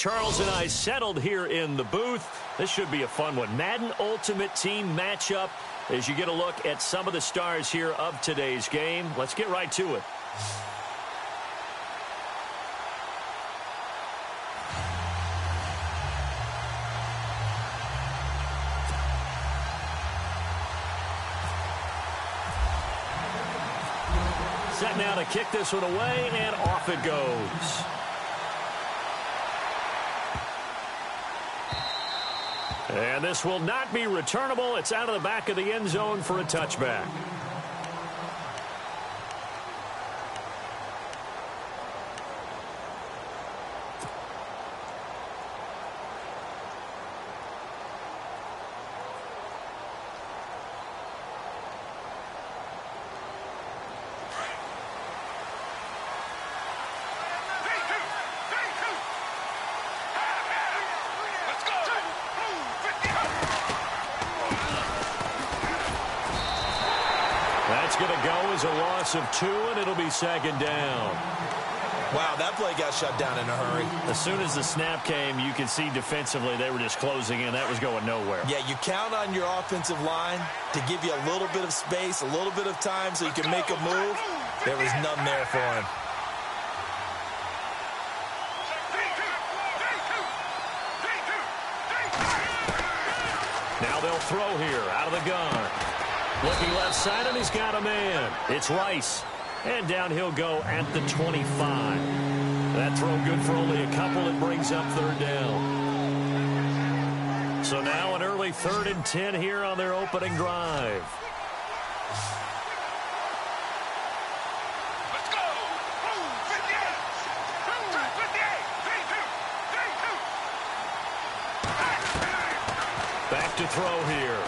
Charles and I settled here in the booth. This should be a fun one. Madden Ultimate Team matchup as you get a look at some of the stars here of today's game. Let's get right to it. Set now to kick this one away, and off it goes. And this will not be returnable. It's out of the back of the end zone for a touchback. That's going to go as a loss of 2, and it'll be second down. Wow, that play got shut down in a hurry. As soon as the snap came, you could see defensively they were just closing in. That was going nowhere. Yeah, you count on your offensive line to give you a little bit of space, a little bit of time so you can make a move. There was none there for him. Now they'll throw here out of the gun. Looking left side, and he's got a man. It's Rice. And down he'll go at the 25. That throw good for only a couple. It brings up third down. So now an early 3rd and 10 here on their opening drive. Let's go. 58. Back to throw here.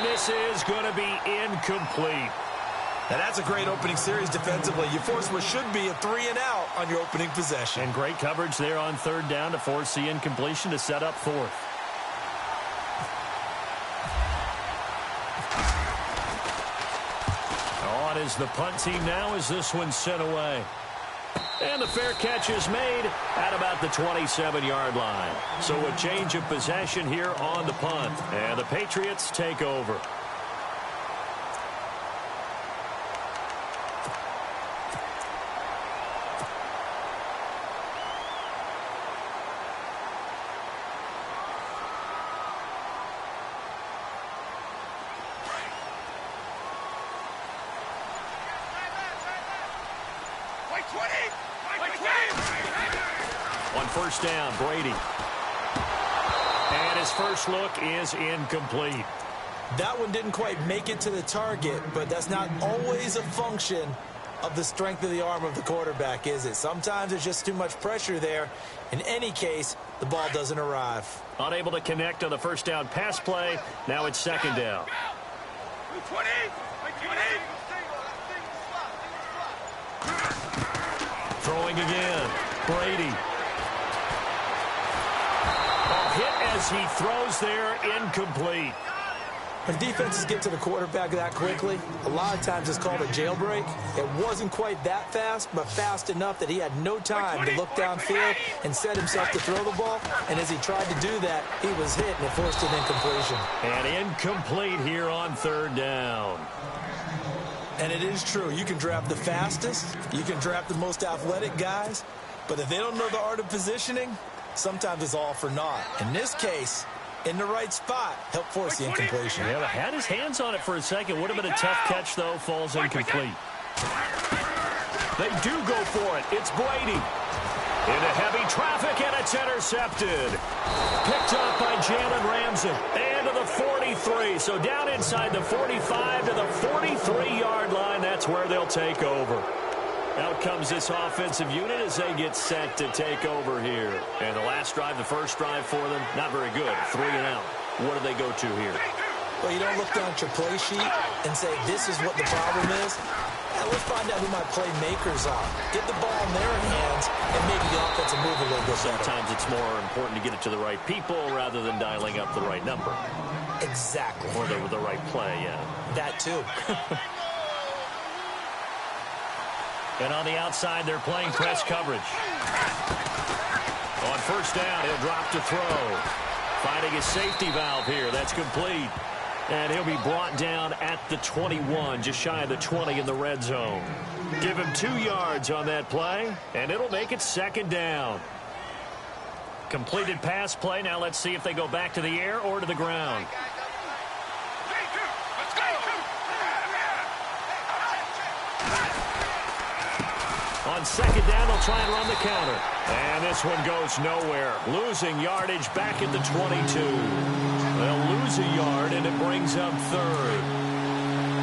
This is going to be incomplete. And that's a great opening series defensively. You force what should be a 3 and out on your opening possession. And great coverage there on 3rd down to force the incompletion to set up 4th. On is the punt team now as this one's sent away. And the fair catch is made at about the 27-yard line. So a change of possession here on the punt. And the Patriots take over. On 1st down, Brady. And his first look is incomplete. That one didn't quite make it to the target, but that's not always a function of the strength of the arm of the quarterback, is it? Sometimes there's just too much pressure there. In any case, the ball doesn't arrive. Unable to connect on the 1st down pass play. Now it's 2nd down. Throwing again. Brady. Hit as he throws there, incomplete. When defenses get to the quarterback that quickly, a lot of times it's called a jailbreak. It wasn't quite that fast, but fast enough that he had no time to look downfield and set himself to throw the ball. And as he tried to do that, he was hit and it forced an incompletion. And incomplete here on 3rd down. And it is true. You can draft the fastest. You can draft the most athletic guys. But if they don't know the art of positioning, sometimes it's all for naught. In this case, in the right spot, help force the incompletion. Yeah, had his hands on it for a second. Would have been a tough catch, though. Falls incomplete. They do go for it. It's Brady. Into heavy traffic, and it's intercepted. Picked up by Jalen Ramsey. And to the 43. So down inside the 45 to the 43-yard line. That's where they'll take over. Out comes this offensive unit as they get set to take over here. And the last drive, the first drive for them, not very good. 3 and out. What do they go to here? Well, you don't look down at your play sheet and say, this is what the problem is. Now, let's find out who my playmakers are. Get the ball in their hands and maybe the offensive move a little bit better. Sometimes it's more important to get it to the right people rather than dialing up the right number. Exactly. Or the right play, yeah. That too. And on the outside, they're playing press coverage. On first down, he'll drop to throw. Finding a safety valve here. That's complete. And he'll be brought down at the 21, just shy of the 20 in the red zone. Give him 2 yards on that play, and it'll make it second down. Completed pass play. Now let's see if they go back to the air or to the ground. On second down, they'll try and run the counter. And this one goes nowhere. Losing yardage back at the 22. They'll lose a yard, and it brings up third.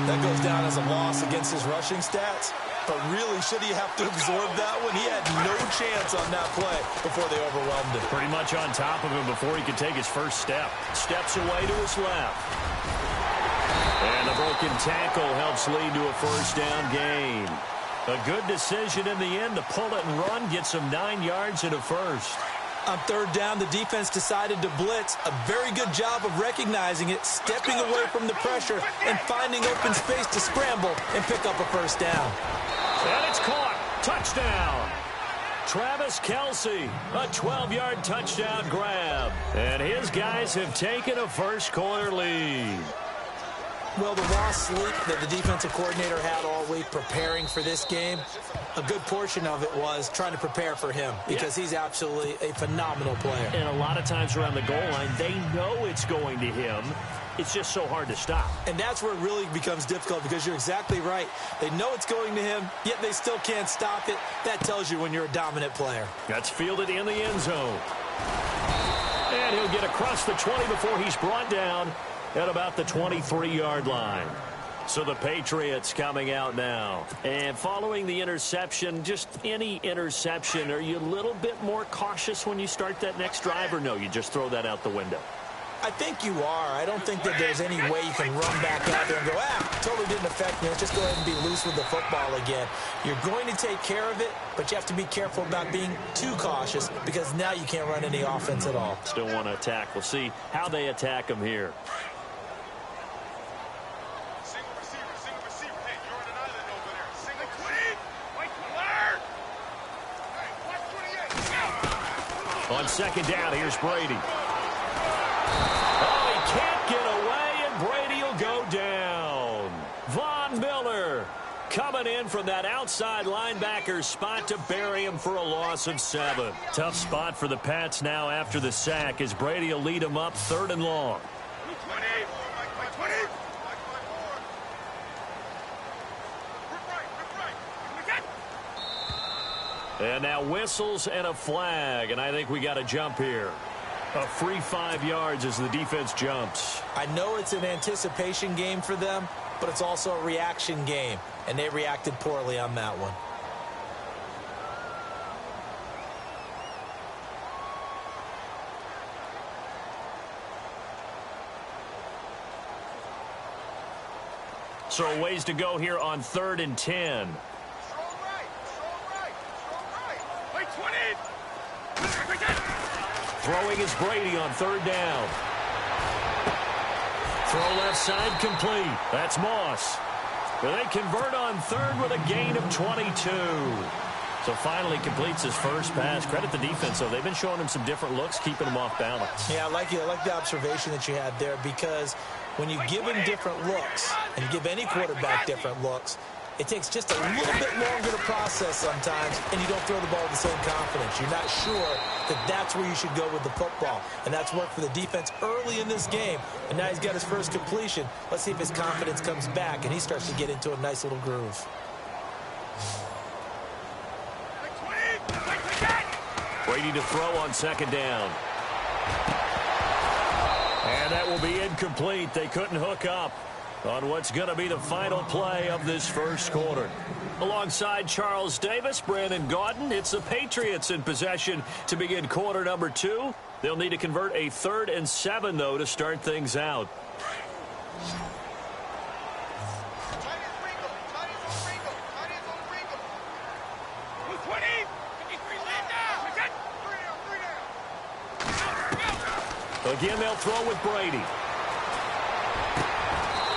That goes down as a loss against his rushing stats. But really, should he have to absorb that one? He had no chance on that play before they overwhelmed him. Pretty much on top of him before he could take his first step. Steps away to his left. And a broken tackle helps lead to a first down gain. A good decision in the end to pull it and run, gets him 9 yards and a first. On third down, the defense decided to blitz. A very good job of recognizing it, stepping away from the pressure, and finding open space to scramble and pick up a first down. And it's caught. Touchdown. Travis Kelce, a 12-yard touchdown grab. And his guys have taken a first-quarter lead. Well, the lost sleep that the defensive coordinator had all week preparing for this game, a good portion of it was trying to prepare for him because he's absolutely a phenomenal player. And a lot of times around the goal line, they know it's going to him. It's just so hard to stop. And that's where it really becomes difficult because you're exactly right. They know it's going to him, yet they still can't stop it. That tells you when you're a dominant player. That's fielded in the end zone. And he'll get across the 20 before he's brought down at about the 23-yard line. So the Patriots coming out now. And following the interception, just any interception, are you a little bit more cautious when you start that next drive, or no, you just throw that out the window? I think you are. I don't think that there's any way you can run back out there and go, totally didn't affect me. Let's just go ahead and be loose with the football again. You're going to take care of it, but you have to be careful about being too cautious because now you can't run any offense at all. Still want to attack. We'll see how they attack him here. On second down, here's Brady. Oh, he can't get away, and Brady will go down. Von Miller coming in from that outside linebacker spot to bury him for a loss of 7. Tough spot for the Pats now after the sack as Brady will lead him up 3rd and long. And now whistles and a flag, and I think we got a jump here. A free 5 yards as the defense jumps. I know it's an anticipation game for them, but it's also a reaction game, and they reacted poorly on that one. So a ways to go here on 3rd and 10. Throwing is Brady on 3rd down. Throw left side complete. That's Moss. They convert on 3rd with a gain of 22. So finally completes his first pass. Credit the defense, though. They've been showing him some different looks, keeping him off balance. Yeah, I like the observation that you had there because when you give him different looks, and you give any quarterback different looks, it takes just a little bit longer to process sometimes, and you don't throw the ball with the same confidence. You're not sure that that's where you should go with the football, and that's worked for the defense early in this game, and now he's got his first completion. Let's see if his confidence comes back, and he starts to get into a nice little groove. Brady to throw on 2nd down. And that will be incomplete. They couldn't hook up on what's going to be the final play of this first quarter. Alongside Charles Davis, Brandon Gaudin, it's the Patriots in possession to begin quarter number 2. They'll need to convert a 3rd and 7, though, to start things out. Again, they'll throw with Brady.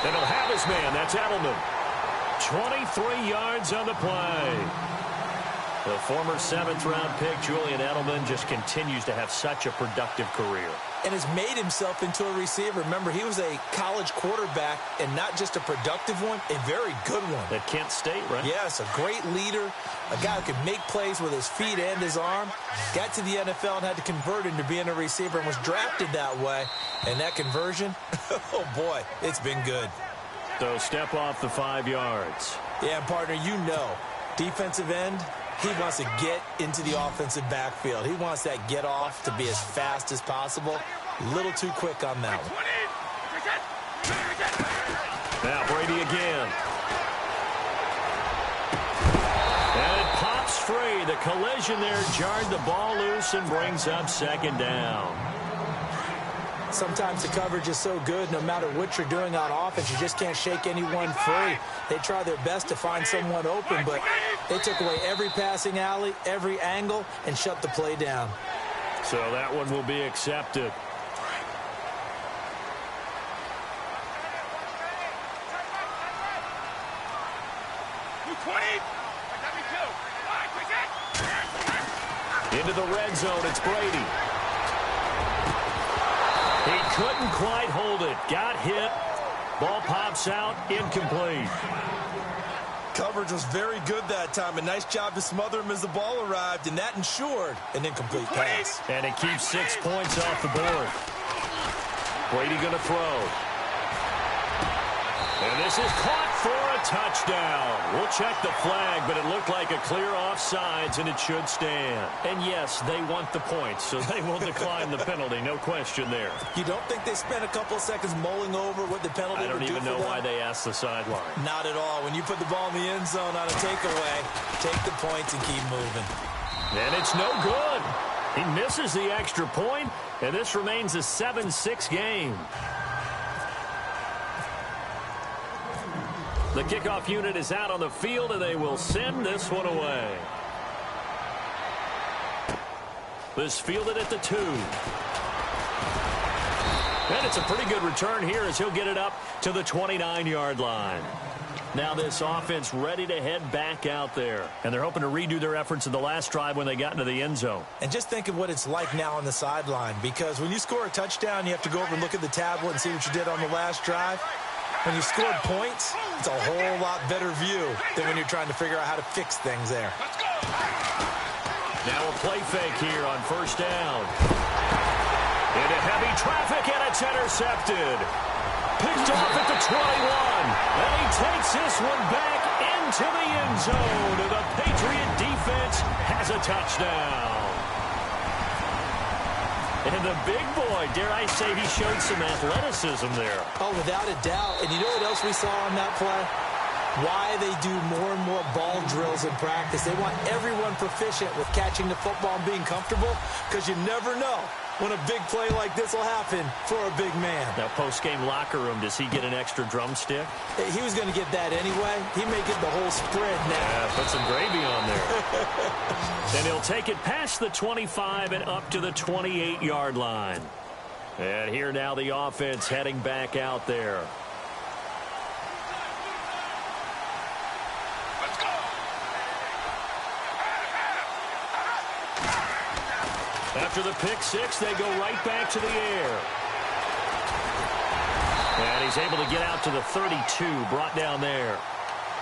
And he'll have his man. That's Edelman. 23 yards on the play. The former 7th-round pick, Julian Edelman, just continues to have such a productive career. And has made himself into a receiver. Remember, he was a college quarterback, and not just a productive one, a very good one. At Kent State, right? Yes, a great leader, a guy who could make plays with his feet and his arm. Got to the NFL and had to convert into being a receiver and was drafted that way. And that conversion, oh boy, it's been good. So step off the 5 yards. Yeah, and partner, you know, defensive end, he wants to get into the offensive backfield. He wants that get off to be as fast as possible. A little too quick on that one. Now Brady again. And it pops free. The collision there jarred the ball loose and brings up 2nd down. Sometimes the coverage is so good, no matter what you're doing on offense, you just can't shake anyone free. They try their best to find someone open, but they took away every passing alley, every angle, and shut the play down. So that one will be accepted. Into the red zone, it's Brady. He couldn't quite hold it. Got hit. Ball pops out. Incomplete. Coverage was very good that time. A nice job to smother him as the ball arrived, and that ensured an incomplete pass. And it keeps 6 points off the board. Brady going to throw. And this is caught for a touchdown. We'll check the flag, but it looked like a clear offsides, and it should stand. And yes, they want the points, so they will decline the penalty. No question there. You don't think they spent a couple of seconds mulling over what the penalty would do? I don't even know why they asked the sideline. Not at all. When you put the ball in the end zone on a takeaway, take the points and keep moving. And it's no good. He misses the extra point, and this remains a 7-6 game. The kickoff unit is out on the field, and they will send this one away. This fielded at the 2. And it's a pretty good return here as he'll get it up to the 29-yard line. Now this offense ready to head back out there. And they're hoping to redo their efforts in the last drive when they got into the end zone. And just think of what it's like now on the sideline, because when you score a touchdown, you have to go over and look at the tablet and see what you did on the last drive. When you scored points, it's a whole lot better view than when you're trying to figure out how to fix things there. Now a play fake here on 1st down. Into heavy traffic, and it's intercepted. Picked off at the 21. And he takes this one back into the end zone. And the Patriot defense has a touchdown. And the big boy, dare I say, he showed some athleticism there. Oh, without a doubt. And you know what else we saw on that play? Why they do more and more ball drills in practice. They want everyone proficient with catching the football and being comfortable, because you never know when a big play like this will happen for a big man. Now, post-game locker room, does he get an extra drumstick? He was going to get that anyway. He may get the whole spread now. Yeah, put some gravy on there. And he'll take it past the 25 and up to the 28-yard line. And here now the offense heading back out there. After the pick six, they go right back to the air. And he's able to get out to the 32, brought down there.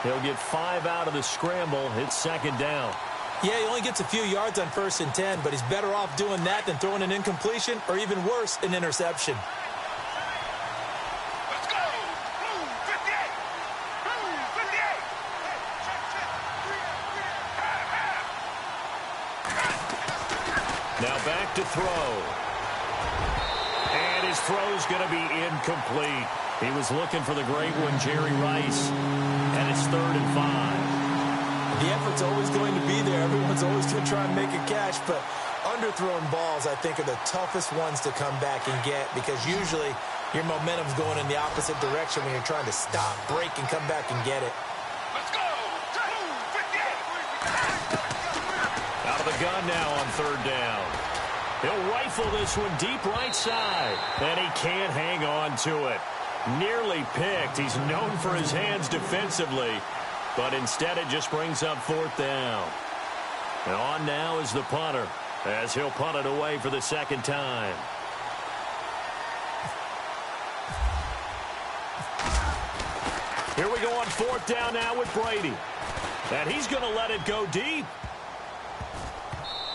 He'll get 5 out of the scramble. It's 2nd down. Yeah, he only gets a few yards on 1st and 10, but he's better off doing that than throwing an incompletion, or even worse, an interception. Let's go! 58! 58! Now back to throw. And his throw's going to be incomplete. He was looking for the great one, Jerry Rice. And it's 3rd and 5. The effort's always going to be there. Everyone's always going to try and make a catch, but underthrown balls, I think, are the toughest ones to come back and get, because usually your momentum's going in the opposite direction when you're trying to stop, break, and come back and get it. Let's go! 58! Out of the gun now on 3rd down. He'll rifle this one deep right side, and he can't hang on to it. Nearly picked. He's known for his hands defensively, but instead it just brings up 4th down. And on now is the punter, as he'll punt it away for the 2nd time. Here we go on 4th down now with Brady. And he's going to let it go deep.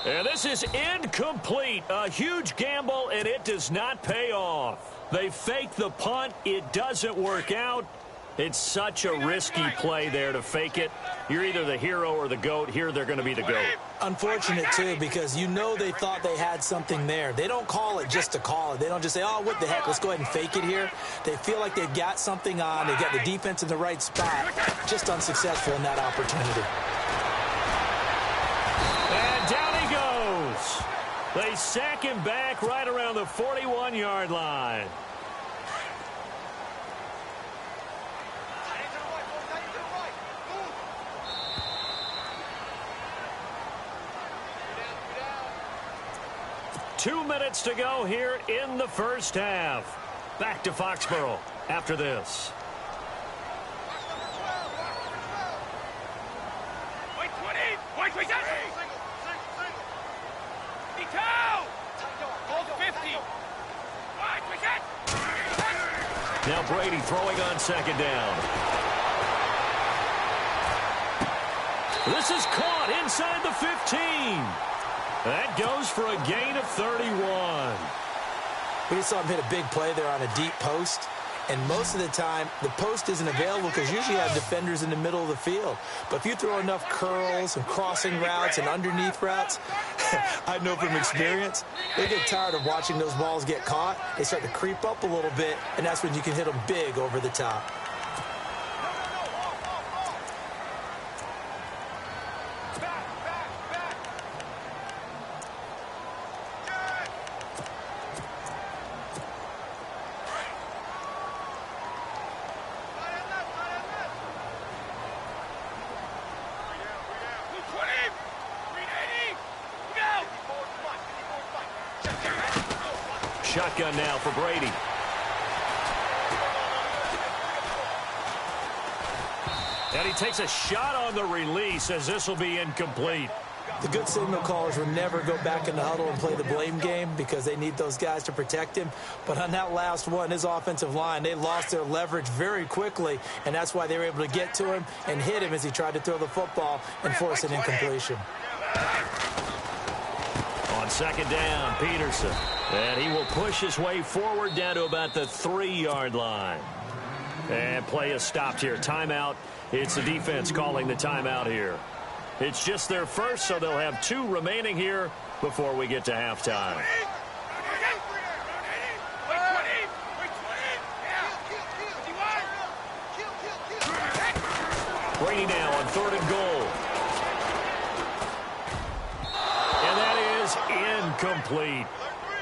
And this is incomplete. A huge gamble, and it does not pay off. They fake the punt. It doesn't work out. It's such a risky play there to fake it. You're either the hero or the GOAT. Here they're going to be the GOAT. Unfortunate, too, because you know they thought they had something there. They don't call it just to call it. They don't just say, oh, what the heck, let's go ahead and fake it here. They feel like they've got something on. They've got the defense in the right spot. Just unsuccessful in that opportunity. And down he goes. They sack him back right around the 41-yard line. Two minutes to go here in the first half. Back to Foxborough after this. Now Brady throwing on 2nd down. This is caught inside the 15. That goes for a gain of 31. We just saw him hit a big play there on a deep post. And most of the time, the post isn't available because usually you have defenders in the middle of the field. But if you throw enough curls and crossing routes and underneath routes, I know from experience, they get tired of watching those balls get caught. They start to creep up a little bit, and that's when you can hit them big over the top. Shotgun now for Brady. And he takes a shot on the release as this will be incomplete. The good signal callers will never go back in the huddle and play the blame game because they need those guys to protect him. But on that last one, his offensive line, they lost their leverage very quickly, and that's why they were able to get to him and hit him as he tried to throw the football and force an incompletion. On 2nd down, Peterson. And he will push his way forward down to about the 3-yard line. And play is stopped here. Timeout. It's the defense calling the timeout here. It's just their first, so they'll have 2 remaining here before we get to halftime. Brady now on 3rd and goal. And that is incomplete.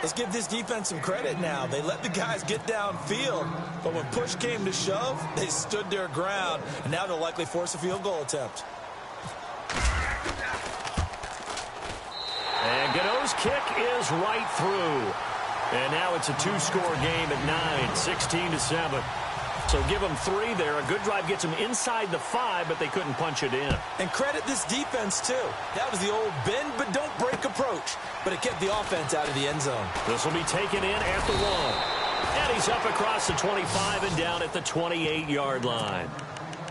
Let's give this defense some credit now. They let the guys get downfield, but when push came to shove, they stood their ground, and now they'll likely force a field goal attempt. And Gano's kick is right through. And now it's a 2-score game at 9, 16-7. So give them 3 there. A good drive gets them inside the 5, but they couldn't punch it in. And credit this defense, too. That was the old bend but don't break approach, but it kept the offense out of the end zone. This will be taken in at the 1. And he's up across the 25 and down at the 28-yard line.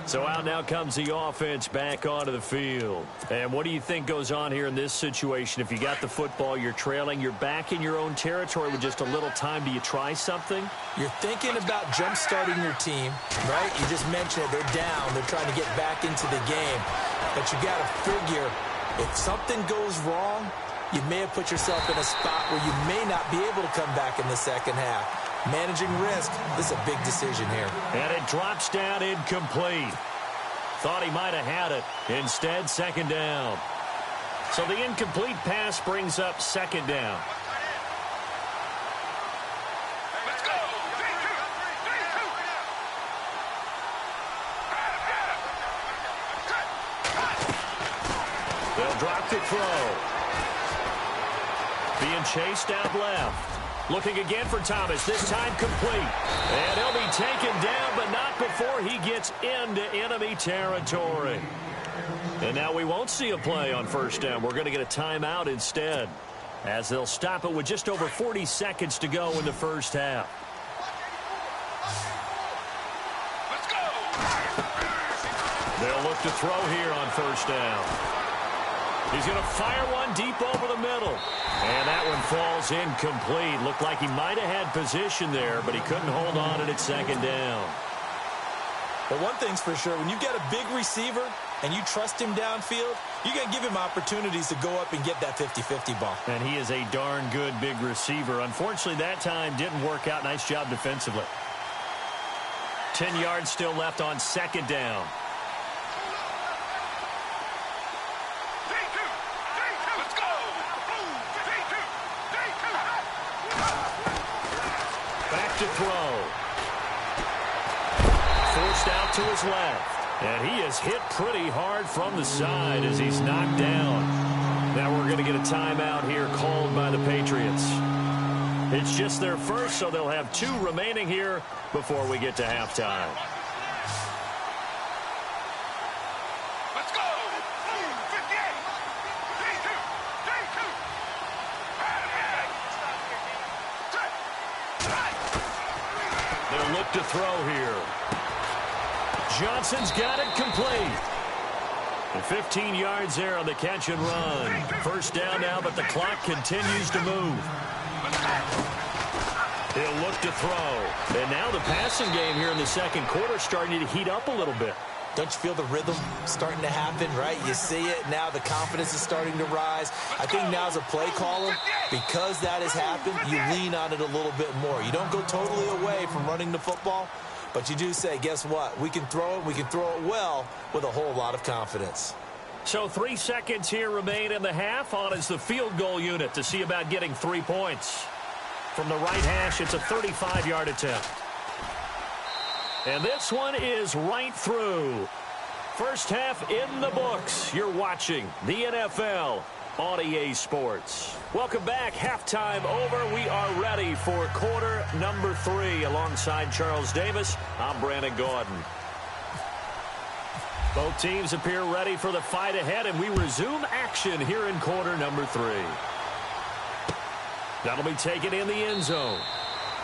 So out now comes the offense back onto the field. And what do you think goes on here in this situation? If you got the football, you're trailing, you're back in your own territory with just a little time. Do you try something? You're thinking about jump-starting your team, right? You just mentioned it. They're down. They're trying to get back into the game. But you got to figure, if something goes wrong, you may have put yourself in a spot where you may not be able to come back in the second half. Managing risk, this is a big decision here. And it drops down incomplete. Thought he might have had it. Instead, 2nd down. So the incomplete pass brings up 2nd down. Let's go. They'll drop to throw. Being chased out left. Looking again for Thomas, this time complete. And he'll be taken down, but not before he gets into enemy territory. And now we won't see a play on first down. We're going to get a timeout instead, as they'll stop it with just over 40 seconds to go in the first half. Let's go. They'll look to throw here on first down. He's going to fire one deep over the middle. And that one falls incomplete. Looked like he might have had position there, but he couldn't hold on at second down. But one thing's for sure, when you get a big receiver and you trust him downfield, you're going to give him opportunities to go up and get that 50-50 ball. And he is a darn good big receiver. Unfortunately, that time didn't work out. Nice job defensively. 10 yards still left on second down. Let's go. Back to throw. Forced out to his left. And he is hit pretty hard from the side as he's knocked down. Now we're going to get a timeout here called by the Patriots. It's just their first, so they'll have 2 remaining here before we get to halftime. Let's go. 58. They'll look to throw here. Johnson's got it complete. And 15 yards there on the catch and run. First down now, but the clock continues to move. He'll look to throw. And now the passing game here in the second quarter starting to heat up a little bit. Don't you feel the rhythm starting to happen, right? You see it. Now the confidence is starting to rise. I think now as a play caller, because that has happened, you lean on it a little bit more. You don't go totally away from running the football, but you do say, guess what? We can throw it. We can throw it well with a whole lot of confidence. So 3 seconds here remain in the half. On is the field goal unit to see about getting 3 points. From the right hash, it's a 35-yard attempt. And this one is right through. First half in the books. You're watching the NFL on EA Sports. Welcome back. Halftime over. We are ready for quarter number 3. Alongside Charles Davis, I'm Brandon Gordon. Both teams appear ready for the fight ahead, and we resume action here in quarter number 3. That'll be taken in the end zone.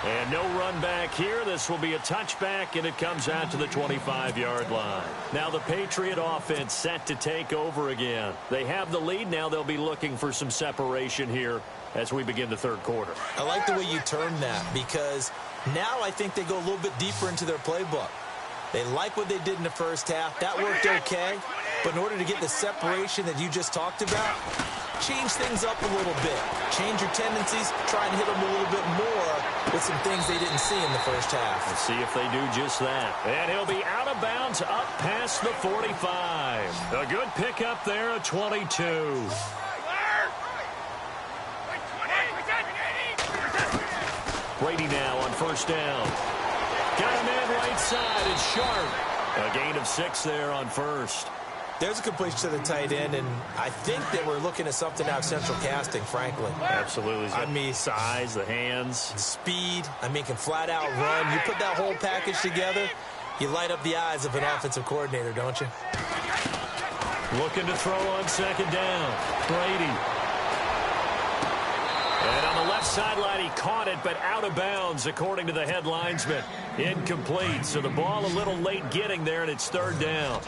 And no run back here. This will be a touchback, and it comes out to the 25-yard line. Now the Patriot offense set to take over again. They have the lead. Now they'll be looking for some separation here as we begin the third quarter. I like the way you turn that, because now I think they go a little bit deeper into their playbook. They like what they did in the first half. That worked okay. But in order to get the separation that you just talked about, change things up a little bit. Change your tendencies. Try and hit them a little bit more with some things they didn't see in the first half. Let's see if they do just that. And he'll be out of bounds up past the 45. A good pickup there at 22. Brady now on first down. Got a man right side. It's Sharp. A gain of 6 there on first. There's a completion to the tight end, and I think that we're looking at something out of central casting, frankly. Absolutely. He's got the size, the hands. Speed. I mean, can flat out run. You put that whole package together, you light up the eyes of an offensive coordinator, don't you? Looking to throw on second down. Brady. And on the left sideline, he caught it, but out of bounds, according to the head linesman. Incomplete, so the ball a little late getting there, and it's third down.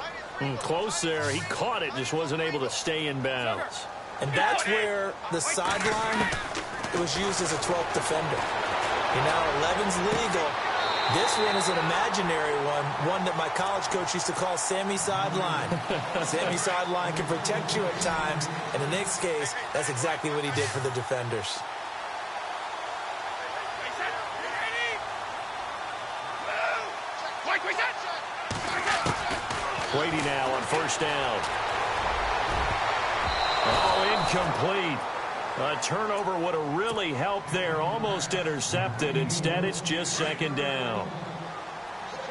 Close there. He caught it, just wasn't able to stay in bounds. And that's where the sideline was used as a 12th defender. You know, 11's legal. This one is an imaginary one that my college coach used to call Sammy Sideline. Sammy Sideline can protect you at times, and in this case, that's exactly what he did for the defenders. Brady now on first down. Oh, incomplete. A turnover would have really helped there. Almost intercepted. Instead, it's just second down.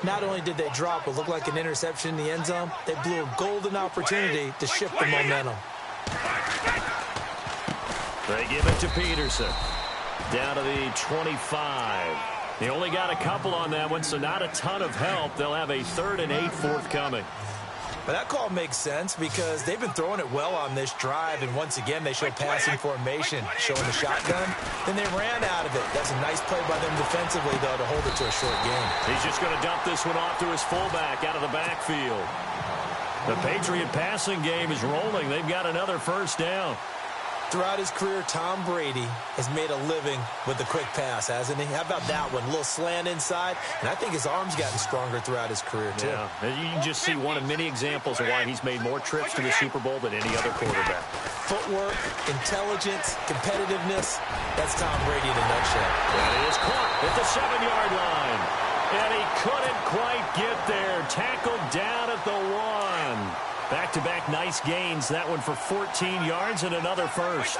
Not only did they drop what looked like an interception in the end zone, they blew a golden opportunity to shift the momentum. They give it to Peterson. Down to the 25. They only got a couple on that one, so not a ton of help. They'll have a 3rd and 8 forthcoming. But that call makes sense because they've been throwing it well on this drive, and once again, they show passing formation, showing the shotgun. Then they ran out of it. That's a nice play by them defensively, though, to hold it to a short game. He's just going to dump this one off to his fullback out of the backfield. The Patriot passing game is rolling. They've got another first down. Throughout his career, Tom Brady has made a living with the quick pass, hasn't he? How about that one? A little slant inside, and I think his arm's gotten stronger throughout his career, too. Yeah, you can just see one of many examples of why he's made more trips to the Super Bowl than any other quarterback. Footwork, intelligence, competitiveness, that's Tom Brady in a nutshell. And he is caught at the 7-yard line. And he couldn't quite get there. Tackled down at the 1. Back-to-back nice gains. That one for 14 yards and another first.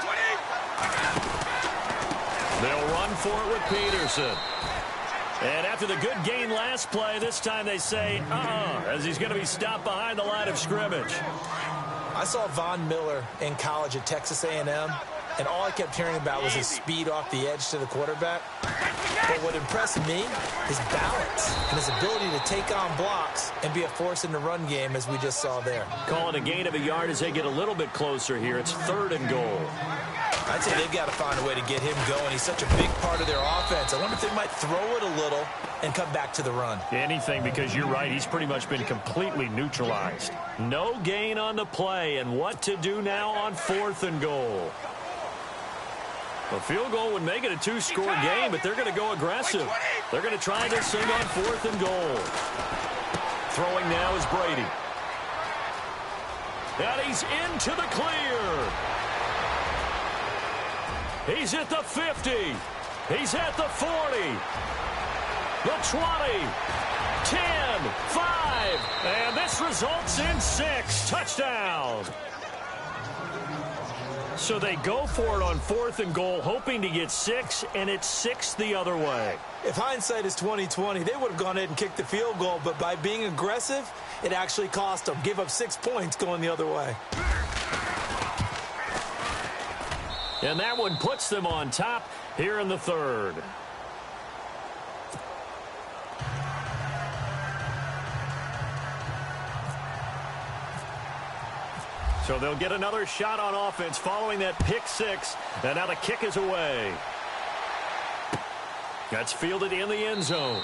They'll run for it with Peterson. And after the good gain last play, this time they say, as he's going to be stopped behind the line of scrimmage. I saw Von Miller in college at Texas A&M, and all I kept hearing about was his speed off the edge to the quarterback. But what impressed me is balance and his ability to take on blocks and be a force in the run game, as we just saw there. Call it a gain of a yard as they get a little bit closer here. It's 3rd and goal. I'd say they've got to find a way to get him going. He's such a big part of their offense. I wonder if they might throw it a little and come back to the run. Anything, because you're right. He's pretty much been completely neutralized. No gain on the play, and what to do now on 4th and goal. A field goal would make it a 2-score game, but they're going to go aggressive. They're going to try this thing on 4th and goal. Throwing now is Brady. And he's into the clear. He's at the 50. He's at the 40. The 20. 10. 5. And this results in 6. Touchdown. So they go for it on 4th and goal, hoping to get 6, and it's 6 the other way. If hindsight is 20/20, they would have gone ahead and kicked the field goal, but by being aggressive, it actually cost them. Give up 6 points going the other way. And that one puts them on top here in the 3rd. So they'll get another shot on offense following that pick 6. And now the kick is away. That's fielded in the end zone.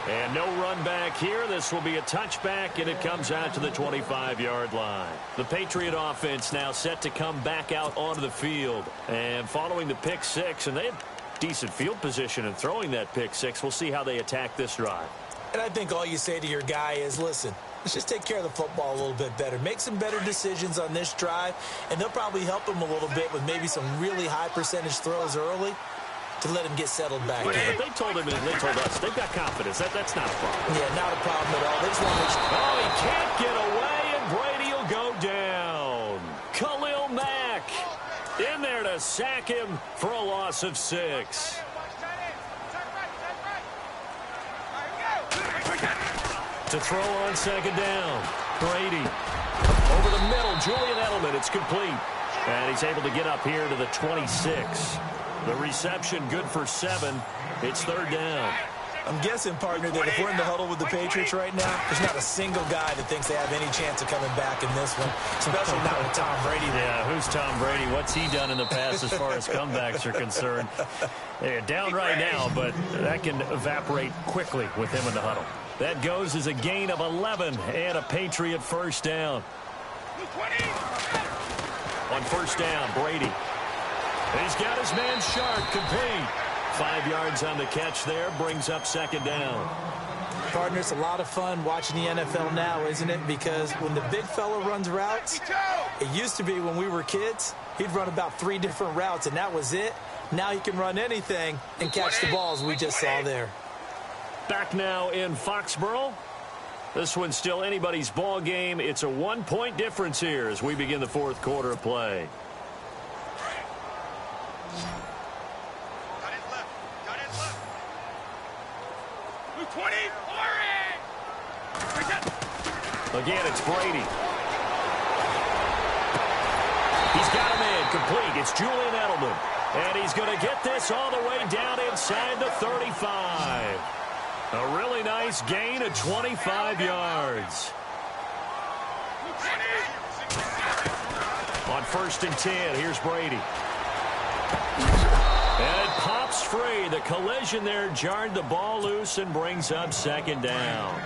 And no run back here. This will be a touchback, and it comes out to the 25-yard line. The Patriot offense now set to come back out onto the field. And following the pick 6, and they had decent field position in throwing that pick 6. We'll see how they attack this drive. And I think all you say to your guy is, listen, let's just take care of the football a little bit better. Make some better decisions on this drive, and they'll probably help him a little bit with maybe some really high percentage throws early to let him get settled back in. But they told him, and they told us, they've got confidence. That's not a problem. Yeah, not a problem at all. They just want to make sure. Oh, he can't get away, and Brady will go down. Khalil Mack in there to sack him for a loss of 6. To throw on 2nd down. Brady over the middle. Julian Edelman. It's complete. And he's able to get up here to the 26. The reception good for 7. It's 3rd down. I'm guessing, partner, that if we're in the huddle with the Patriots right now, there's not a single guy that thinks they have any chance of coming back in this one, especially not with Tom Brady there. Yeah, who's Tom Brady? What's he done in the past as far as comebacks are concerned? They're down right now, but that can evaporate quickly with him in the huddle. That goes as a gain of 11 and a Patriot first down. On 1st down, Brady. He's got his man Sharp complete. 5 yards on the catch there, brings up 2nd down. Partner, it's a lot of fun watching the NFL now, isn't it? Because when the big fella runs routes, it used to be when we were kids, he'd run about 3 different routes, and that was it. Now he can run anything and catch the balls we just saw there. Back now in Foxborough. This one's still anybody's ball game. It's a 1-point difference here as we begin the 4th quarter of play. Again, it's Brady. He's got him in, complete. It's Julian Edelman. And he's going to get this all the way down inside the 35. A really nice gain of 25 yards. On 1st and 10, here's Brady. And it pops free. The collision there jarred the ball loose and brings up 2nd down.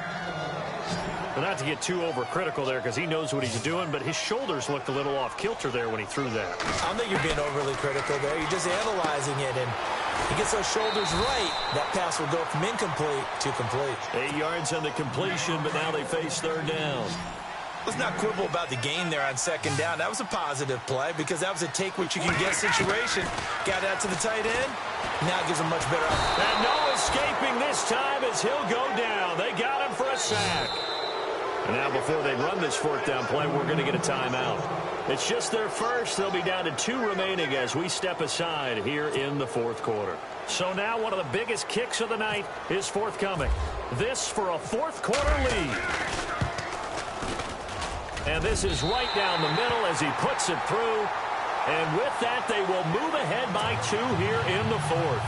Well, not to get too overcritical there because he knows what he's doing, but his shoulders looked a little off kilter there when he threw that. I don't think you're being overly critical there. You're just analyzing it, and he gets those shoulders right. That pass will go from incomplete to complete. 8 yards on the completion, but now they face 3rd down. Let's not quibble about the gain there on 2nd down. That was a positive play because that was a take-what-you-can-get situation. Got out to the tight end. Now it gives him much better opportunity. And no escaping this time as he'll go down. They got him for a sack. And now before they run this 4th down play, we're going to get a timeout. It's just their first. They'll be down to 2 remaining as we step aside here in the 4th quarter. So now one of the biggest kicks of the night is forthcoming. This for a 4th quarter lead. And this is right down the middle as he puts it through. And with that, they will move ahead by 2 here in the 4th.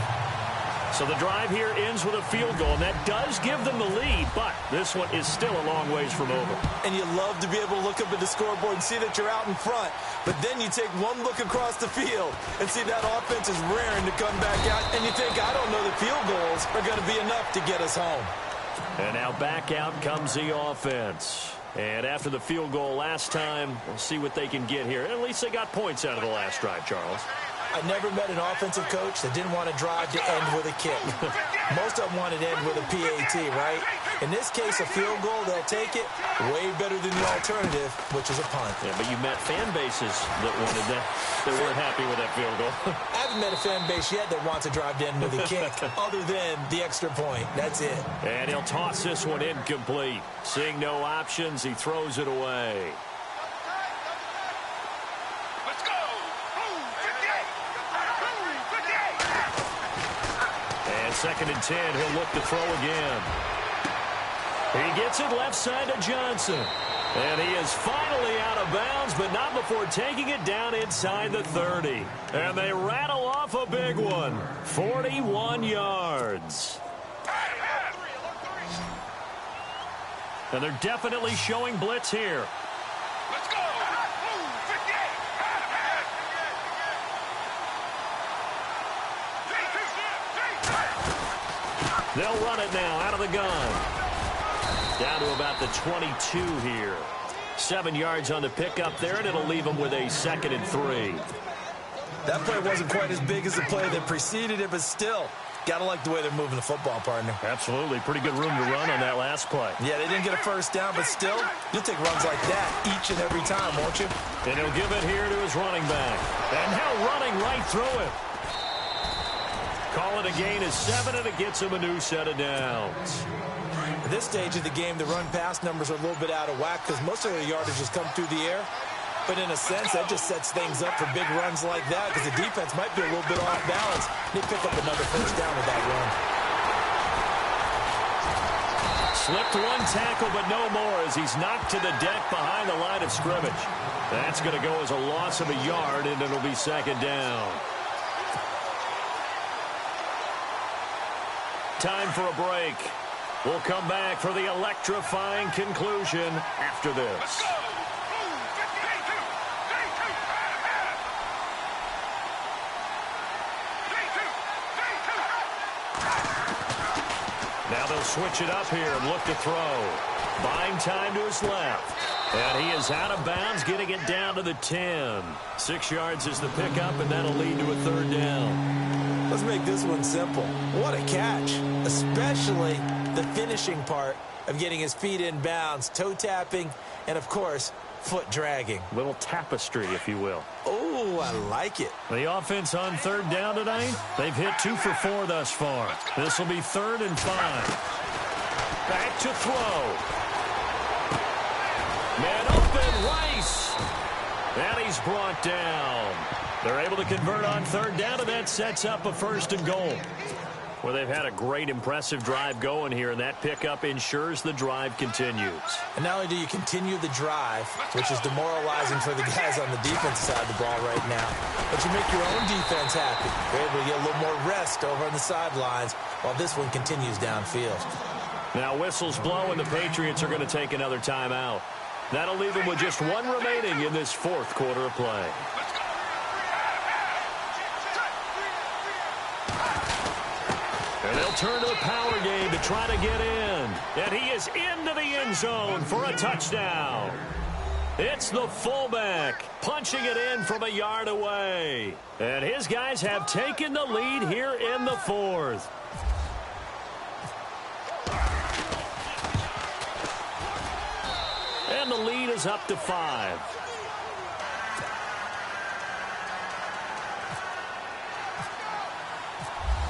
So the drive here ends with a field goal, and that does give them the lead, but this one is still a long ways from over. And you love to be able to look up at the scoreboard and see that you're out in front, but then you take one look across the field and see that offense is raring to come back out, and you think, I don't know that field goals are going to be enough to get us home. And now back out comes the offense. And after the field goal last time, we'll see what they can get here. At least they got points out of the last drive, Charles. I never met an offensive coach that didn't want to drive to end with a kick. Most of them wanted to end with a PAT, right? In this case, a field goal, they'll take it way better than the alternative, which is a punt. Yeah, but you met fan bases that wanted that. They weren't happy with that field goal. I haven't met a fan base yet that wants to drive to end with a kick, other than the extra point. That's it. And he'll toss this one incomplete. Seeing no options, he throws it away. And 2nd and 10, he'll look to throw again. He gets it left side to Johnson. And he is finally out of bounds, but not before taking it down inside the 30. And they rattle off a big one. 41 yards. And they're definitely showing blitz here. Let's go. 58. They'll run it now out of the gun. Down to about the 22 here. 7 yards on the pickup there, and it'll leave them with a 2nd and 3. That play wasn't quite as big as the play that preceded it, but still, gotta like the way they're moving the football, partner. Absolutely. Pretty good room to run on that last play. Yeah, they didn't get a 1st down, but still, you'll take runs like that each and every time, won't you? And he'll give it here to his running back. And now running right through it. Call it a gain of 7, and it gets him a new set of downs. At this stage of the game, the run-pass numbers are a little bit out of whack because most of their yardage has come through the air. But in a sense, that just sets things up for big runs like that because the defense might be a little bit off balance. They pick up another 1st down with that run. Slipped one tackle, but no more as he's knocked to the deck behind the line of scrimmage. That's going to go as a loss of a yard, and it'll be 2nd down. Time for a break. We'll come back for the electrifying conclusion after this. Now they'll switch it up here and look to throw. Buying time to his left. And he is out of bounds, getting it down to the 10. 6 yards is the pickup, and that'll lead to a 3rd down. Let's make this one simple. What a catch, especially the finishing part of getting his feet in bounds, toe tapping, and, of course, foot dragging. Little tapestry, if you will. Oh, I like it. The offense on 3rd down tonight, they've hit 2 for 4 thus far. This will be 3rd and 5. Back to throw. Man open, Rice. And he's brought down. They're able to convert on 3rd down, and that sets up a 1st and goal. Well, they've had a great, impressive drive going here, and that pickup ensures the drive continues. And not only do you continue the drive, which is demoralizing for the guys on the defensive side of the ball right now, but you make your own defense happy. You're able to get a little more rest over on the sidelines while this one continues downfield. Now whistles blow, and the Patriots are going to take another timeout. That'll leave them with just one remaining in this fourth quarter of play. And they'll turn to the power game to try to get in. And he is into the end zone for a touchdown. It's the fullback punching it in from a yard away. And his guys have taken the lead here in the fourth. And the lead is up to 5.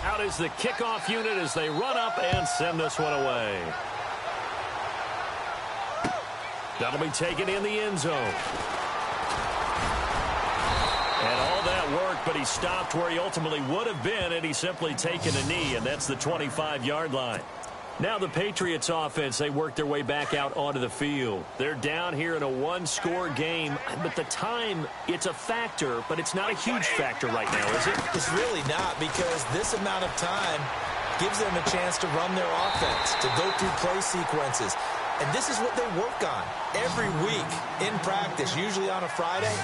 Out is the kickoff unit as they run up and send this one away. That'll be taken in the end zone. And all that worked, but he stopped where he ultimately would have been, and he's simply taken a knee, and that's the 25-yard line. Now the Patriots offense, they work their way back out onto the field. They're down here in a one-score game, but the time, it's a factor, but it's not a huge factor right now, is it? It's really not, because this amount of time gives them a chance to run their offense, to go through play sequences. And this is what they work on every week in practice, usually on a Friday.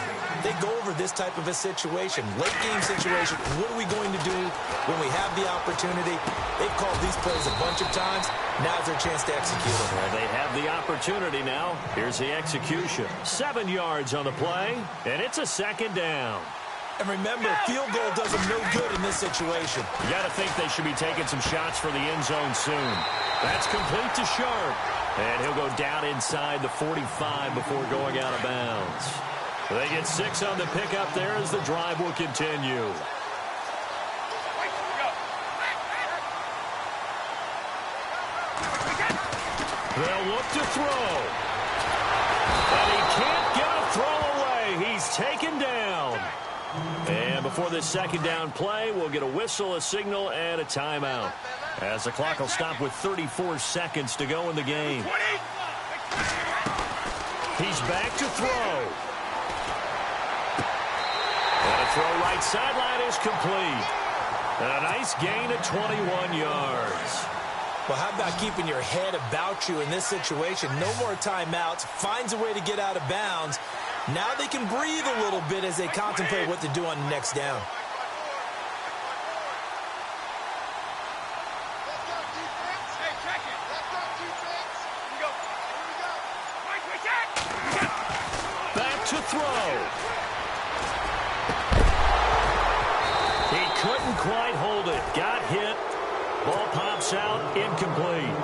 They go over this type of a situation, late game situation. What are we going to do when we have the opportunity? They've called these plays a bunch of times. Now's their chance to execute them. Well, they have the opportunity now. Here's the execution. 7 yards on the play, and it's a second down. And remember, field goal does them no good in this situation. You got to think they should be taking some shots for the end zone soon. That's complete to Sharp. And he'll go down inside the 45 before going out of bounds. They get 6 on the pickup there as the drive will continue. They'll look to throw. And he can't get a throw away. He's taken down. And before this second down play, we'll get a whistle, a signal, and a timeout, as the clock will stop with 34 seconds to go in the game. He's back to throw. And a throw right sideline is complete. And a nice gain of 21 yards. Well, how about keeping your head about you in this situation? No more timeouts. Finds a way to get out of bounds. Now they can breathe a little bit as they contemplate what to do on the next down. Back to throw. He couldn't quite hold it. Got hit. Ball pops out. Incomplete.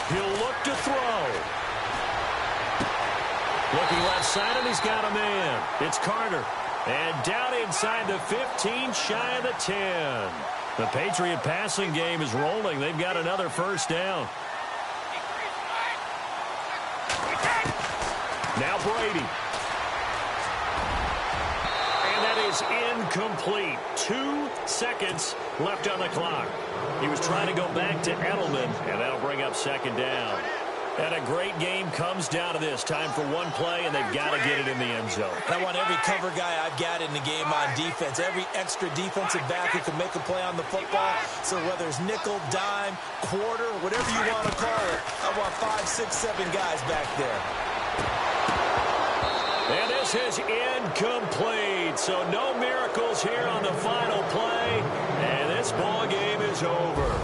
He'll look to throw. Looking left side, and he's got a man. It's Carter. And down inside the 15, shy of the 10. The Patriot passing game is rolling. They've got another first down. Now Brady. And that is incomplete. 2 seconds left on the clock. He was trying to go back to Edelman, and that'll bring up second down. And a great game comes down to this. Time for one play, and they've got to get it in the end zone. I want every cover guy I've got in the game on defense, every extra defensive back who can make a play on the football. So whether it's nickel, dime, quarter, whatever you want to call it, I want 5, 6, 7 guys back there. And this is incomplete. So no miracles here on the final play. And this ball game is over.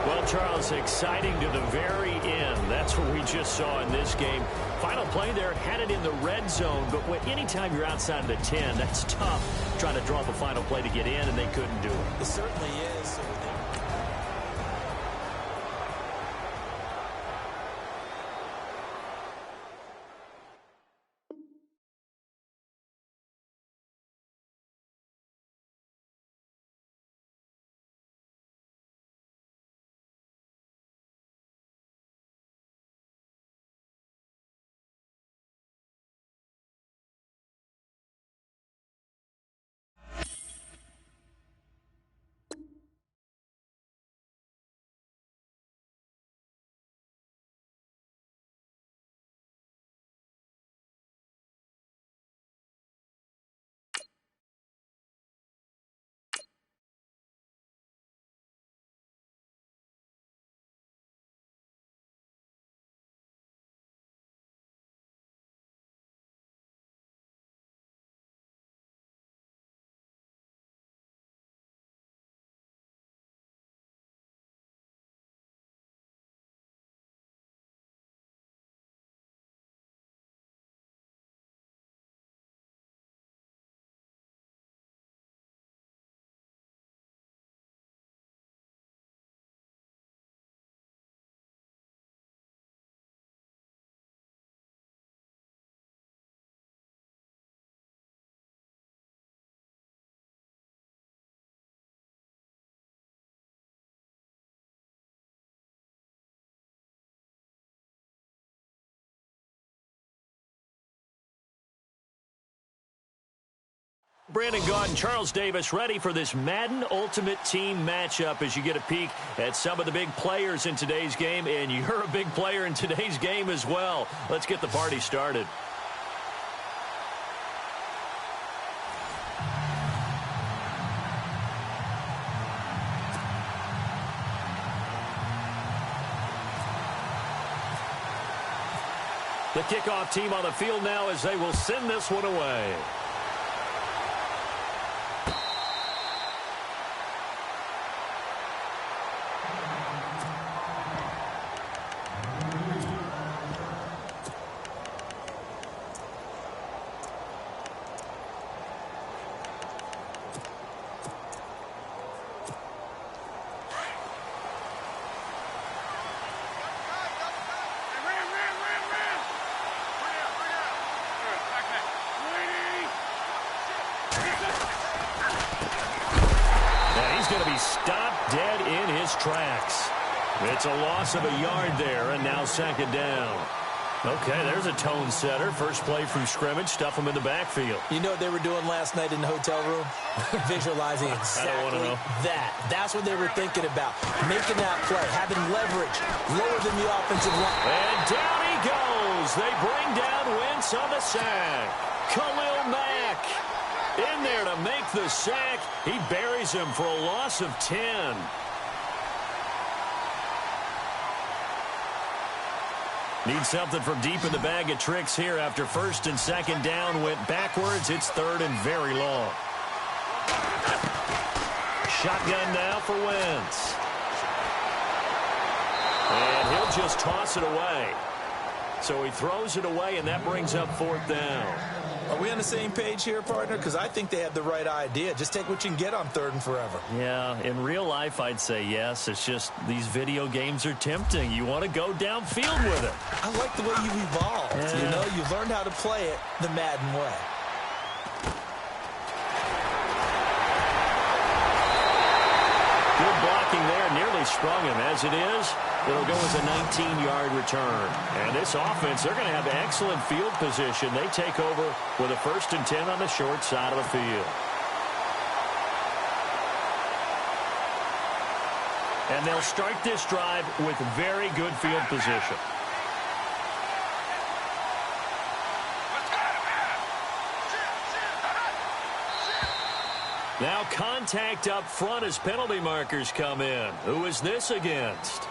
Well, Charles, exciting to the very end. That's what we just saw in this game. Final play there, had it in the red zone. But anytime you're outside of the 10, that's tough trying to draw up a final play to get in, and they couldn't do it. It certainly is. Brandon Gaudin, Charles Davis, ready for this Madden Ultimate Team matchup as you get a peek at some of the big players in today's game, and you're a big player in today's game as well. Let's get the party started. The kickoff team on the field now as they will send this one away. Stopped dead in his tracks. It's a loss of a yard there, and now second down. Okay, there's a tone setter. First play from scrimmage, stuff him in the backfield. You know what they were doing last night in the hotel room? Visualizing exactly that. That's what they were thinking about. Making that play, having leverage, lower than the offensive line. And down he goes. They bring down Wentz on the sack. Khalil Mack in there to make the sack. He buries him for a loss of 10. Need something from deep in the bag of tricks here after first and second down went backwards. It's third and very long. Shotgun now for Wentz. And he'll just toss it away. So he throws it away, and that brings up fourth down. Are we on the same page here, partner? Because I think they had the right idea. Just take what you can get on third and forever. Yeah, in real life, I'd say yes. It's just these video games are tempting. You want to go downfield with it. I like the way you evolved. Yeah. You know, you've learned how to play it the Madden way. Good blocking there. Nearly sprung him. As it is, it'll go as a 19-yard return. And this offense, they're going to have excellent field position. They take over with a 1st and 10 on the short side of the field. And they'll start this drive with very good field position. Now contact up front as penalty markers come in. Who is this against?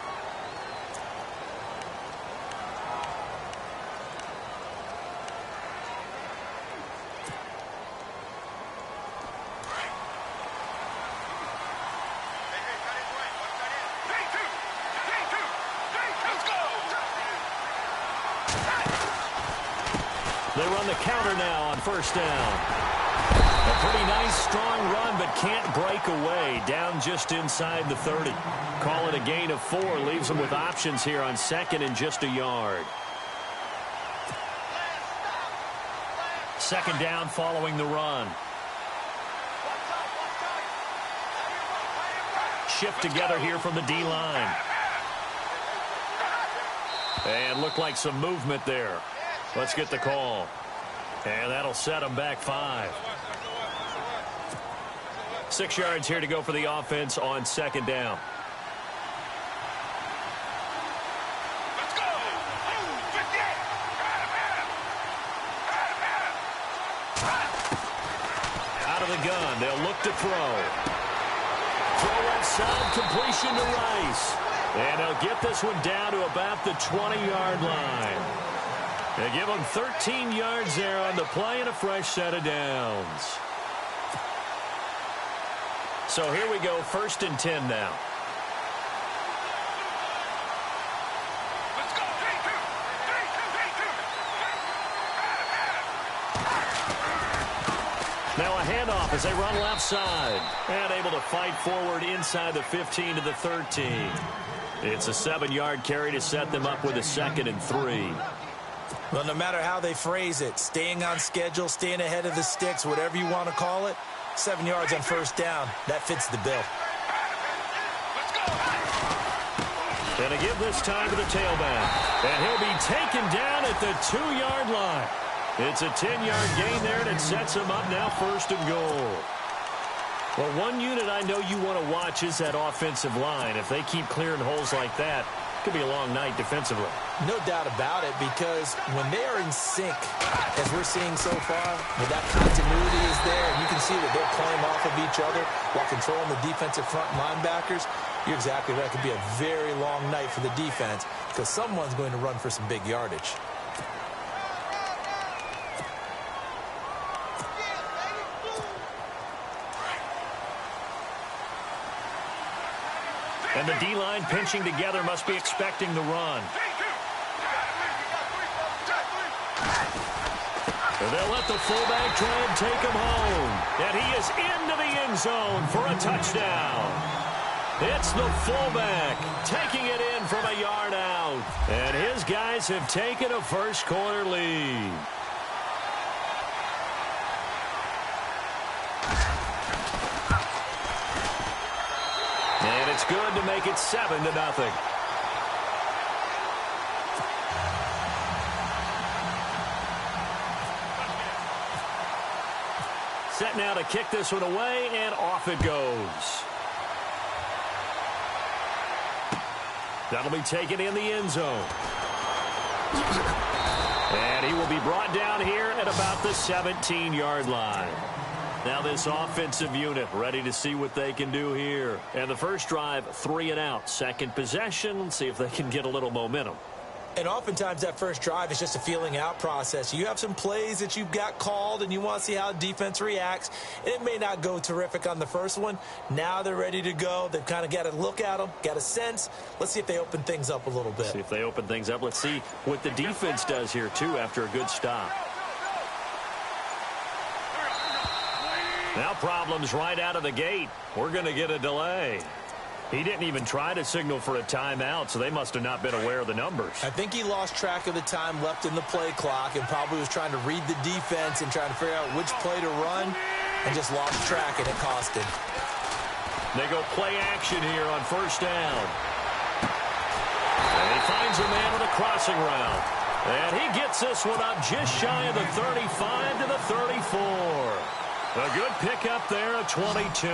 They run the counter now on first down. A pretty nice, strong run, but can't break away. Down just inside the 30. Call it a gain of 4. Leaves them with options here on second and just a yard. Second down following the run. Shift together here from the D-line. And looked like some movement there. Let's get the call. And that'll set them back 5. 6 yards here to go for the offense on second down. Let's go! 58! Out of the gun, they'll look to throw. Throw outside, completion to Rice. And they'll get this one down to about the 20-yard line. They give them 13 yards there on the play and a fresh set of downs. So here we go, 1st and 10 now. Let's go! 3-2! Now a handoff as they run left side. And able to fight forward inside the 15 to the 13. It's a 7-yard carry to set them up with a 2nd and 3. Well, no matter how they phrase it, staying on schedule, staying ahead of the sticks, whatever you want to call it, 7 yards on first down, that fits the bill. Let's go! And to give this time to the tailback. And he'll be taken down at the 2-yard line. It's a 10-yard gain there, and it sets them up now 1st and goal. Well, one unit I know you want to watch is that offensive line. If they keep clearing holes like that, it could be a long night defensively. No doubt about it, because when they are in sync, as we're seeing so far, when that continuity is there, and you can see that they're playing off of each other while controlling the defensive front linebackers, you're exactly right. It could be a very long night for the defense because someone's going to run for some big yardage. And the D-line pinching together must be expecting the run. And they'll let the fullback try and take him home. And he is into the end zone for a touchdown. It's the fullback taking it in from a yard out. And his guys have taken a first-quarter lead. And it's good to make it 7-0. Set now to kick this one away, and off it goes. That'll be taken in the end zone. And he will be brought down here at about the 17-yard line. Now this offensive unit ready to see what they can do here. And the first drive, 3 and out. Second possession, let's see if they can get a little momentum. And oftentimes that first drive is just a feeling out process. You have some plays that you've got called and you want to see how defense reacts. It may not go terrific on the first one. Now they're ready to go. They've kind of got a look at them, got a sense. Let's see if they open things up a little bit. See if they open things up. Let's see what the defense does here, too, after a good stop. Now problems right out of the gate. We're going to get a delay. He didn't even try to signal for a timeout, so they must have not been aware of the numbers. I think he lost track of the time left in the play clock and probably was trying to read the defense and trying to figure out which play to run and just lost track, and it cost him. They go play action here on first down. And he finds a man with a crossing route. And he gets this one up just shy of the 35 to the 34. A good pickup there of 22.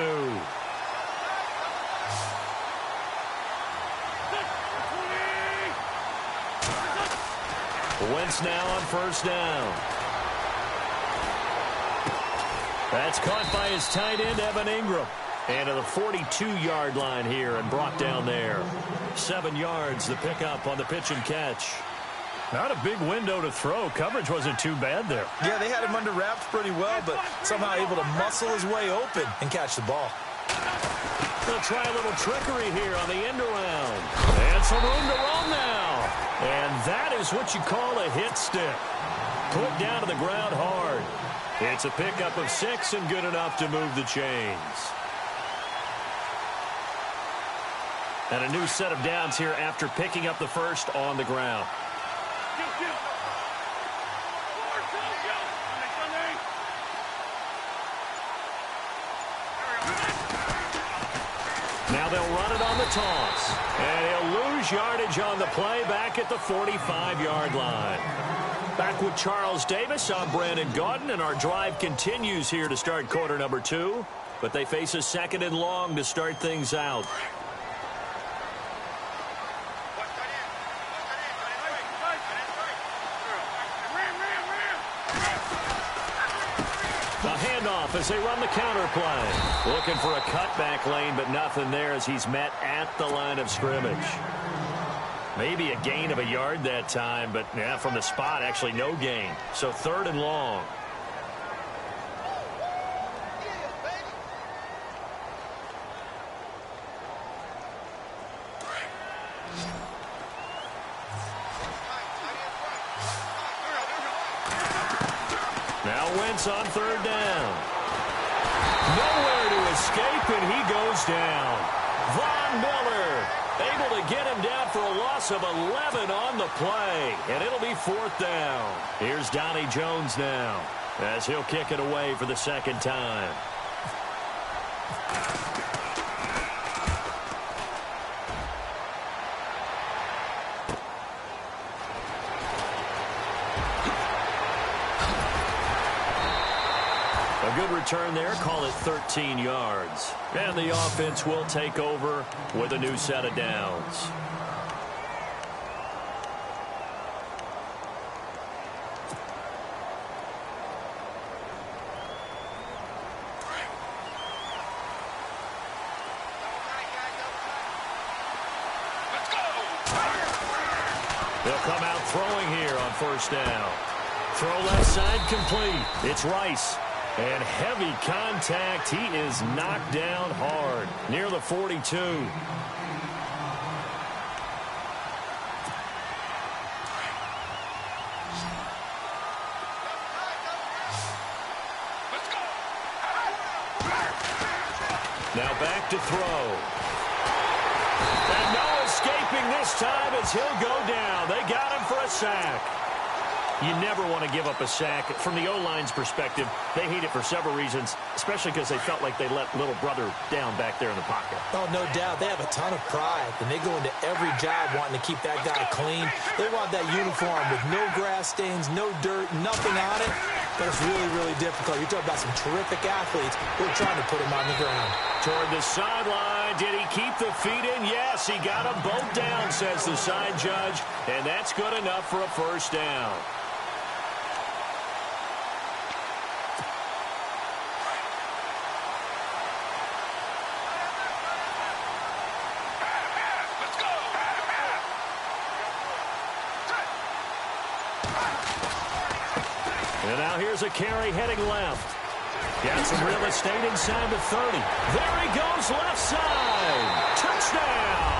Wentz now on first down. That's caught by his tight end, Evan Ingram. And to the 42-yard line here and brought down there. 7 yards, the pickup on the pitch and catch. Not a big window to throw. Coverage wasn't too bad there. Yeah, they had him under wraps pretty well, but somehow able to muscle his way open and catch the ball. They'll try a little trickery here on the end around. And some room to run now. And that is what you call a hit stick. Put down to the ground hard. It's a pickup of 6 and good enough to move the chains. And a new set of downs here after picking up the first on the ground. Now they'll run it on the toss. And he'll lose yardage on the play back at the 45-yard line. Back with Charles Davis, I'm Brandon Gaudin, and our drive continues here to start quarter number 2. But they face a 2nd and long to start things out. As they run the counter play. Looking for a cutback lane, but nothing there as he's met at the line of scrimmage. Maybe a gain of a yard that time, but yeah, from the spot, actually no gain. So 3rd and long. Now Wentz on 3rd down. Nowhere to escape, and he goes down. Von Miller able to get him down for a loss of 11 on the play, and it'll be 4th down. Here's Donnie Jones now as he'll kick it away for the 2nd time. return there. Call it 13 yards. And the offense will take over with a new set of downs. They'll come out throwing here on first down. Throw left side complete. It's Rice. And heavy contact. He is knocked down hard near the 42. Now back to throw. And no escaping this time as he'll go down. They got him for a sack. You never want to give up a sack. From the O-line's perspective, they hate it for several reasons, especially because they felt like they let little brother down back there in the pocket. Oh, no doubt. They have a ton of pride, and they go into every job wanting to keep that guy clean. They want that uniform with no grass stains, no dirt, nothing on it. But it's really, really difficult. You're talking about some terrific athletes who are trying to put him on the ground. Toward the sideline. Did he keep the feet in? Yes, he got them both down, says the side judge. And that's good enough for a first down. And now here's a carry heading left. Got some real estate inside the 30. There he goes, left side. Touchdown.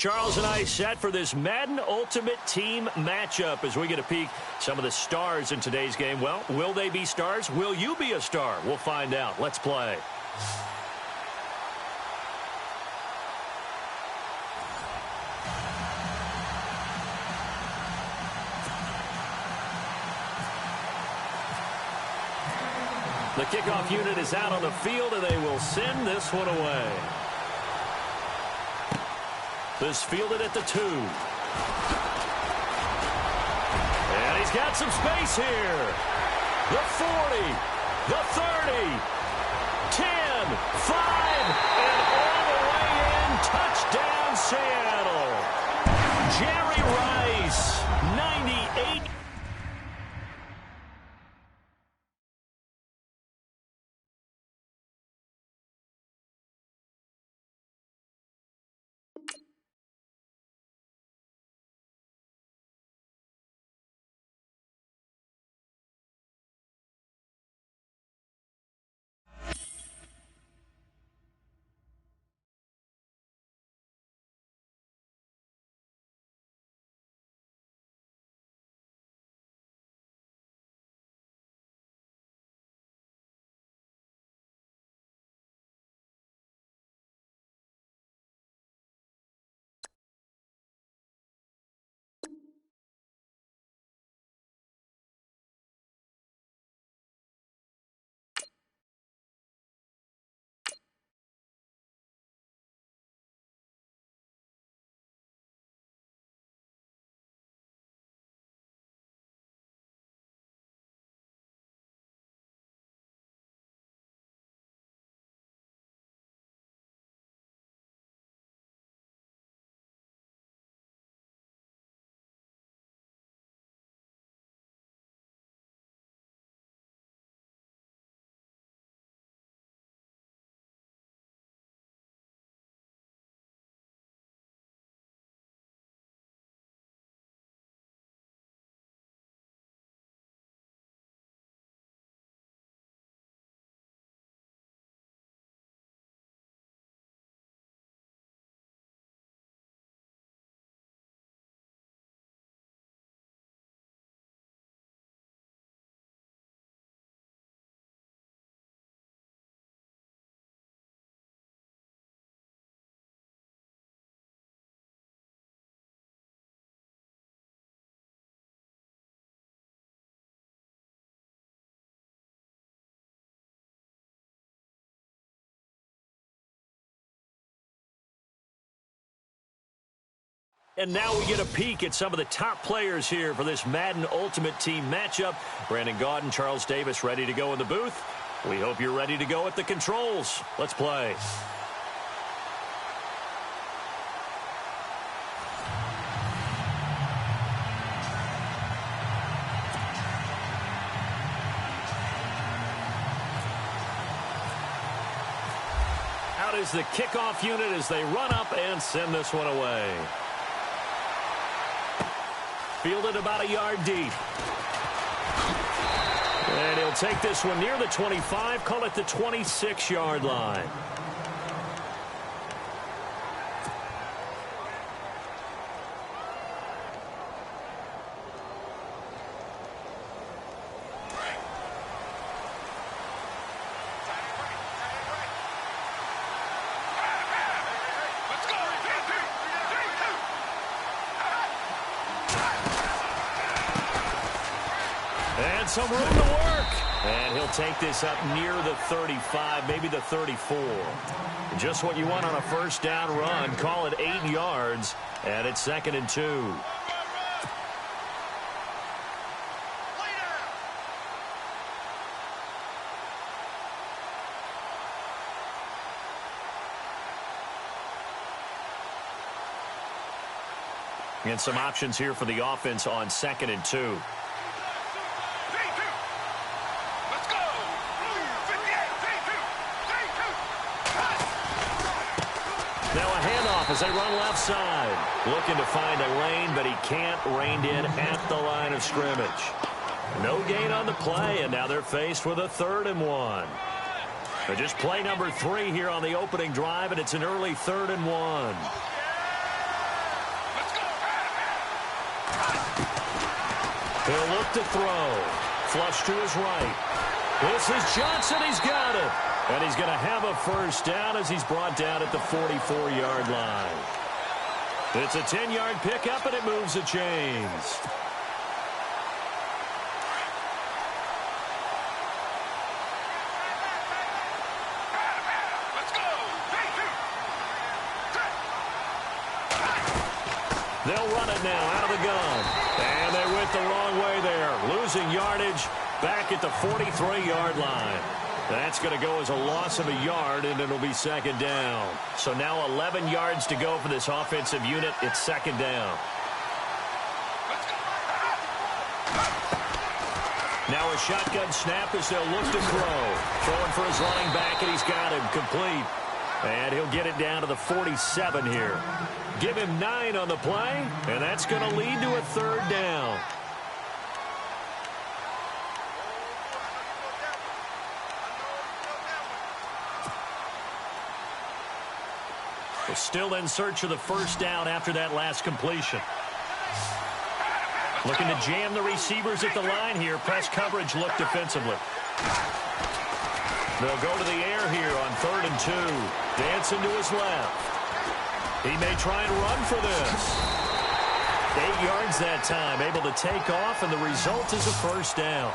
Charles and I set for this Madden Ultimate Team matchup as we get a peek some of the stars in today's game. Well, will they be stars? Will you be a star? We'll find out. Let's play. The kickoff unit is out on the field, and they will send this one away. This fielded at the 2. And he's got some space here. The 40, the 30, 10, 5, and all the way in. Touchdown, Seattle. Jerry Rice, 98. And now we get a peek at some of the top players here for this Madden Ultimate Team matchup. Brandon Gaudin, Charles Davis ready to go in the booth. We hope you're ready to go at the controls. Let's play. Out is the kickoff unit as they run up and send this one away. Fielded about a yard deep. And he'll take this one near the 25, call it the 26-yard line. And some room to work. And he'll take this up near the 35, maybe the 34. Just what you want on a first down run. Call it 8 yards. And it's 2nd and 2. And some options here for the offense on 2nd and 2. Now a handoff as they run left side. Looking to find a lane, but he can't. Reined in at the line of scrimmage. No gain on the play, and now they're faced with a 3rd and 1. But just play number 3 here on the opening drive, and it's an early 3rd and 1. He'll look to throw. Flush to his right. This is Johnson. He's got it. And he's going to have a first down as he's brought down at the 44-yard line. It's a 10-yard pickup, and it moves the chains. They'll run it now out of the gun. And they went the wrong way there. Losing yardage back at the 43-yard line. That's going to go as a loss of a yard, and it'll be 2nd down. So now 11 yards to go for this offensive unit. It's 2nd down. Now a shotgun snap as they'll look to throw. Throwing for his running back, and he's got him complete. And he'll get it down to the 47 here. Give him 9 on the play, and that's going to lead to a 3rd down. We're still in search of the first down after that last completion. Looking to jam the receivers at the line here. Press coverage look defensively. They'll go to the air here on 3rd and 2. Dancing to his left. He may try and run for this. 8 yards that time. Able to take off, and the result is a first down.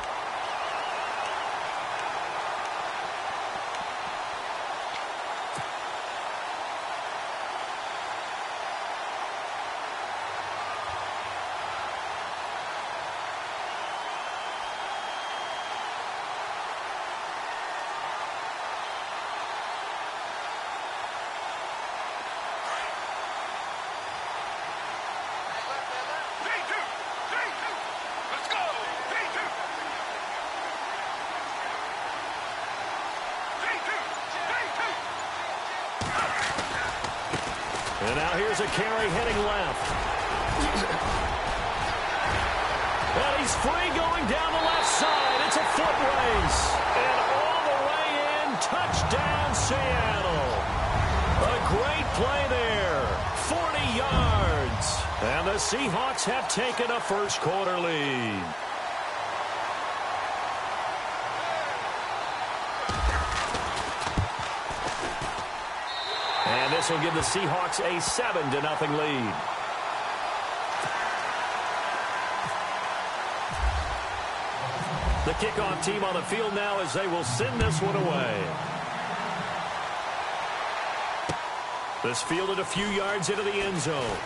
And now here's a carry heading left. And he's free going down the left side. It's a foot race. And all the way in, touchdown Seattle. A great play there. 40 yards. And the Seahawks have taken a first quarter lead. And this will give the Seahawks a 7-0 lead. The kickoff team on the field now as they will send this one away. This fielded a few yards into the end zone.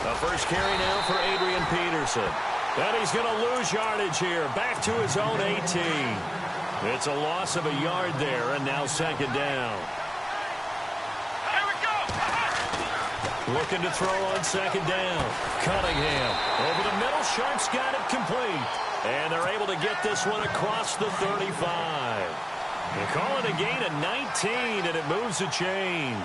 The first carry now for Adrian Peterson. And he's going to lose yardage here. Back to his own 18. It's a loss of a yard there, and now second down. Here we go. Looking to throw on second down. Cunningham over the middle. Sharp's got it complete. And they're able to get this one across the 35. They call it a gain of 19, and it moves the chains.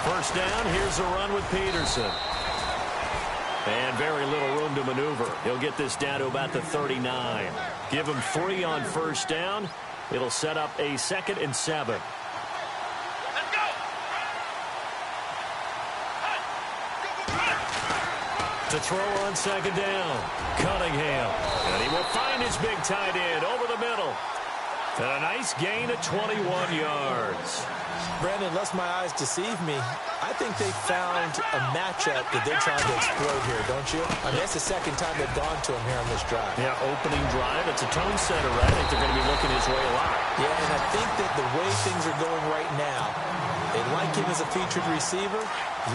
First down, here's a run with Peterson. And very little room to maneuver. He'll get this down to about the 39. Give him 3 on first down. It'll set up a 2nd and 7. To throw on second down, Cunningham. And he will find his big tight end over the middle. And a nice gain of 21 yards. Brandon, unless my eyes deceive me, I think they found a matchup that they're trying to exploit here, don't you? I mean, that's the second time they've gone to him here on this drive. Yeah, opening drive. It's a tone setter, right? I think they're going to be looking his way a lot. Yeah, and I think that the way things are going right now, they like him as a featured receiver.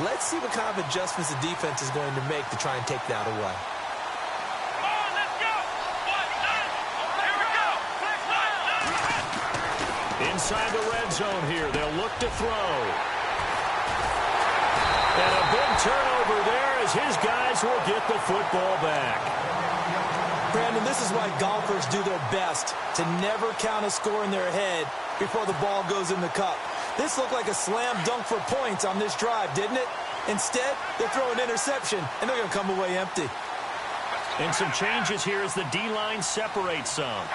Let's see what kind of adjustments the defense is going to make to try and take that away. Inside the red zone here, they'll look to throw. And a big turnover there as his guys will get the football back. Brandon, this is why golfers do their best to never count a score in their head before the ball goes in the cup. This looked like a slam dunk for points on this drive, didn't it? Instead, they throw an interception, and they're going to come away empty. And some changes here as the D-line separates some.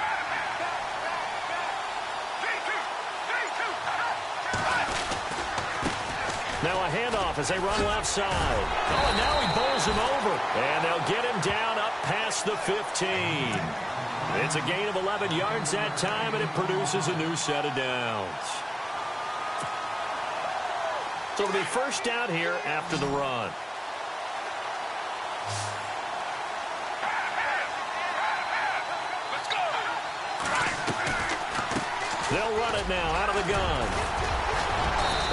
Now a handoff as they run left side. Oh, and now he bowls him over. And they'll get him down up past the 15. It's a gain of 11 yards that time, and it produces a new set of downs. So it'll be first down here after the run. Let's go. They'll run it now out of the gun.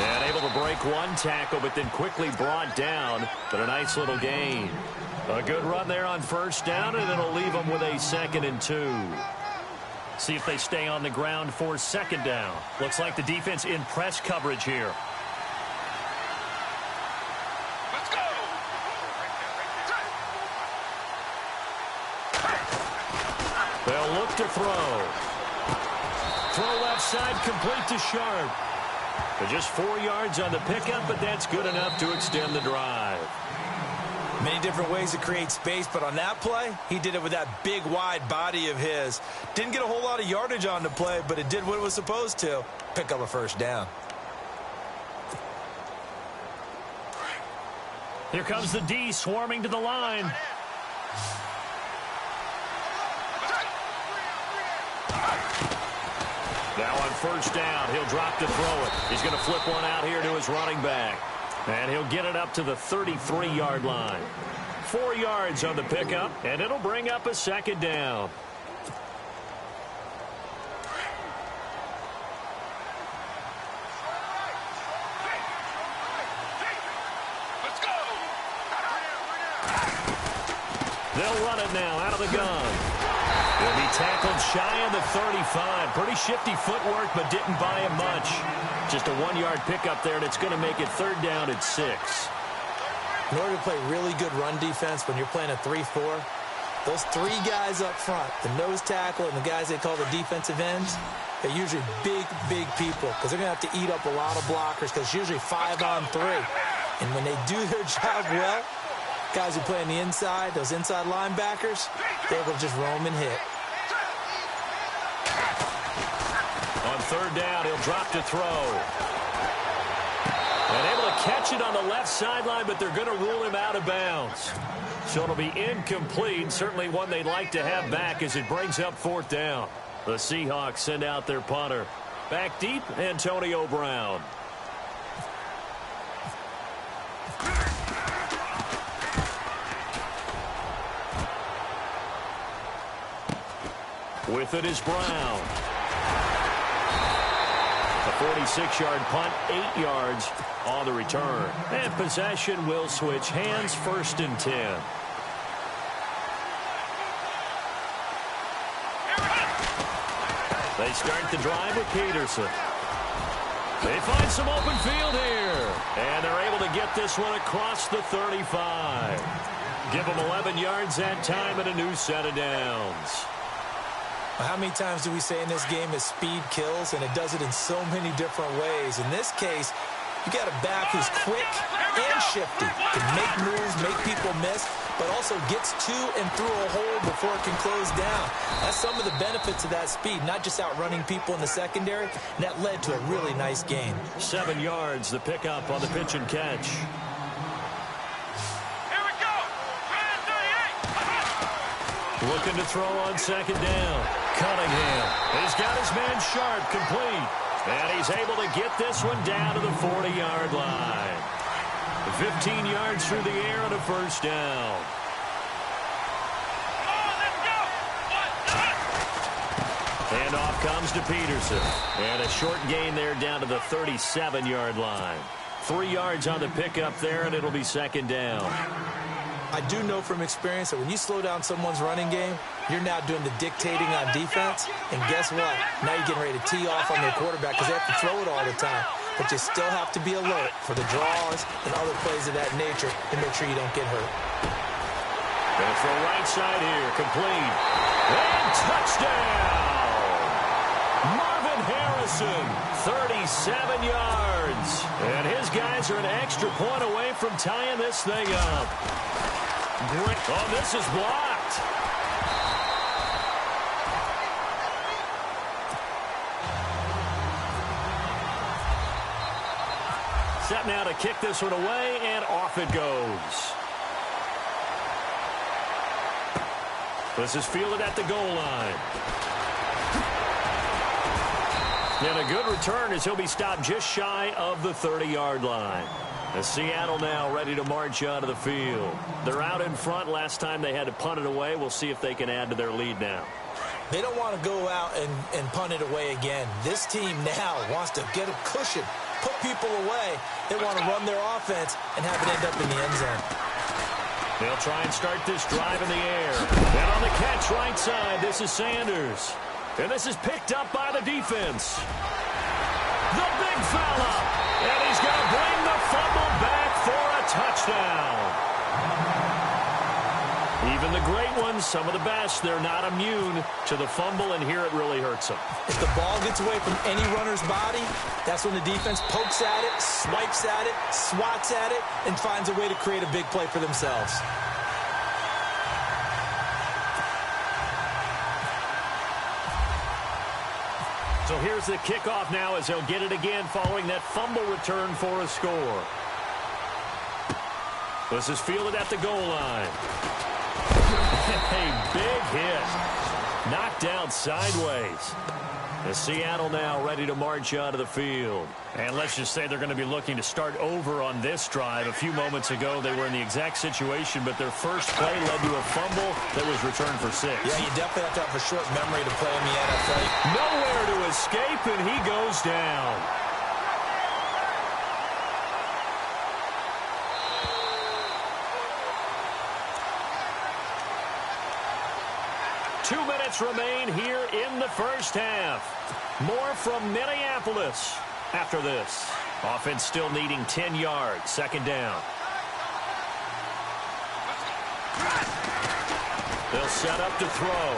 And able to break one tackle, but then quickly brought down. But a nice little gain. A good run there on first down, and it'll leave them with a 2nd and 2. See if they stay on the ground for second down. Looks like the defense in press coverage here. Let's go. They'll look to throw. Throw left side, complete to Sharp. They're just 4 yards on the pickup, but that's good enough to extend the drive. Many different ways to create space, but on that play, he did it with that big, wide body of his. Didn't get a whole lot of yardage on the play, but it did what it was supposed to. Pick up a first down. Here comes the D swarming to the line. Now on first down, he'll drop to throw it. He's going to flip one out here to his running back. And he'll get it up to the 33-yard line. 4 yards on the pickup, and it'll bring up a second down. Let's go. They'll run it now out of the gun. He'll be tackled shy of the 35. Pretty shifty footwork, but didn't buy him much. Just a 1-yard pickup there, and it's going to make it third down at 6. In order to play really good run defense when you're playing a 3-4, those 3 guys up front, the nose tackle and the guys they call the defensive ends, they're usually big, big people because they're going to have to eat up a lot of blockers because it's usually 5 on 3. And when they do their job well, guys who play on the inside, those inside linebackers, they're able to just roam and hit. On third down, he'll drop to throw. And able to catch it on the left sideline, but they're going to rule him out of bounds. So it'll be incomplete. Certainly one they'd like to have back as it brings up fourth down. The Seahawks send out their punter. Back deep, Antonio Brown. With it is Brown. A 46-yard punt, 8 yards. on the return. And possession will switch hands, 1st and 10. They start the drive with Peterson. They find some open field here. And they're able to get this one across the 35. Give them 11 yards that time and a new set of downs. How many times do we say in this game that speed kills, and it does it in so many different ways? In this case, you got a back who's quick and shifty, can make moves, make people miss, but also gets to and through a hole before it can close down. That's some of the benefits of that speed, not just outrunning people in the secondary, and that led to a really nice game. 7 yards, the pickup on the pitch and catch. Looking to throw on 2nd down. Cunningham. He's got his man Sharp complete. And he's able to get this one down to the 40-yard line. 15 yards through the air and a 1st down. And off comes to Peterson. And a short gain there down to the 37-yard line. 3 yards on the pickup there, and it'll be 2nd down. I do know from experience that when you slow down someone's running game, you're now doing the dictating on defense. And guess what? Now you're getting ready to tee off on their quarterback because they have to throw it all the time. But you still have to be alert for the draws and other plays of that nature to make sure you don't get hurt. Going to throw right side here. Complete. And touchdown! Marvin Harrison, 37 yards. And his guys are an extra point away from tying this thing up. Great. Oh, this is blocked. Set now to kick this one away, and off it goes. This is fielded at the goal line. And a good return as he'll be stopped just shy of the 30-yard line. As Seattle now ready to march out of the field. They're out in front. Last time they had to punt it away. We'll see if they can add to their lead now. They don't want to go out and punt it away again. This team now wants to get a cushion, put people away. They want to run their offense and have it end up in the end zone. They'll try and start this drive in the air. And on the catch right side, this is Sanders. And this is picked up by the defense. The big fella. And he's going to bring the fumble back for a touchdown. Even the great ones, some of the best, they're not immune to the fumble, and here it really hurts them. If the ball gets away from any runner's body, that's when the defense pokes at it, swipes at it, swats at it, and finds a way to create a big play for themselves. So here's the kickoff now as they'll get it again following that fumble return for a score. This is fielded at the goal line. A big hit. Knocked down sideways. The Seattle now ready to march out of the field. And let's just say they're going to be looking to start over on this drive. A few moments ago, they were in the exact situation, but their first play led to a fumble that was returned for 6. Yeah, you definitely have to have a short memory to play in the NFL. Nowhere to escape, and he goes down. Two minutes remain here in the first half. More from Minneapolis after this. Offense still needing 10 yards. 2nd down. They'll set up to throw.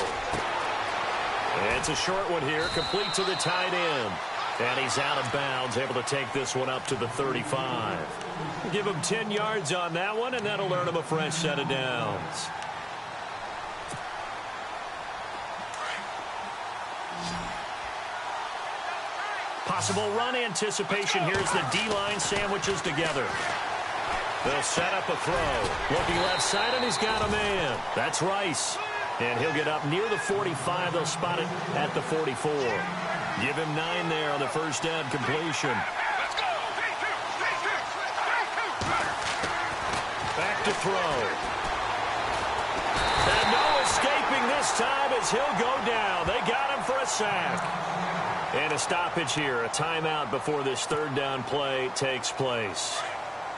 And it's a short one here, complete to the tight end. And he's out of bounds, able to take this one up to the 35. Give him 10 yards on that one, and that'll earn him a fresh set of downs. Possible run anticipation. Here's the D-line sandwiches together. They'll set up a throw. Looking left side, and he's got a man. That's Rice. And he'll get up near the 45. They'll spot it at the 44. Give him 9 there on the first down completion. Back to throw. And no escaping this time as he'll go down. They got him for a sack. And a stoppage here, a timeout before this third down play takes place.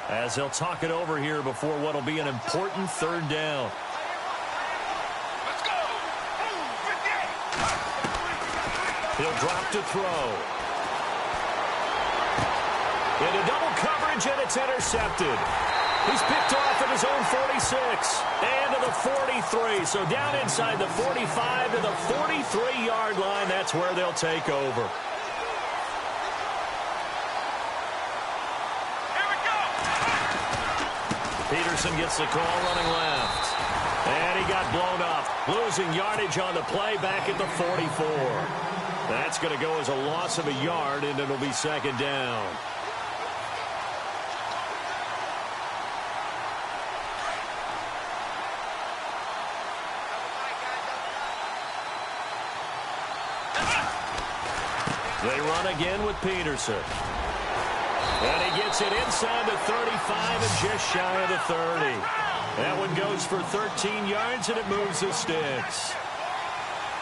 As they'll talk it over here before what will be an important third down. Let's go. He'll drop to throw. Into double coverage, and it's intercepted. He's picked off at his own 46 and to the 43. So down inside the 45 to the 43-yard line. That's where they'll take over. Here we go. Peterson gets the call running left. And he got blown up. Losing yardage on the play back at the 44. That's going to go as a loss of a yard, and it'll be second down. They run again with Peterson. And he gets it inside the 35 and just shy of the 30. That one goes for 13 yards, and it moves the sticks.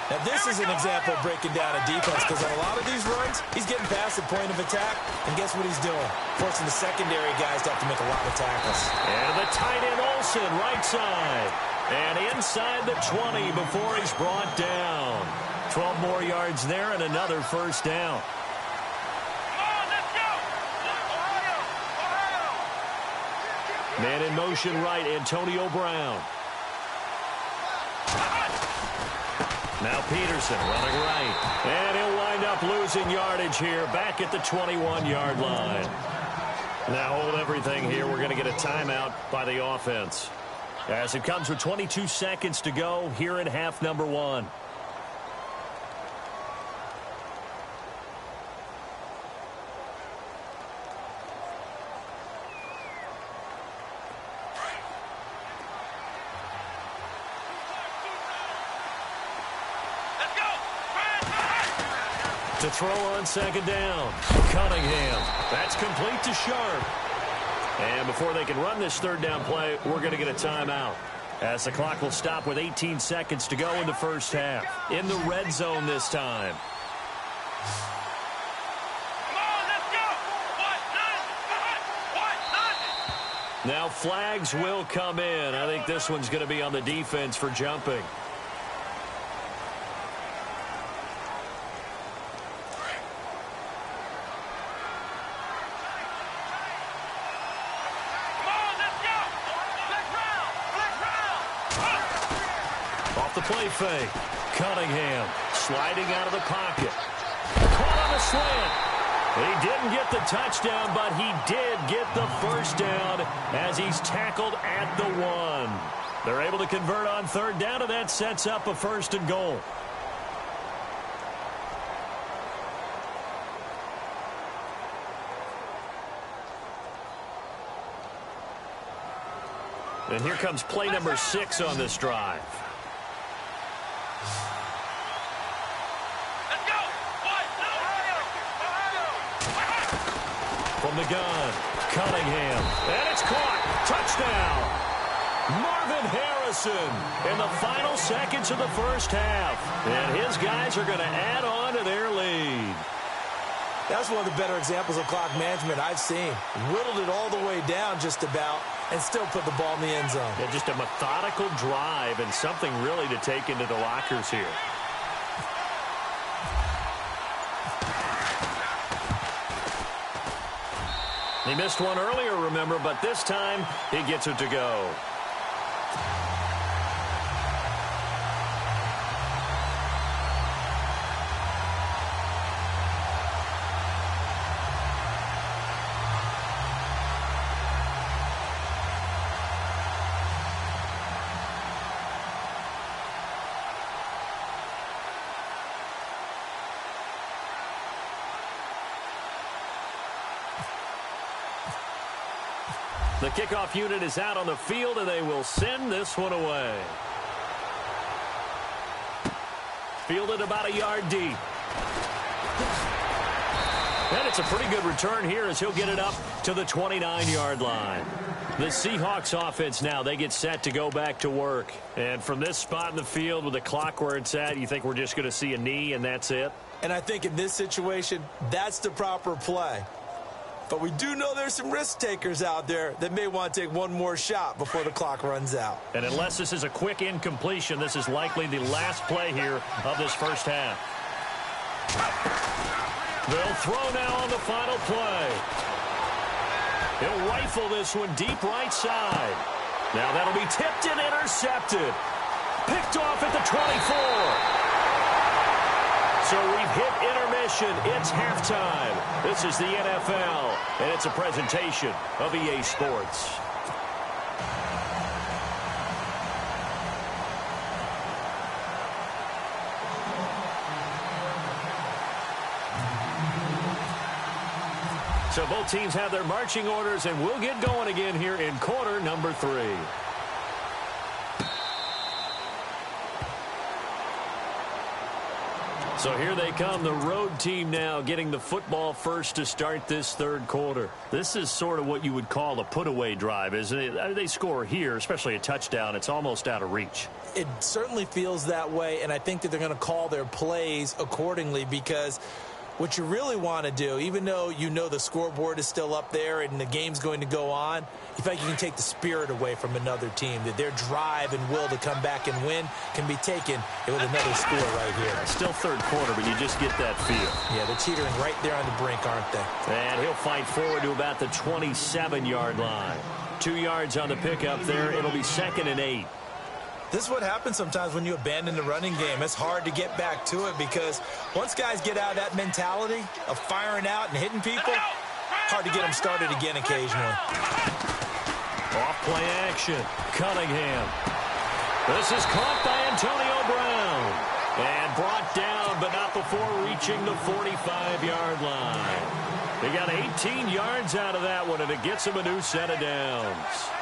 Now, this is an example of breaking down a defense, because on a lot of these runs, he's getting past the point of attack, and guess what he's doing? Forcing the secondary guys to have to make a lot of tackles. And the tight end Olsen, right side. And inside the 20 before he's brought down. 12 more yards there and another first down. Come on, let's go. Ohio. Man in motion right, Antonio Brown. Now Peterson running right. And he'll wind up losing yardage here back at the 21-yard line. Now hold everything here. We're going to get a timeout by the offense. As it comes with 22 seconds to go here in half number one. To throw on second down. Cunningham. That's complete to Sharp. And before they can run this third down play, we're going to get a timeout. As the clock will stop with 18 seconds to go in the first half. In the red zone this time. Come on, let's go. What? Now flags will come in. I think this one's going to be on the defense for jumping. Play fake. Cunningham sliding out of the pocket. Caught on the slant. He didn't get the touchdown, but he did get the first down as he's tackled at the 1. They're able to convert on third down, and that sets up a first and goal. And here comes play number 6 on this drive. From the gun, Cunningham, and it's caught. Touchdown. Marvin Harrison in the final seconds of the first half. And his guys are going to add on to their lead. That's one of the better examples of clock management I've seen. Whittled it all the way down just about and still put the ball in the end zone. Yeah, just a methodical drive and something really to take into the lockers here. He missed one earlier, remember, but this time he gets it to go. The kickoff unit is out on the field, and they will send this one away. Fielded about a yard deep. And it's a pretty good return here as he'll get it up to the 29-yard line. The Seahawks offense now, they get set to go back to work. And from this spot in the field with the clock where it's at, you think we're just going to see a knee and that's it? And I think in this situation, that's the proper play. But we do know there's some risk takers out there that may want to take one more shot before the clock runs out. And unless this is a quick incompletion, this is likely the last play here of this first half. They'll throw now on the final play. He'll rifle this one deep right side. Now that'll be tipped and intercepted. Picked off at the 24. So we've hit intermission. It's halftime. This is the NFL, and it's a presentation of EA Sports. So both teams have their marching orders, and we'll get going again here in quarter number 3. So here they come, the road team now getting the football first to start this third quarter. This is sort of what you would call a put-away drive, isn't it? They score here, especially a touchdown. It's almost out of reach. It certainly feels that way, and I think that they're going to call their plays accordingly because what you really want to do, even though you know the scoreboard is still up there and the game's going to go on, you feel like you can take the spirit away from another team, that their drive and will to come back and win can be taken with another score right here. Still third quarter, but you just get that feel. Yeah, they're teetering right there on the brink, aren't they? And he'll fight forward to about the 27-yard line. 2 yards on the pickup there. It'll be 2nd and 8. This is what happens sometimes when you abandon the running game. It's hard to get back to it because once guys get out of that mentality of firing out and hitting people, hard to get them started again occasionally. Off play action. Cunningham. This is caught by Antonio Brown. And brought down, but not before reaching the 45-yard line. They got 18 yards out of that one, and it gets them a new set of downs.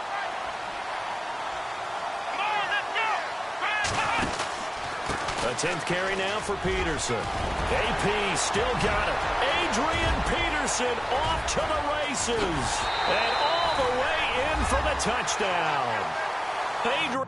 A 10th carry now for Peterson. AP still got it. Adrian Peterson off to the races. And all the way in for the touchdown. Adrian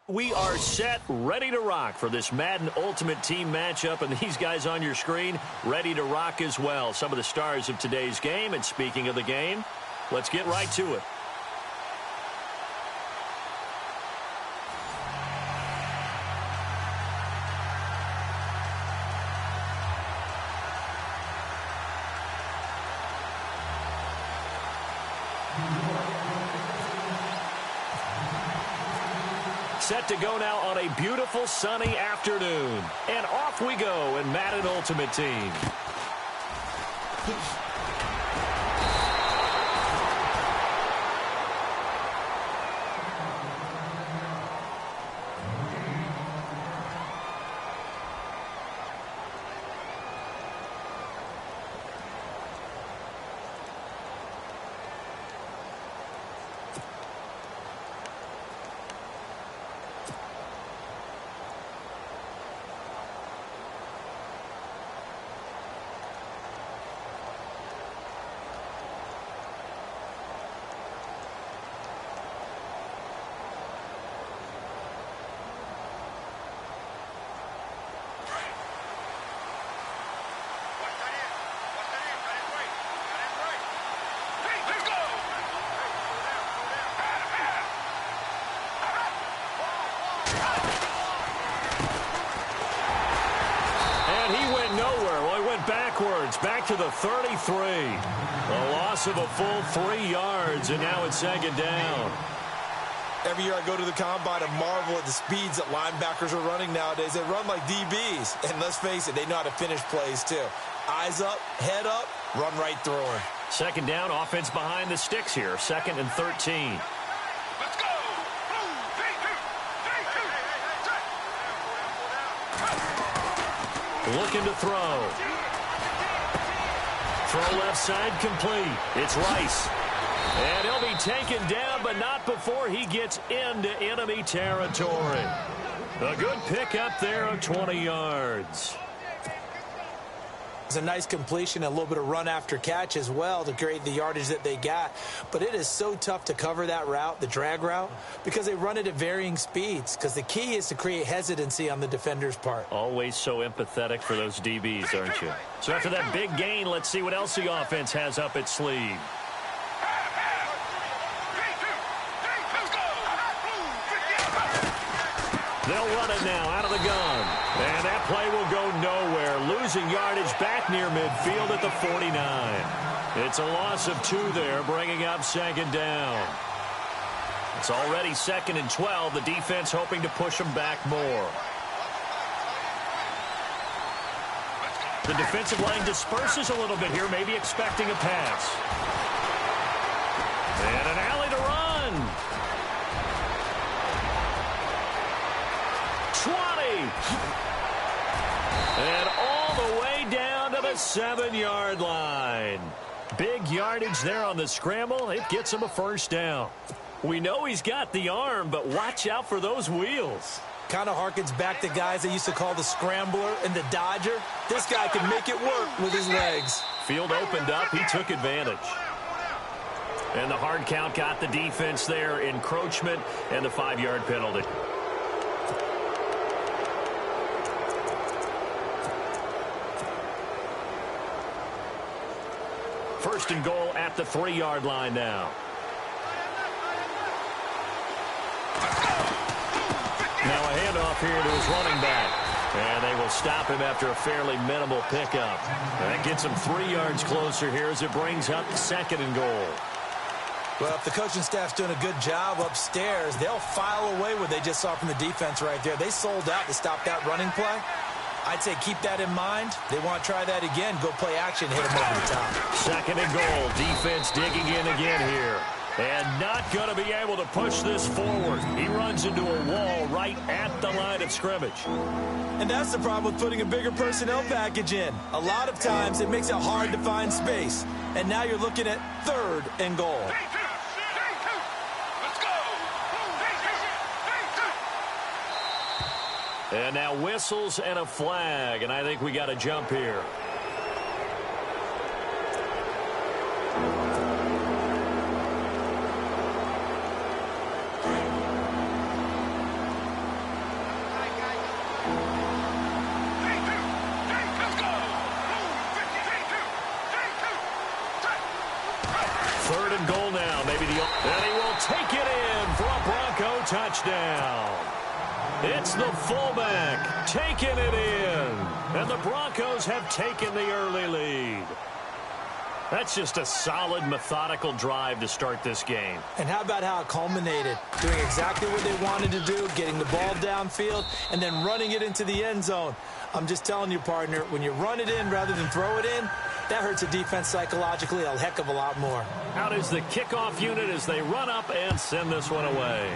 We are set, ready to rock for this Madden Ultimate Team matchup, and these guys on your screen ready to rock as well. Some of the stars of today's game, and speaking of the game, let's get right to it. Set to go now on a beautiful sunny afternoon. And off we go in Madden Ultimate Team. Back to the 33. A loss of a full 3 yards, and now it's second down. Every year I go to the combine and marvel at the speeds that linebackers are running nowadays. They run like DBs, and let's face it, they know how to finish plays too. Eyes up, head up, run right through them. Second down, offense behind the sticks here. 2nd and 13. Let's go! Looking to throw. Throw left side complete. It's Rice. And he'll be taken down, but not before he gets into enemy territory. A good pickup there of 20 yards. It's a nice completion, a little bit of run after catch as well to create the yardage that they got. But it is so tough to cover that route, the drag route, because they run it at varying speeds. Because the key is to create hesitancy on the defender's part. Always so empathetic for those DBs, aren't you? So after that big gain, let's see what else the offense has up its sleeve. They'll run it now out of the gun. And that play will go nowhere. Losing yardage back near midfield at the 49. It's a loss of 2 there, bringing up second down. It's already 2nd and 12. The defense hoping to push them back more. The defensive line disperses a little bit here, maybe expecting a pass. And an alley to run. 20. And all the way down to the 7-yard line. Big yardage there on the scramble. It gets him a first down. We know he's got the arm, but watch out for those wheels. Kind of harkens back to guys they used to call the scrambler and the dodger. This guy can make it work with his legs. Field opened up. He took advantage. And the hard count got the defense there. Encroachment and the 5-yard penalty. First and goal at the 3-yard line now. Now a handoff here to his running back. And they will stop him after a fairly minimal pickup. And that gets him 3 yards closer here as it brings up 2nd and goal. Well, if the coaching staff's doing a good job upstairs, they'll file away what they just saw from the defense right there. They sold out to stop that running play. I'd say keep that in mind. They want to try that again. Go play action, hit them over the top. 2nd and goal. Defense digging in again here. And not going to be able to push this forward. He runs into a wall right at the line of scrimmage. And that's the problem with putting a bigger personnel package in. A lot of times it makes it hard to find space. And now you're looking at 3rd and goal. And now whistles and a flag, and I think we got a jump here. and goal now. And he will take it in for a Bronco touchdown. It's the fullback taking it in. And the Broncos have taken the early lead. That's just a solid, methodical drive to start this game. And how about how it culminated? Doing exactly what they wanted to do, getting the ball downfield, and then running it into the end zone. I'm just telling you, partner, when you run it in rather than throw it in, that hurts a defense psychologically a heck of a lot more. Out is the kickoff unit as they run up and send this one away.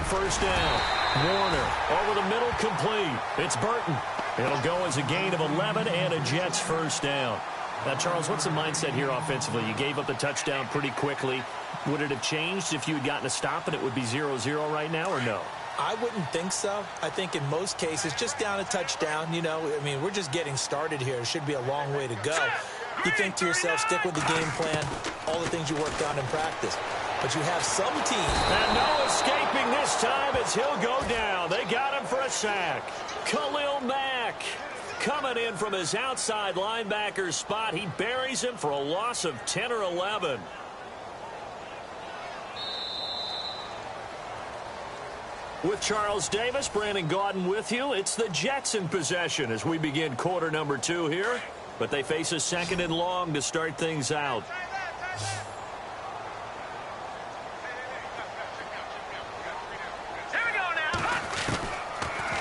First down. Warner over the middle, complete. It's Burton. It'll go as a gain of 11 and a Jets first down. Now, Charles, what's the mindset here offensively? You gave up the touchdown pretty quickly. Would it have changed if you had gotten a stop and it would be 0-0 right now, or no? I wouldn't think so. I think in most cases, just down a touchdown, you know, I mean, we're just getting started here. It should be a long way to go. You think to yourself, stick with the game plan, all the things you worked on in practice. But you have some team. And no escaping this time as he'll go down. They got him for a sack. Khalil Mack coming in from his outside linebacker spot. He buries him for a loss of 10 or 11. With Charles Davis, Brandon Gaudin with you. It's the Jets in possession as we begin quarter number 2 here. But they face a second and long to start things out.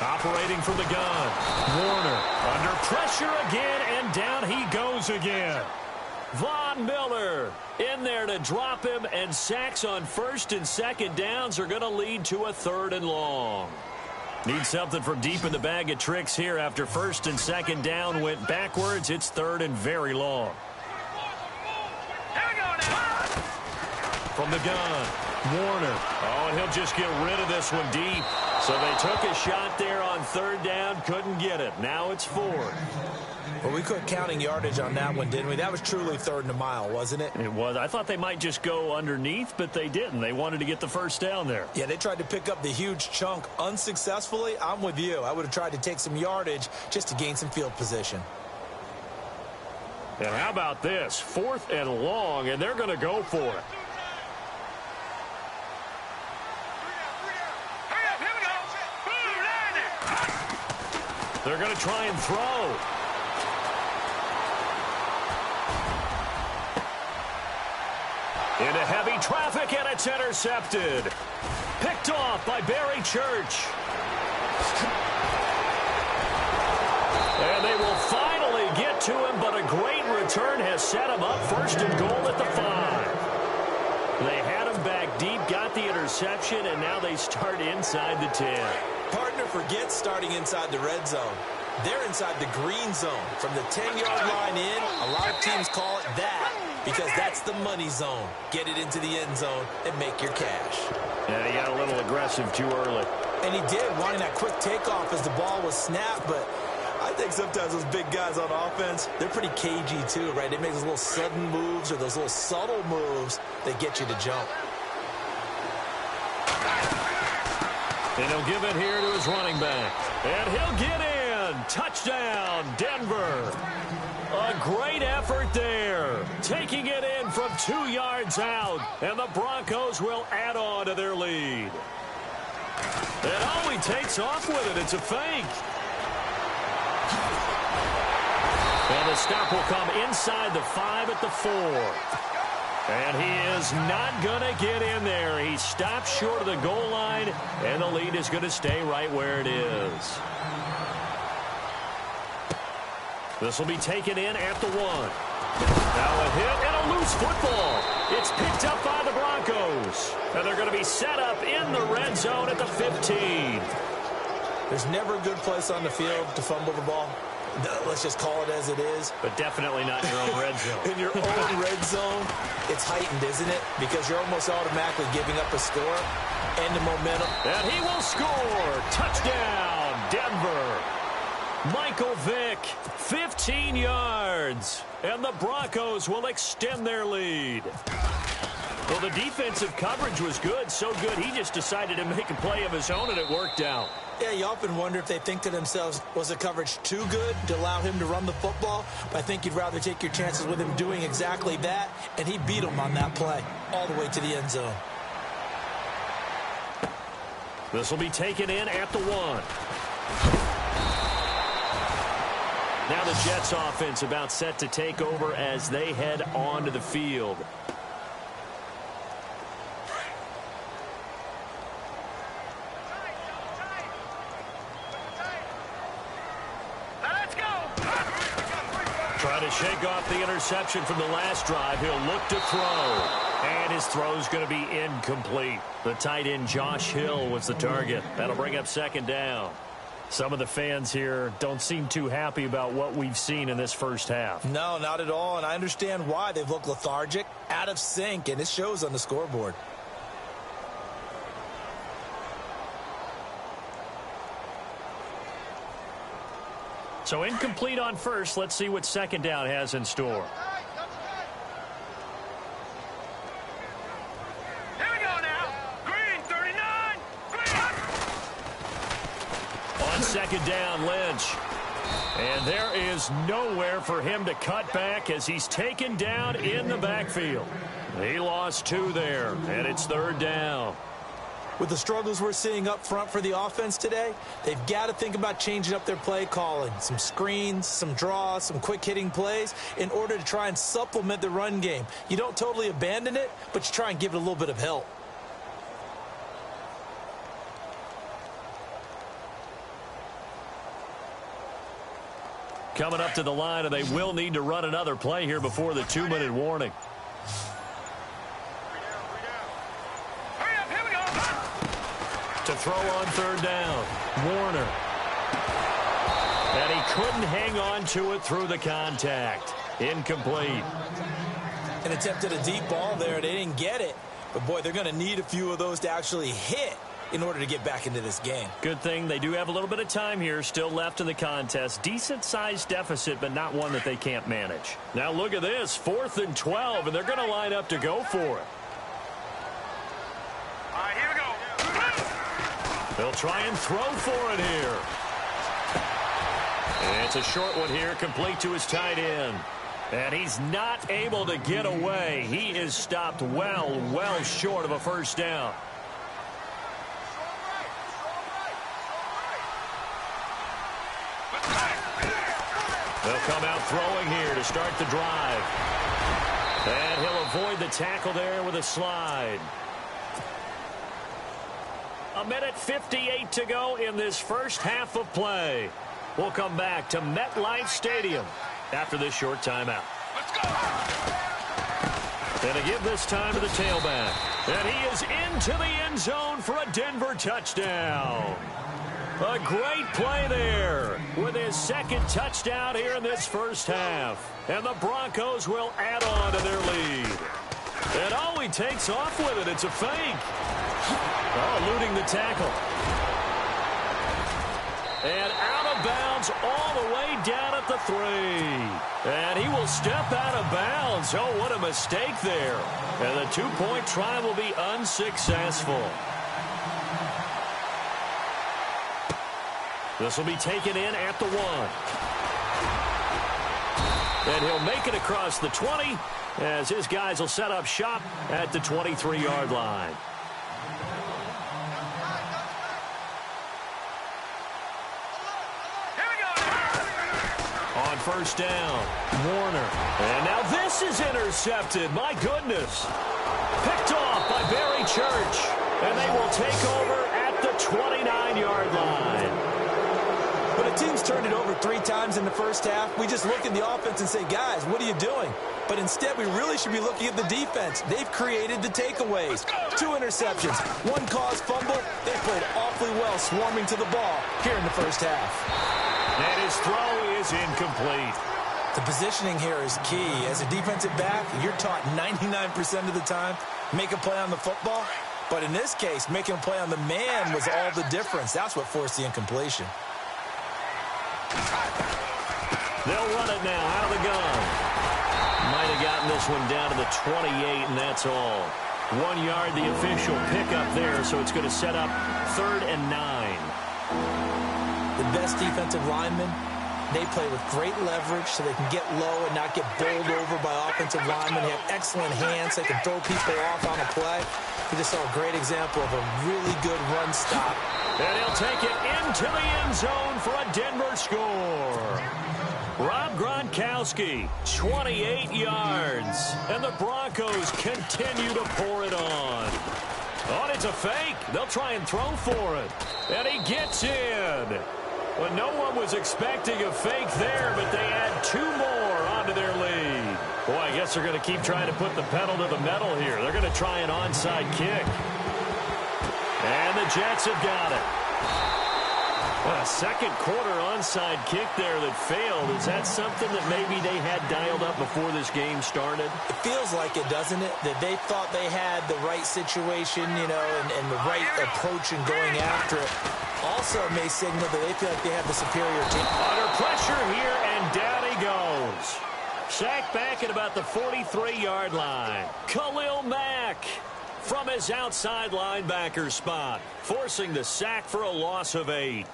Operating from the gun. Warner under pressure again, and down he goes again. Von Miller in there to drop him, and sacks on first and second downs are going to lead to a third and long. Need something from deep in the bag of tricks here after first and second down went backwards. It's third and very long. From the gun, Warner. Oh, and he'll just get rid of this one deep. So they took a shot there on third down, couldn't get it. Now it's fourth. Well, we quit counting yardage on that one, didn't we? That was truly third and a mile, wasn't it? It was. I thought they might just go underneath, but they didn't. They wanted to get the first down there. Yeah, they tried to pick up the huge chunk unsuccessfully. I'm with you. I would have tried to take some yardage just to gain some field position. And how about this? Fourth and long, and they're going to go for it. They're going to try and throw. Into heavy traffic, and it's intercepted. Picked off by Barry Church. And they will finally get to him, but a great return has set him up first and goal at the 5. They had him back deep, got the interception, and now they start inside the 10. Partner, forget starting inside the red zone. They're inside the green zone. From the 10-yard line in, a lot of teams call it that because that's the money zone. Get it into the end zone and make your cash. Yeah, he got a little aggressive too early. And he did, wanting that quick takeoff as the ball was snapped, but I think sometimes those big guys on offense, they're pretty cagey too, right? They make those little sudden moves or those little subtle moves that get you to jump. And he'll give it here to his running back. And he'll get in. Touchdown, Denver. A great effort there. Taking it in from 2 yards out. And the Broncos will add on to their lead. And oh, he takes off with it. It's a fake. And the stop will come inside the 5 at the 4. And he is not going to get in there. He stops short of the goal line, and the lead is going to stay right where it is. This will be taken in at the 1. Now a hit and a loose football. It's picked up by the Broncos. And they're going to be set up in the red zone at the 15. There's never a good place on the field to fumble the ball. Let's just call it as it is. But definitely not in your own red zone. In your own red zone, it's heightened, isn't it? Because you're almost automatically giving up a score and the momentum. And he will score. Touchdown, Denver. Michael Vick, 15 yards. And the Broncos will extend their lead. Well, the defensive coverage was good, so good he just decided to make a play of his own, and it worked out. Yeah, you often wonder if they think to themselves, was the coverage too good to allow him to run the football? But I think you'd rather take your chances with him doing exactly that, and he beat him on that play all the way to the end zone. This will be taken in at the 1. Now the Jets offense about set to take over as they head onto the field. Trying to shake off the interception from the last drive. He'll look to throw. And his throw's going to be incomplete. The tight end Josh Hill was the target. That'll bring up second down. Some of the fans here don't seem too happy about what we've seen in this first half. No, not at all. And I understand why. They've looked lethargic, out of sync, and it shows on the scoreboard. So incomplete on first. Let's see what second down has in store. Here we go now. Green, 39. Green. On second down, Lynch. And there is nowhere for him to cut back as he's taken down in the backfield. He lost 2 there, and it's third down. With the struggles we're seeing up front for the offense today, they've got to think about changing up their play calling. Some screens, some draws, some quick-hitting plays in order to try and supplement the run game. You don't totally abandon it, but you try and give it a little bit of help. Coming up to the line, and they will need to run another play here before the 2-minute warning. To throw on third down, Warner. And he couldn't hang on to it through the contact. Incomplete. And attempted a deep ball there. They didn't get it. But, boy, they're going to need a few of those to actually hit in order to get back into this game. Good thing they do have a little bit of time here still left in the contest. Decent-sized deficit, but not one that they can't manage. Now look at this, 4th and 12, and they're going to line up to go for it. All right, here we go. They'll try and throw for it here. And it's a short one here, complete to his tight end. And he's not able to get away. He is stopped well short of a first down. They'll come out throwing here to start the drive. And he'll avoid the tackle there with a slide. 1:58 to go in this first half of play. We'll come back to MetLife Stadium after this short timeout. Let's go. And to give this time to the tailback. And he is into the end zone for a Denver touchdown. A great play there with his second touchdown here in this first half. And the Broncos will add on to their lead. And he takes off with it. It's a fake. Eluding the tackle. And out of bounds all the way down at the 3. And he will step out of bounds. Oh, what a mistake there. And the 2-point try will be unsuccessful. This will be taken in at the 1. And he'll make it across the 20 as his guys will set up shop at the 23-yard line. On first down, Warner. And now this is intercepted. My goodness. Picked off by Barry Church. And they will take over at the 29-yard line. When a team's turned it over 3 times in the first half, we just look at the offense and say, guys, what are you doing? But instead, we really should be looking at the defense. They've created the takeaways. 2 interceptions, 1 caused fumble. They played awfully well swarming to the ball here in the first half. And his throw is incomplete. The positioning here is key. As a defensive back, you're taught 99% of the time, make a play on the football. But in this case, making a play on the man was all the difference. That's what forced the incompletion. They'll run it now out of the gun. Might have gotten this one down to the 28, and that's all. 1 yard, the official pickup there, so it's going to set up 3rd and 9. The best defensive linemen, they play with great leverage so they can get low and not get bowled over by offensive linemen. They have excellent hands. They can throw people off on a play. We just saw a great example of a really good run stop. And he'll take it into the end zone for a Denver score. Rob Gronkowski, 28 yards. And the Broncos continue to pour it on. Oh, it's a fake. They'll try and throw for it. And he gets in. Well, no one was expecting a fake there, but they add 2 more onto their lead. Boy, I guess they're going to keep trying to put the pedal to the metal here. They're going to try an onside kick. And the Jets have got it. A second quarter onside kick there that failed. Is that something that maybe they had dialed up before this game started? It feels like it, doesn't it? That they thought they had the right situation, you know, and the right approach in going after it. Also may signal that they feel like they have the superior team. Under pressure here, and down he goes. Sacked back at about the 43-yard line. Khalil Mack from his outside linebacker spot, forcing the sack for a loss of 8.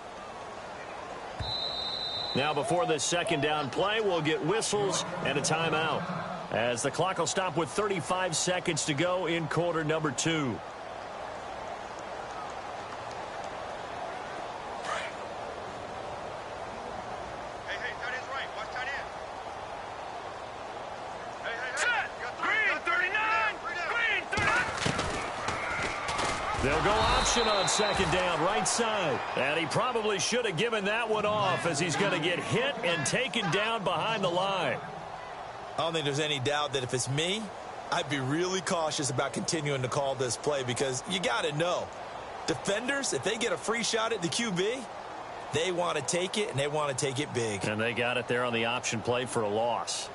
Now before this second down play, we'll get whistles and a timeout, as the clock will stop with 35 seconds to go in quarter number 2. They'll go option on second down, right side. And he probably should have given that one off, as he's going to get hit and taken down behind the line. I don't think there's any doubt that if it's me, I'd be really cautious about continuing to call this play, because you got to know, defenders, if they get a free shot at the QB, they want to take it, and they want to take it big. And they got it there on the option play for a loss.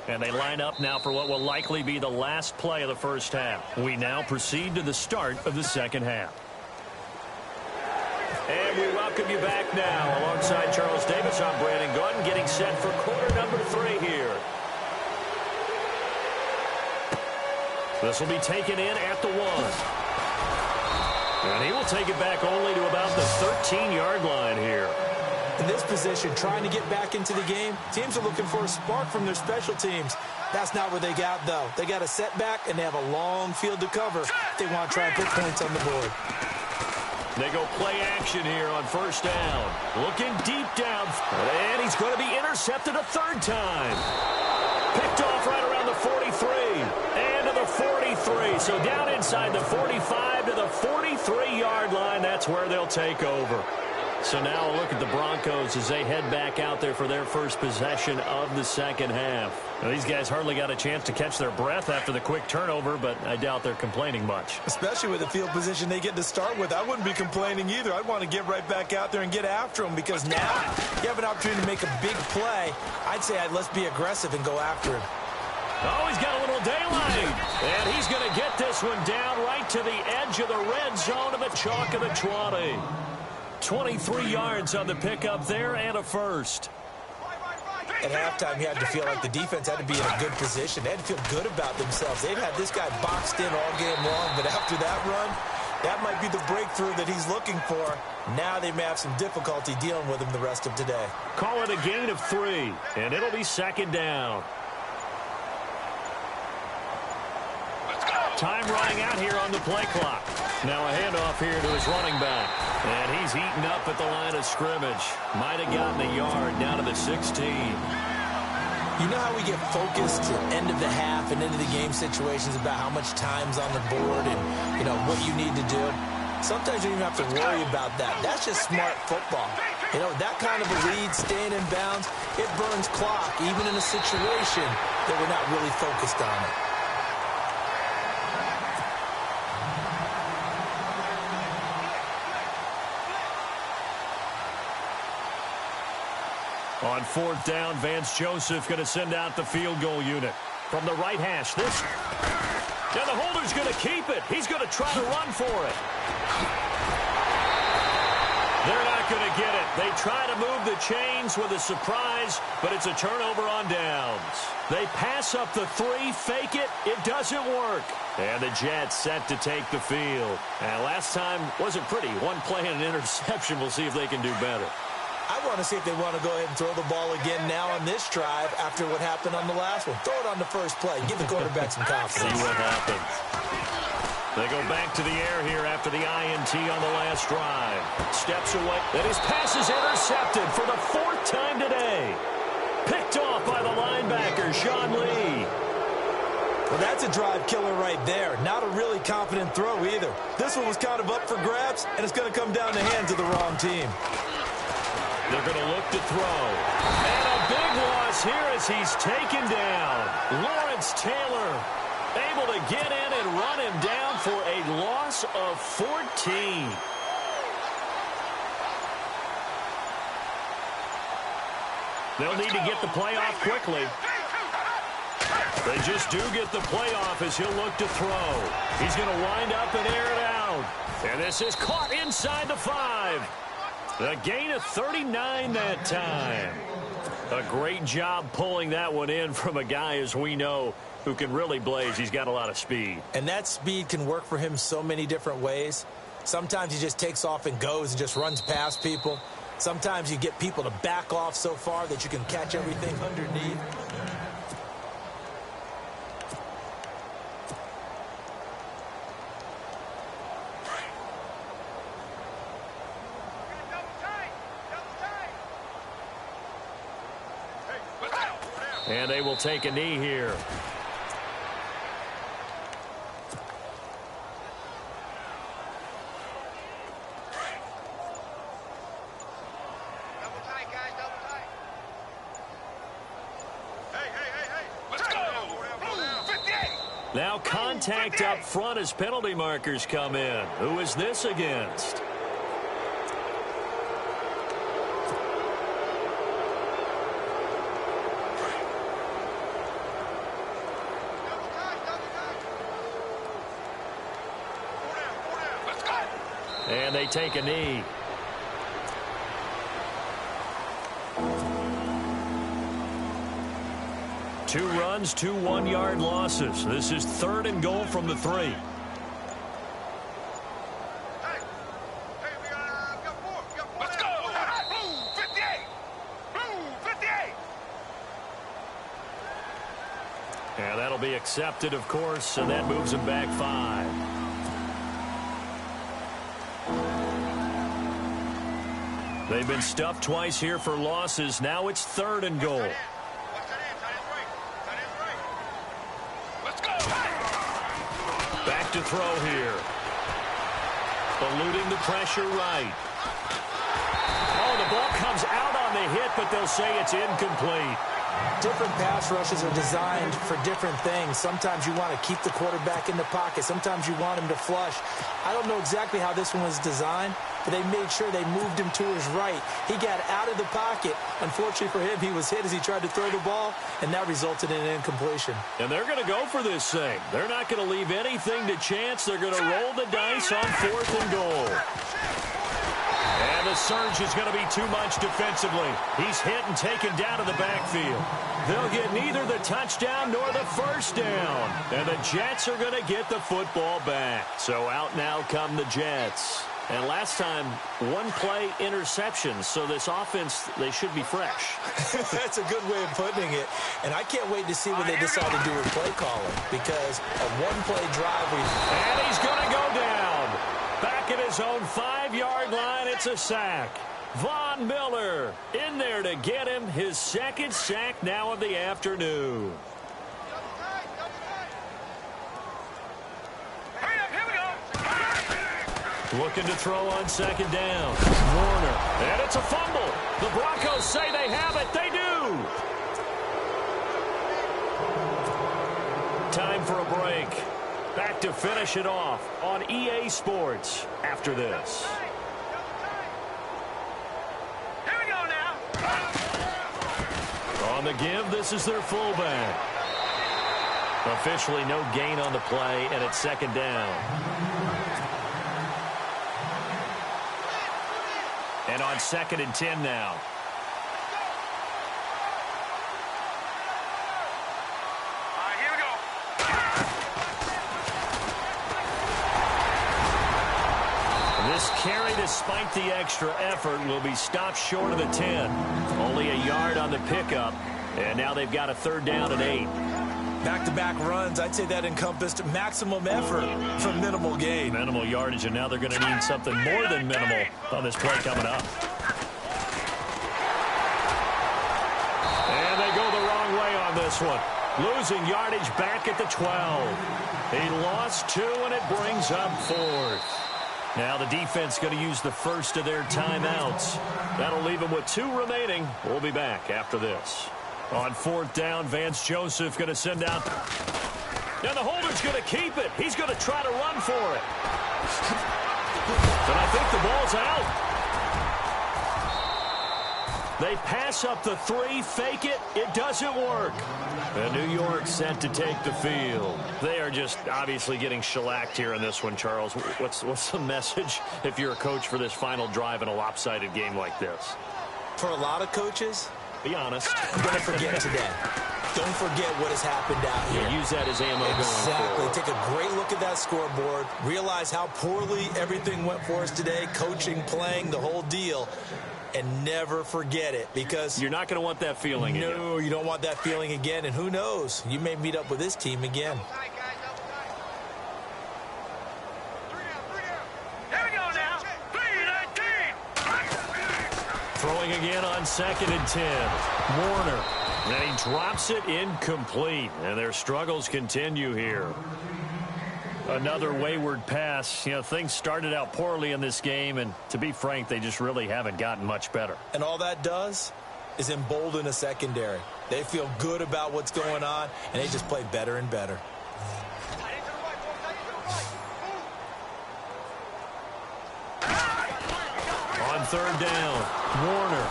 And they line up now for what will likely be the last play of the first half. We now proceed to the start of the second half. And we welcome you back now. Alongside Charles Davis, I'm Brandon Gordon, getting set for quarter number 3 here. This will be taken in at the 1. And he will take it back only to about the 13-yard line here. In this position, trying to get back into the game, teams are looking for a spark from their special teams. That's not what they got, though. They got a setback, and they have a long field to cover. They want to try and put points on the board. They go play action here on first down. Looking deep down. And he's going to be intercepted a 3rd time. Picked off right around the 43. And to the 43. So down inside the 45 to the 43-yard line. That's where they'll take over. So now a look at the Broncos as they head back out there for their first possession of the second half. Now, these guys hardly got a chance to catch their breath after the quick turnover, but I doubt they're complaining much. Especially with the field position they get to start with. I wouldn't be complaining either. I'd want to get right back out there and get after them, because now you have an opportunity to make a big play. I'd say let's be aggressive and go after him. Oh, he's got a little daylight. And he's going to get this one down right to the edge of the red zone of the chalk of the 20. 23 yards on the pickup there, and a first. At halftime, you had to feel like the defense had to be in a good position. They had to feel good about themselves. They've had this guy boxed in all game long, but after that run, that might be the breakthrough that he's looking for. Now they may have some difficulty dealing with him the rest of today. Call it a gain of 3, and it'll be second down. Time running out here on the play clock. Now a handoff here to his running back. And he's eaten up at the line of scrimmage. Might have gotten a yard down to the 16. You know how we get focused at end of the half and into the game situations about how much time's on the board and, you know, what you need to do? Sometimes you don't even have to worry about that. That's just smart football. You know, that kind of a lead, staying in bounds, it burns clock, even in a situation that we're not really focused on it. On 4th down, Vance Joseph going to send out the field goal unit. From the right hash, this. And the holder's going to keep it. He's going to try to run for it. They're not going to get it. They try to move the chains with a surprise, but it's a turnover on downs. They pass up the 3, fake it. It doesn't work. And the Jets set to take the field. And last time wasn't pretty. One play and an interception. We'll see if they can do better. I want to see if they want to go ahead and throw the ball again now on this drive after what happened on the last one. Throw it on the first play. Give the quarterback some confidence. See what happens. They go back to the air here after the INT on the last drive. Steps away. And his pass is intercepted for the 4th time today. Picked off by the linebacker, Sean Lee. Well, that's a drive killer right there. Not a really confident throw either. This one was kind of up for grabs, and it's going to come down the hands of the wrong team. They're going to look to throw. And a big loss here as he's taken down. Lawrence Taylor able to get in and run him down for a loss of 14. They'll need to get the play off quickly. They just do get the play off as he'll look to throw. He's going to wind up and air it out. And this is caught inside the 5. A gain of 39 that time. A great job pulling that one in from a guy, as we know, who can really blaze. He's got a lot of speed. And that speed can work for him so many different ways. Sometimes he just takes off and goes and just runs past people. Sometimes you get people to back off so far that you can catch everything underneath. And they will take a knee here. Double tight, guys, double tight. Hey. Let's go. 58. Now contact up front as penalty markers come in. Who is this against? And they take a knee. Two runs, 2 one-yard losses. This is 3rd and goal from the 3. Hey, we got 4. Let's go. 58. 58. And that'll be accepted, of course, and that moves him back 5. They've been stuffed twice here for losses. Now it's 3rd and goal. Let's go. Back to throw here. Eluding the pressure right. Oh, the ball comes out on the hit, but they'll say it's incomplete. Different pass rushes are designed for different things. Sometimes you want to keep the quarterback in the pocket. Sometimes you want him to flush. I don't know exactly how this one was designed, but they made sure they moved him to his right. He got out of the pocket. Unfortunately for him, he was hit as he tried to throw the ball, and that resulted in an incompletion. And they're going to go for this thing. They're not going to leave anything to chance. They're going to roll the dice on 4th and goal. And the surge is going to be too much defensively. He's hit and taken down to the backfield. They'll get neither the touchdown nor the first down. And the Jets are going to get the football back. So out now come the Jets. And last time, 1-play interception. So this offense, they should be fresh. That's a good way of putting it. And I can't wait to see what they decide to do with play calling. Because a 1-play drive. And he's going to go down. Back at his own 5-yard line, it's a sack. Von Miller in there to get him his 2nd sack now of the afternoon. Looking to throw on second down. Warner. And it's a fumble. The Broncos say they have it. They do. Time for a break. Back to finish it off on EA Sports after this. Here we go now. On the give, this is their fullback. Officially no gain on the play, and it's second down. And on 2nd and 10 now. All right, here we go. This carry, despite the extra effort, will be stopped short of the 10. Only a yard on the pickup, and now they've got a 3rd down and 8. Back-to-back runs, I'd say that encompassed maximum effort for minimal gain. Minimal yardage, and now they're going to need something more than minimal on this play coming up. And they go the wrong way on this one. Losing yardage back at the 12. He lost 2, and it brings up 4th. Now the defense going to use the first of their timeouts. That'll leave them with 2 remaining. We'll be back after this. On 4th down, Vance Joseph going to send out. And the holder's going to keep it. He's going to try to run for it. And I think the ball's out. They pass up the 3, fake it. It doesn't work. And New York set to take the field. They are just obviously getting shellacked here in this one, Charles. What's the message if you're a coach for this final drive in a lopsided game like this? For a lot of coaches, be honest. I'm going to forget today. Don't forget what has happened out here. Yeah, use that as ammo going Exactly. forward. Take a great look at that scoreboard. Realize how poorly everything went for us today. Coaching, playing, the whole deal. And never forget it, because you're not going to want that feeling again. No, you don't want that feeling again. And who knows? You may meet up with this team again. Here we go now. 3-19. Throwing again on 2nd and 10. Warner. And he drops it incomplete. And their struggles continue here. Another wayward pass. You know, things started out poorly in this game, and to be frank, they just really haven't gotten much better. And all that does is embolden a secondary. They feel good about what's going on, and they just play better and better. On 3rd down, Warner.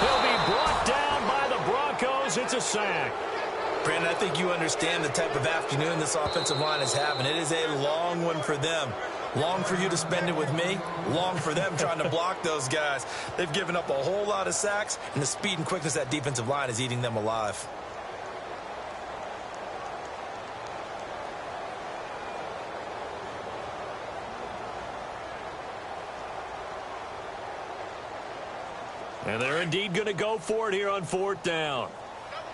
He'll be brought down by the Broncos. It's a sack. Brandon, I think you understand the type of afternoon this offensive line is having. It is a long one for them. Long for you to spend it with me. Long for them trying to block those guys. They've given up a whole lot of sacks, and the speed and quickness of that defensive line is eating them alive. And they're indeed going to go for it here on 4th down.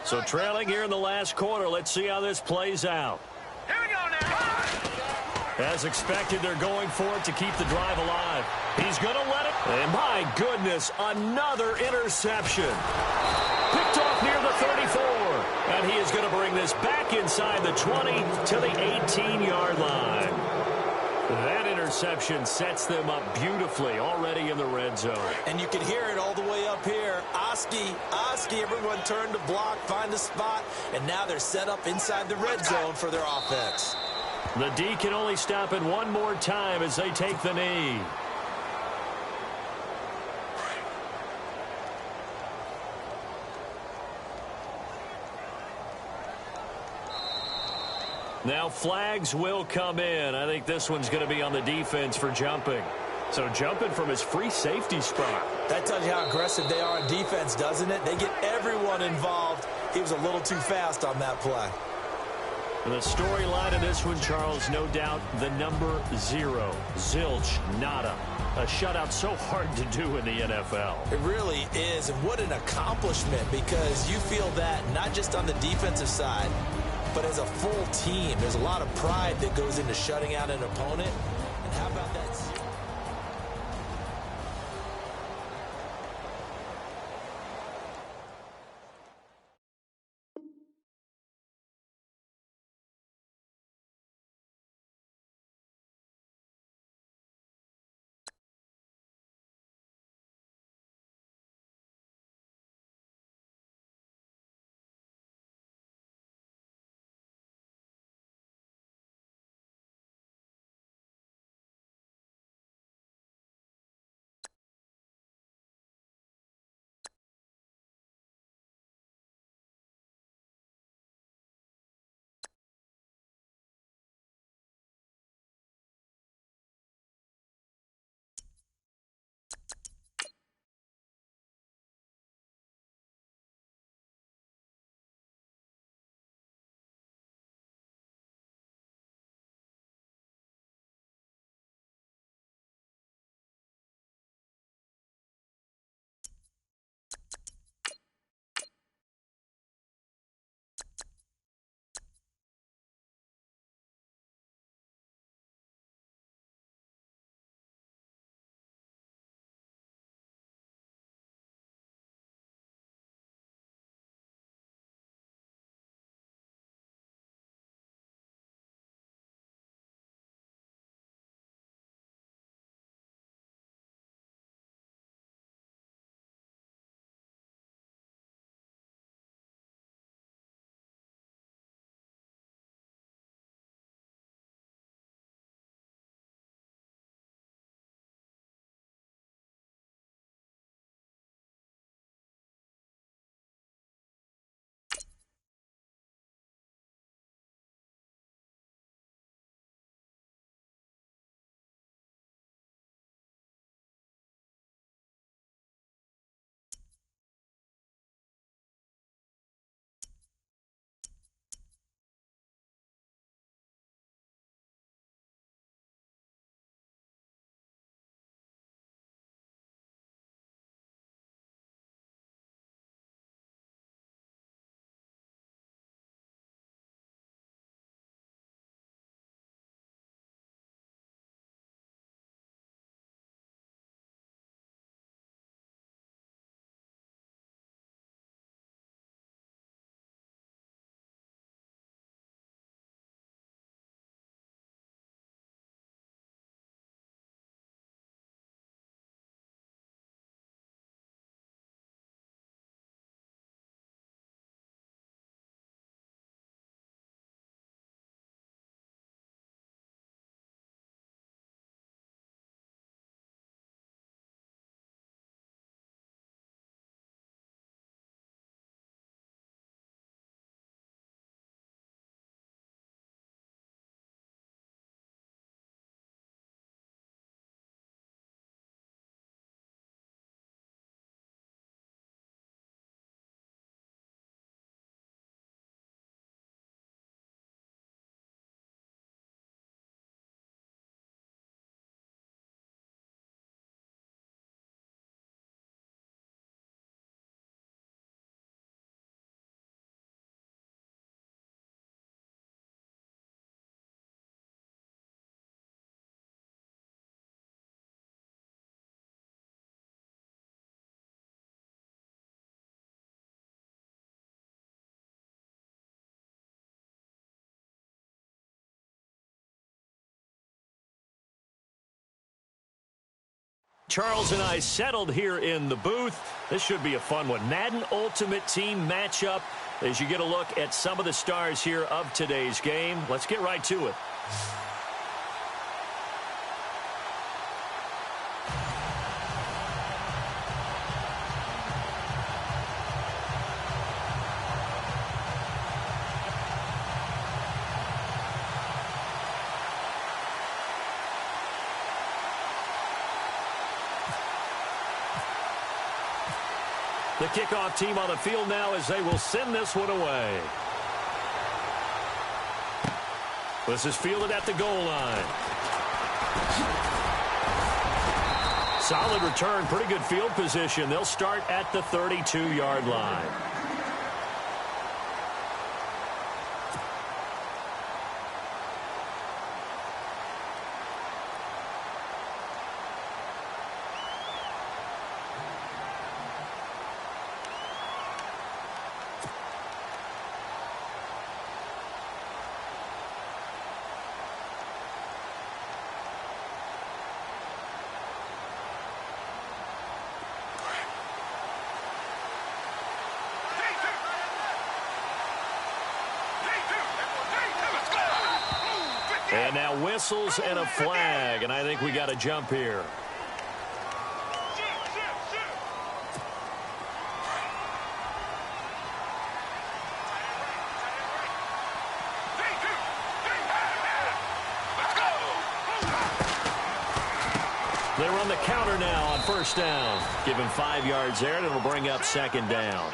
So trailing here in the last quarter. Let's see how this plays out. Here we go now. As expected, they're going for it to keep the drive alive. He's going to let it. And my goodness, another interception. Picked off near the 34. And he is going to bring this back inside the 20 to the 18-yard line. That interception sets them up beautifully already in the red zone. And you can hear it all the way up here. Oski, everyone turned to block, find a spot, and now they're set up inside the red zone for their offense. The D can only stop it one more time as they take the knee. Now flags will come in. I think this one's going to be on the defense for jumping. So jumping from his free safety spot. That tells you how aggressive they are on defense, doesn't it? They get everyone involved. He was a little too fast on that play. And the storyline of this one, Charles, no doubt the number 0. Zilch, nada. A shutout so hard to do in the NFL. It really is, and what an accomplishment, because you feel that not just on the defensive side, but as a full team. There's a lot of pride that goes into shutting out an opponent. And how about that? Charles and I settled here in the booth. This should be a fun one. Madden Ultimate Team matchup as you get a look at some of the stars here of today's game. Let's get right to it. The kickoff team on the field now as they will send this one away. This is fielded at the goal line. Solid return, pretty good field position. They'll start at the 32-yard line. And now whistles and a flag, and I think we got a jump here. They run the counter now on first down. Give him 5 yards there, and it'll bring up second down.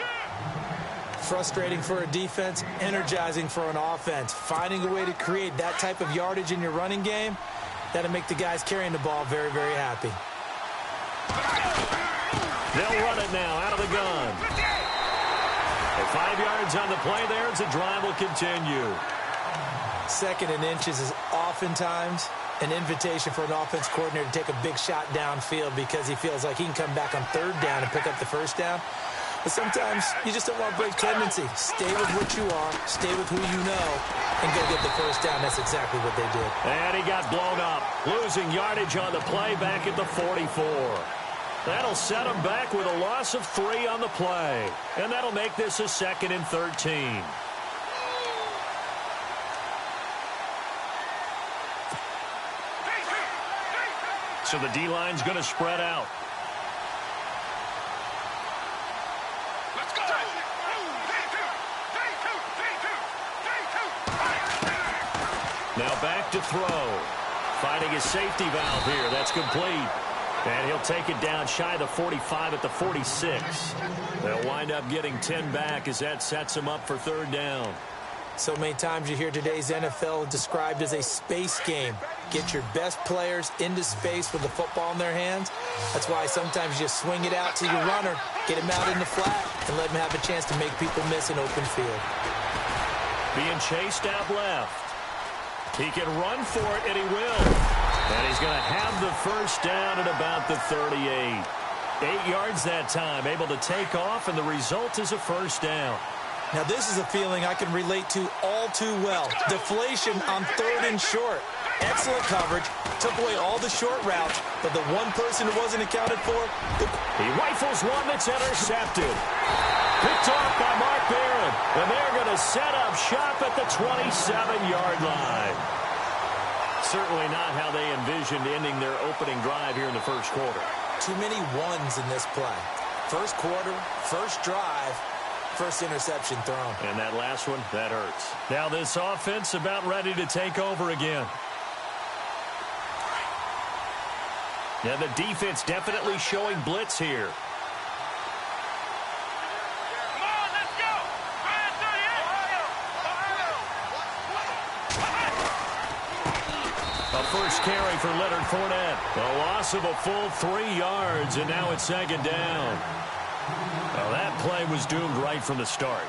Frustrating for a defense, energizing for an offense. Finding a way to create that type of yardage in your running game, that'll make the guys carrying the ball very, very happy. They'll run it now out of the gun. And 5 yards on the play there as the drive will continue. 2nd and inches is oftentimes an invitation for an offense coordinator to take a big shot downfield because he feels like he can come back on 3rd down and pick up the 1st down. But sometimes you just don't want to break tendency. Stay with what you are, stay with who you know, and go get the 1st down. That's exactly what they did. And he got blown up, losing yardage on the play back at the 44. That'll set him back with a loss of 3 on the play. And that'll make this a 2nd and 13. So the D-line's going to spread out. Now back to throw. Finding his safety valve here. That's complete. And he'll take it down shy of the 45 at the 46. They'll wind up getting 10 back as that sets him up for 3rd down. So many times you hear today's NFL described as a space game. Get your best players into space with the football in their hands. That's why sometimes you just swing it out to your runner, get him out in the flat, and let him have a chance to make people miss an open field. Being chased out left. He can run for it, and he will. And he's going to have the 1st down at about the 38. 8 yards that time, able to take off, and the result is a 1st down. Now, this is a feeling I can relate to all too well. Deflation on 3rd and short. Excellent coverage. Took away all the short routes, but the one person who wasn't accounted for... He rifles one that's intercepted. Picked off by Mark Barron. And they're going to set up shop at the 27-yard line. Certainly not how they envisioned ending their opening drive here in the 1st quarter. Too many ones in this play. 1st quarter, 1st drive, 1st interception thrown. And that last one, that hurts. Now this offense about ready to take over again. Now the defense definitely showing blitz here. Come on, let's go! A 1st carry for Leonard Fournette. A loss of a full 3 yards, and now it's 2nd down. Well, that play was doomed right from the start.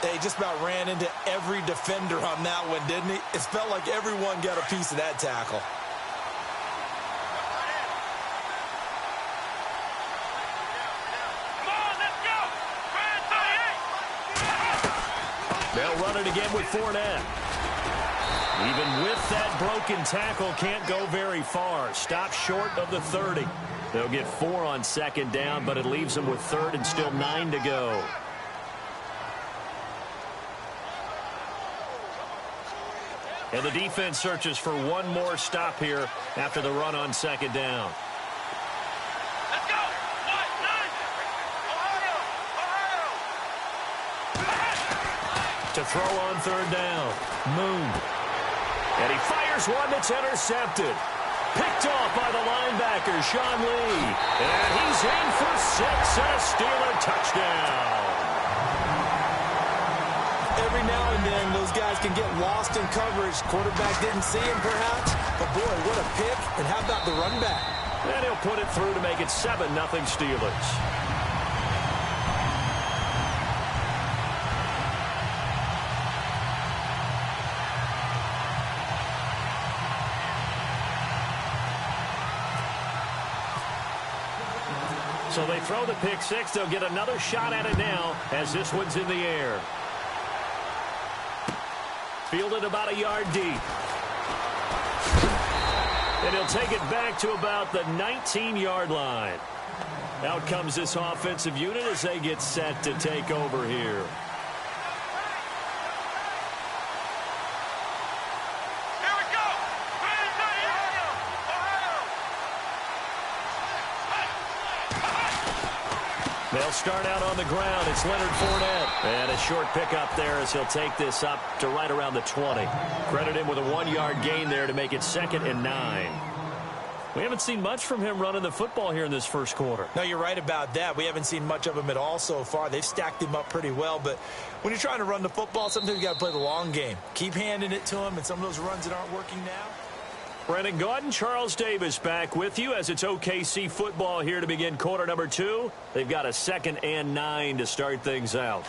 They just about ran into every defender on that one, didn't he? It felt like everyone got a piece of that tackle. Come on, let's go! They'll run it again with Fournette. Even with that broken tackle, can't go very far. Stop short of the 30. They'll get 4 on second down, but it leaves them with third and still 9 to go. And the defense searches for one more stop here after the run on second down. Let's go. To throw on third down, Moon. And he fires one that's intercepted. Picked off by the linebacker, Sean Lee. And he's in for 6 and a Steeler touchdown. Every now and then, those guys can get lost in coverage. Quarterback didn't see him, perhaps. But, boy, what a pick. And how about the run back? And he'll put it through to make it 7-0 Steelers. So they throw the pick six. They'll get another shot at it now as this one's in the air. Fielded about a yard deep. And he'll take it back to about the 19-yard line. Out comes this offensive unit as they get set to take over here. They'll start out on the ground. It's Leonard Fournette. And a short pickup there as he'll take this up to right around the 20. Credit him with a 1-yard gain there to make it 2nd and 9. We haven't seen much from him running the football here in this first quarter. No, you're right about that. We haven't seen much of him at all so far. They've stacked him up pretty well. But when you're trying to run the football, sometimes you got to play the long game. Keep handing it to him, and some of those runs that aren't working now. Brandon Gaudin, Charles Davis back with you as it's OKC football here to begin quarter number 2. They've got a 2nd and 9 to start things out.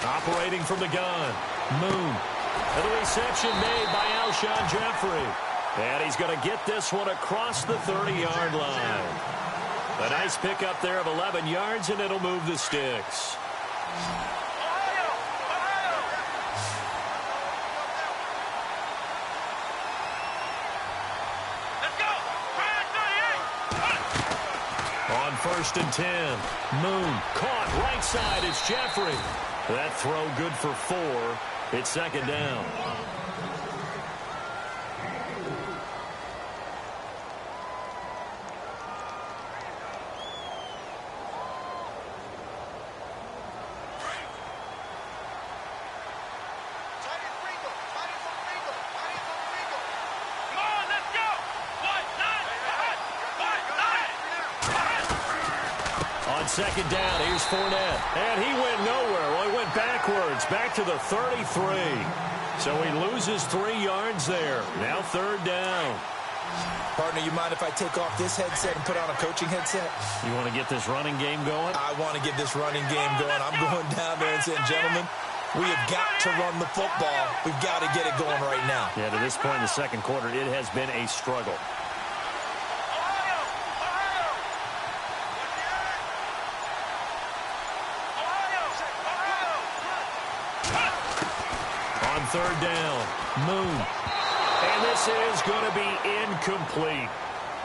Operating from the gun, Moon. And the reception made by Alshon Jeffrey. And he's going to get this one across the 30-yard line. A nice pickup there of 11 yards, and it'll move the sticks. On 1st and 10, Moon caught right side. It's Jeffrey. That throw good for 4. It's 2nd down. On 2nd down, here's Fournette. And he went nowhere. Well, he went backwards, back to the 33. So he loses 3 yards there. Now 3rd down. Partner, you mind if I take off this headset and put on a coaching headset? You want to get this running game going? I want to get this running game going. I'm going down there and saying, gentlemen, we have got to run the football. We've got to get it going right now. Yeah, to this point in the second quarter, it has been a struggle. On 3rd down, Moon. And this is going to be incomplete.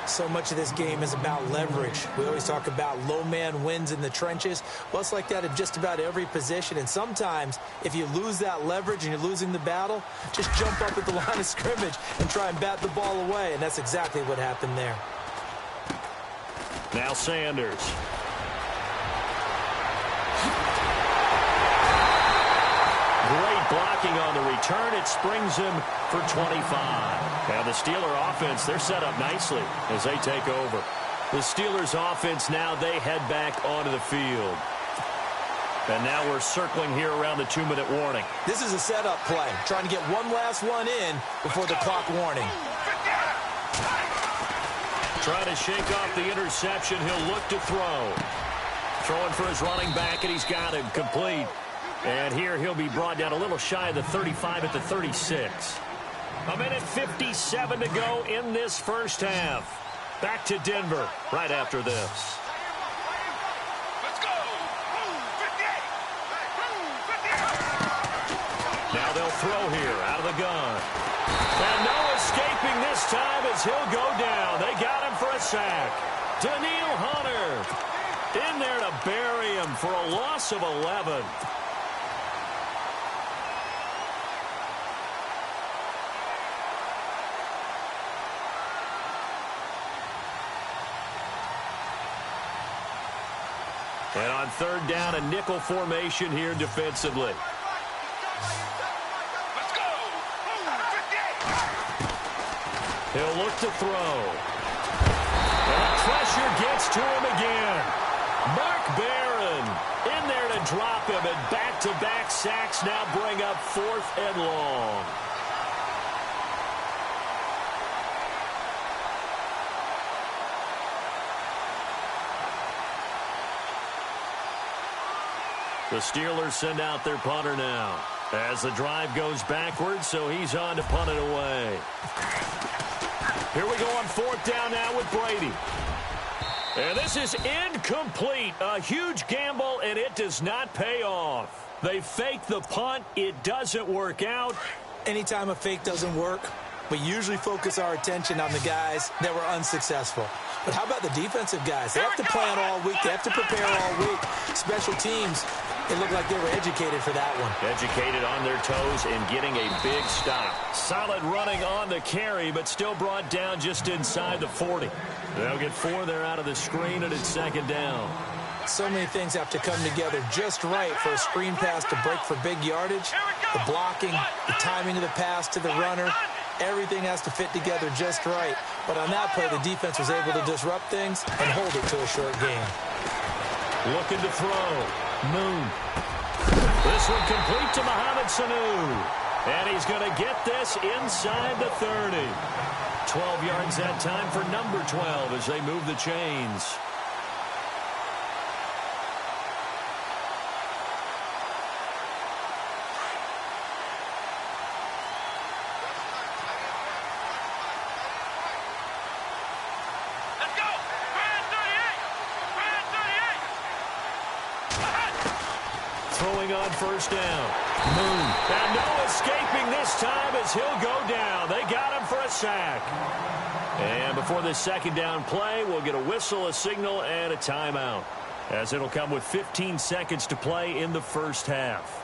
So much of this game is about leverage. We always talk about low man wins in the trenches. Well, it's like that in just about every position. And sometimes, if you lose that leverage and you're losing the battle, just jump up at the line of scrimmage and try and bat the ball away. And that's exactly what happened there. Now Sanders. Great blocking on the return. It springs him for 25. Now the Steeler offense, they're set up nicely as they take over. The Steelers offense now, they head back onto the field. And now we're circling here around the 2-minute warning. This is a setup play, trying to get one last one in before the clock warning. Trying to shake off the interception. He'll look to throw. Throwing for his running back, and he's got him complete. And here he'll be brought down a little shy of the 35 at the 36. A minute 57 to go in this first half. Back to Denver right after this. Let's go. 58. Now they'll throw here out of the gun. And no escaping this time as he'll go down. They got him for a sack. Daniil Hunter in there to bury him for a loss of 11. And on third down, a nickel formation here defensively. Let's go. 58. He'll look to throw. And pressure gets to him again. Mark Barron in there to drop him, and back-to-back sacks now bring up 4th and long. The Steelers send out their punter now as the drive goes backwards, so he's on to punt it away. Here we go on 4th down now with Brady. And this is incomplete. A huge gamble, and it does not pay off. They fake the punt. It doesn't work out. Anytime a fake doesn't work, we usually focus our attention on the guys that were unsuccessful. But how about the defensive guys? They have to plan all week. They have to prepare all week. Special teams, it looked like they were educated for that one. Educated on their toes and getting a big stop. Solid running on the carry, but still brought down just inside the 40. They'll get 4 there out of the screen, and it's 2nd down. So many things have to come together just right for a screen pass to break for big yardage. The blocking, the timing of the pass to the runner, everything has to fit together just right. But on that play, the defense was able to disrupt things and hold it to a short game. Looking to throw. Moon. This one complete to Mohamed Sanu. And he's going to get this inside the 30. 12 yards that time for number 12 as they move the chains. Let's go. Grand 38. Throwing on 1st down. Moon. And no escaping this time as he'll go down. They got him for a sack. And before this 2nd down play, we'll get a whistle, a signal, and a timeout, as it'll come with 15 seconds to play in the first half.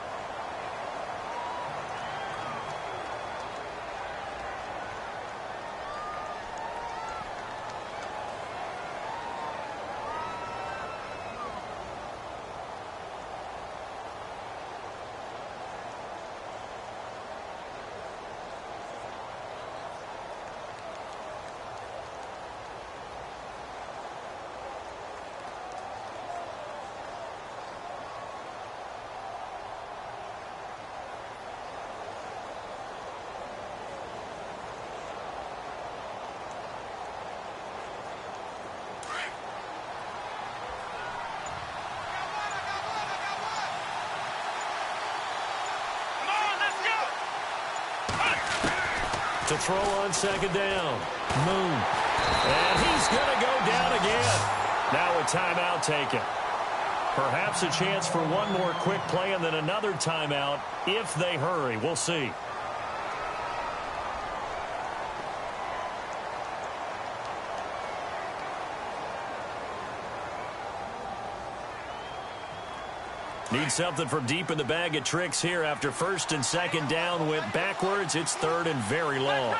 To throw on 2nd down. Moon. And he's going to go down again. Now a timeout taken. Perhaps a chance for one more quick play and then another timeout if they hurry. We'll see. Need something from deep in the bag of tricks here after 1st and 2nd down went backwards. It's 3rd and very long.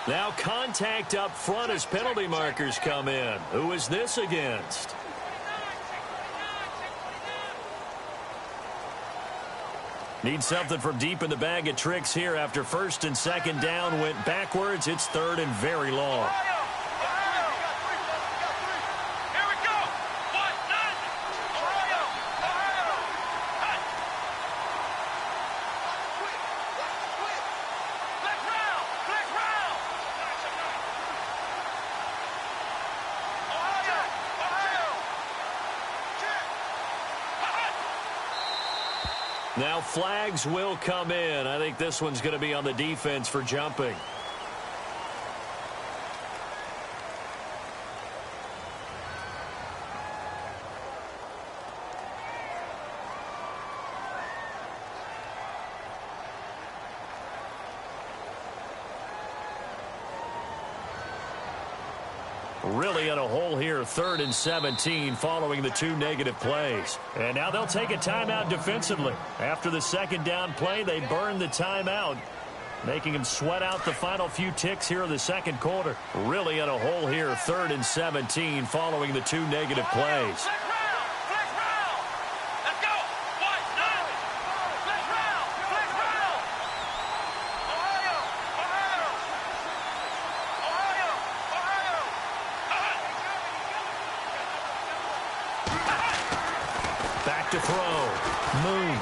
Now contact up front as penalty markers come in. Who is this against? Need something from deep in the bag of tricks here after 1st and 2nd down went backwards. It's 3rd and very long. Now flags will come in. I think this one's going to be on the defense for jumping. Really in a hole here, 3rd and 17 following the 2 negative plays. And now they'll take a timeout defensively. After the 2nd down play, they burn the timeout, making them sweat out the final few ticks here in the 2nd quarter. Really in a hole here, 3rd and 17 following the 2 negative plays. To throw. Moon.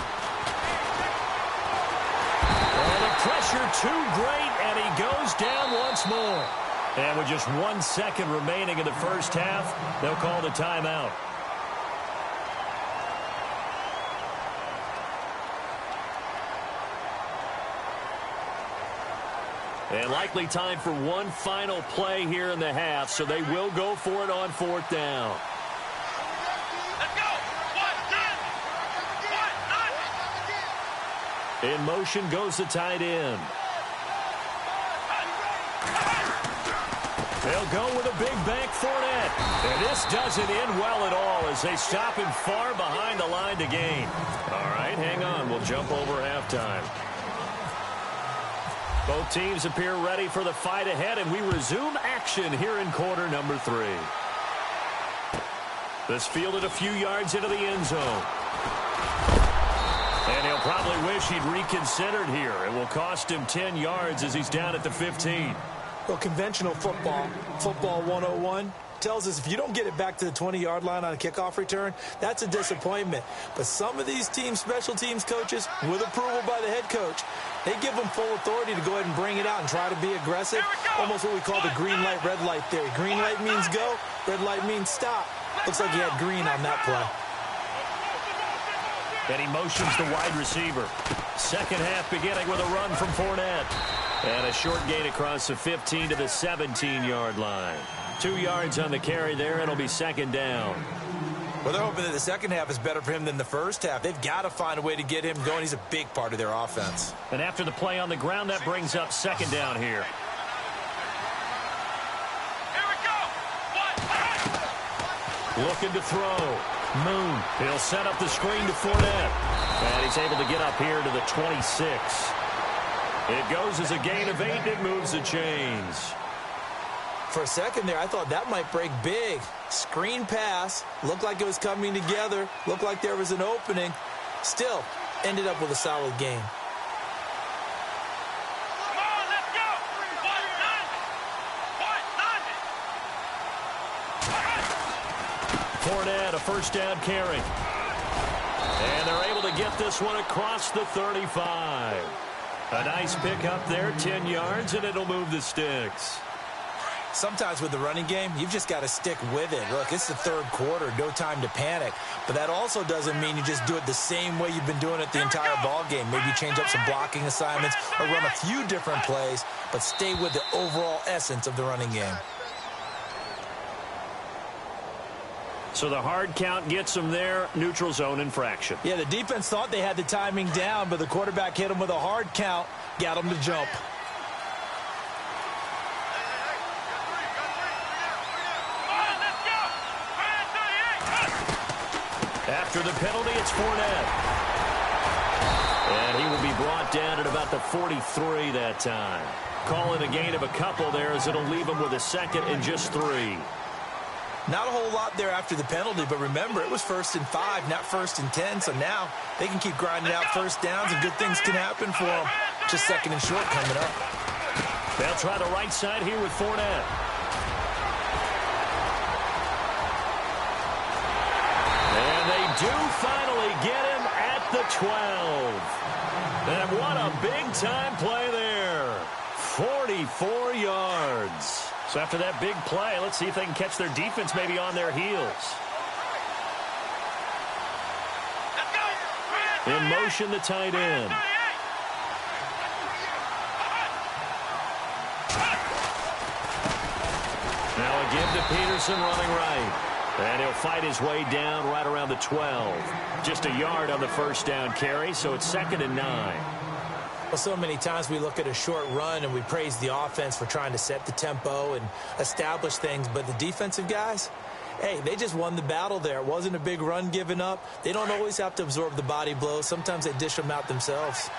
Oh, the pressure too great, and he goes down once more. And with just 1 second remaining in the first half, they'll call the timeout. And likely time for one final play here in the half, so they will go for it on 4th down. In motion goes the tight end. They'll go with a big bank Fournette. And this doesn't end well at all as they stop him far behind the line to gain. All right, hang on. We'll jump over halftime. Both teams appear ready for the fight ahead, and we resume action here in quarter number 3. This fielded a few yards into the end zone. And he'll probably wish he'd reconsidered here. It will cost him 10 yards as he's down at the 15. Well, conventional football 101, tells us if you don't get it back to the 20-yard line on a kickoff return, that's a disappointment. But some of these special teams coaches, with approval by the head coach, they give them full authority to go ahead and bring it out and try to be aggressive. Almost what we call the green light, red light theory. Green light means go, red light means stop. Looks like he had green on that play. And he motions the wide receiver. Second half beginning with a run from Fournette. And a short gain across the 15 to the 17-yard line. 2 yards on the carry there. It'll be 2nd down. Well, they're hoping that the second half is better for him than the first half. They've got to find a way to get him going. He's a big part of their offense. And after the play on the ground, that brings up 2nd down here. Here we go. Looking to throw. Moon. He'll set up the screen to Fournette. And he's able to get up here to the 26. It goes as a gain of 8. It moves the chains. For a second there, I thought that might break big. Screen pass. Looked like it was coming together. Looked like there was an opening. Still, ended up with a solid game. Come on, let's go. Fournette, a 1st down carry. And they're able to get this one across the 35. A nice pickup there, 10 yards, and it'll move the sticks. Sometimes with the running game, you've just got to stick with it. Look, it's the 3rd quarter, no time to panic. But that also doesn't mean you just do it the same way you've been doing it the entire ball game. Maybe change up some blocking assignments or run a few different plays, but stay with the overall essence of the running game. So the hard count gets them there, neutral zone infraction. Yeah, the defense thought they had the timing down, but the quarterback hit them with a hard count, got them to jump. After the penalty, it's Fournette. And he will be brought down at about the 43 that time. Calling a gain of a couple there as it'll leave him with a 2nd and just 3. Not a whole lot there after the penalty, but remember, it was 1st and 5, not 1st and 10, so now they can keep grinding out 1st downs and good things can happen for them. Just 2nd and short coming up. They'll try the right side here with Fournette. And they do finally get him at the 12. And what a big-time play there. 44 yards. So after that big play, let's see if they can catch their defense maybe on their heels. Let's go. In motion, the tight end. Now a give to Peterson running right. And he'll fight his way down right around the 12. Just a yard on the first down carry, so it's 2nd and 9. Well, so many times we look at a short run and we praise the offense for trying to set the tempo and establish things, but the defensive guys, hey, they just won the battle there. It wasn't a big run given up. They don't always have to absorb the body blows. Sometimes they dish them out themselves.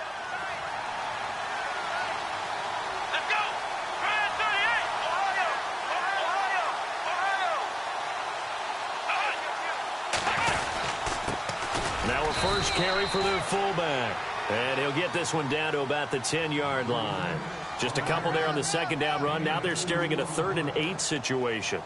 Now a first carry for their fullback. And he'll get this one down to about the 10-yard line. Just a couple there on the second down run. Now they're staring at a 3rd and 8 situation.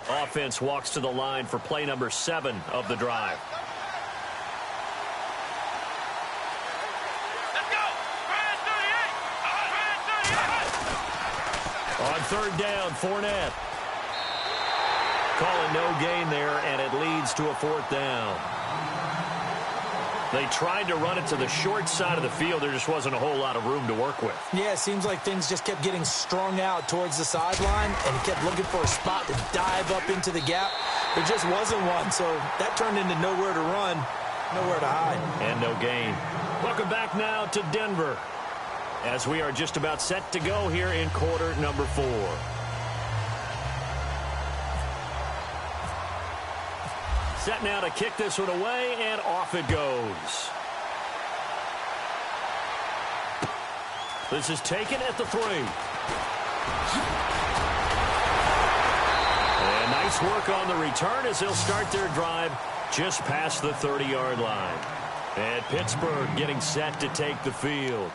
Offense walks to the line for play number 7 of the drive. On 3rd down, Fournette. Calling no gain there, and it leads to a 4th down. They tried to run it to the short side of the field. There just wasn't a whole lot of room to work with. Yeah, it seems like things just kept getting strung out towards the sideline, and he kept looking for a spot to dive up into the gap. There just wasn't one, so that turned into nowhere to run, nowhere to hide. And no gain. Welcome back now to Denver, as we are just about set to go here in quarter number 4. Set now to kick this one away, and off it goes. This is taken at the 3. And nice work on the return as they'll start their drive just past the 30-yard line. And Pittsburgh getting set to take the field.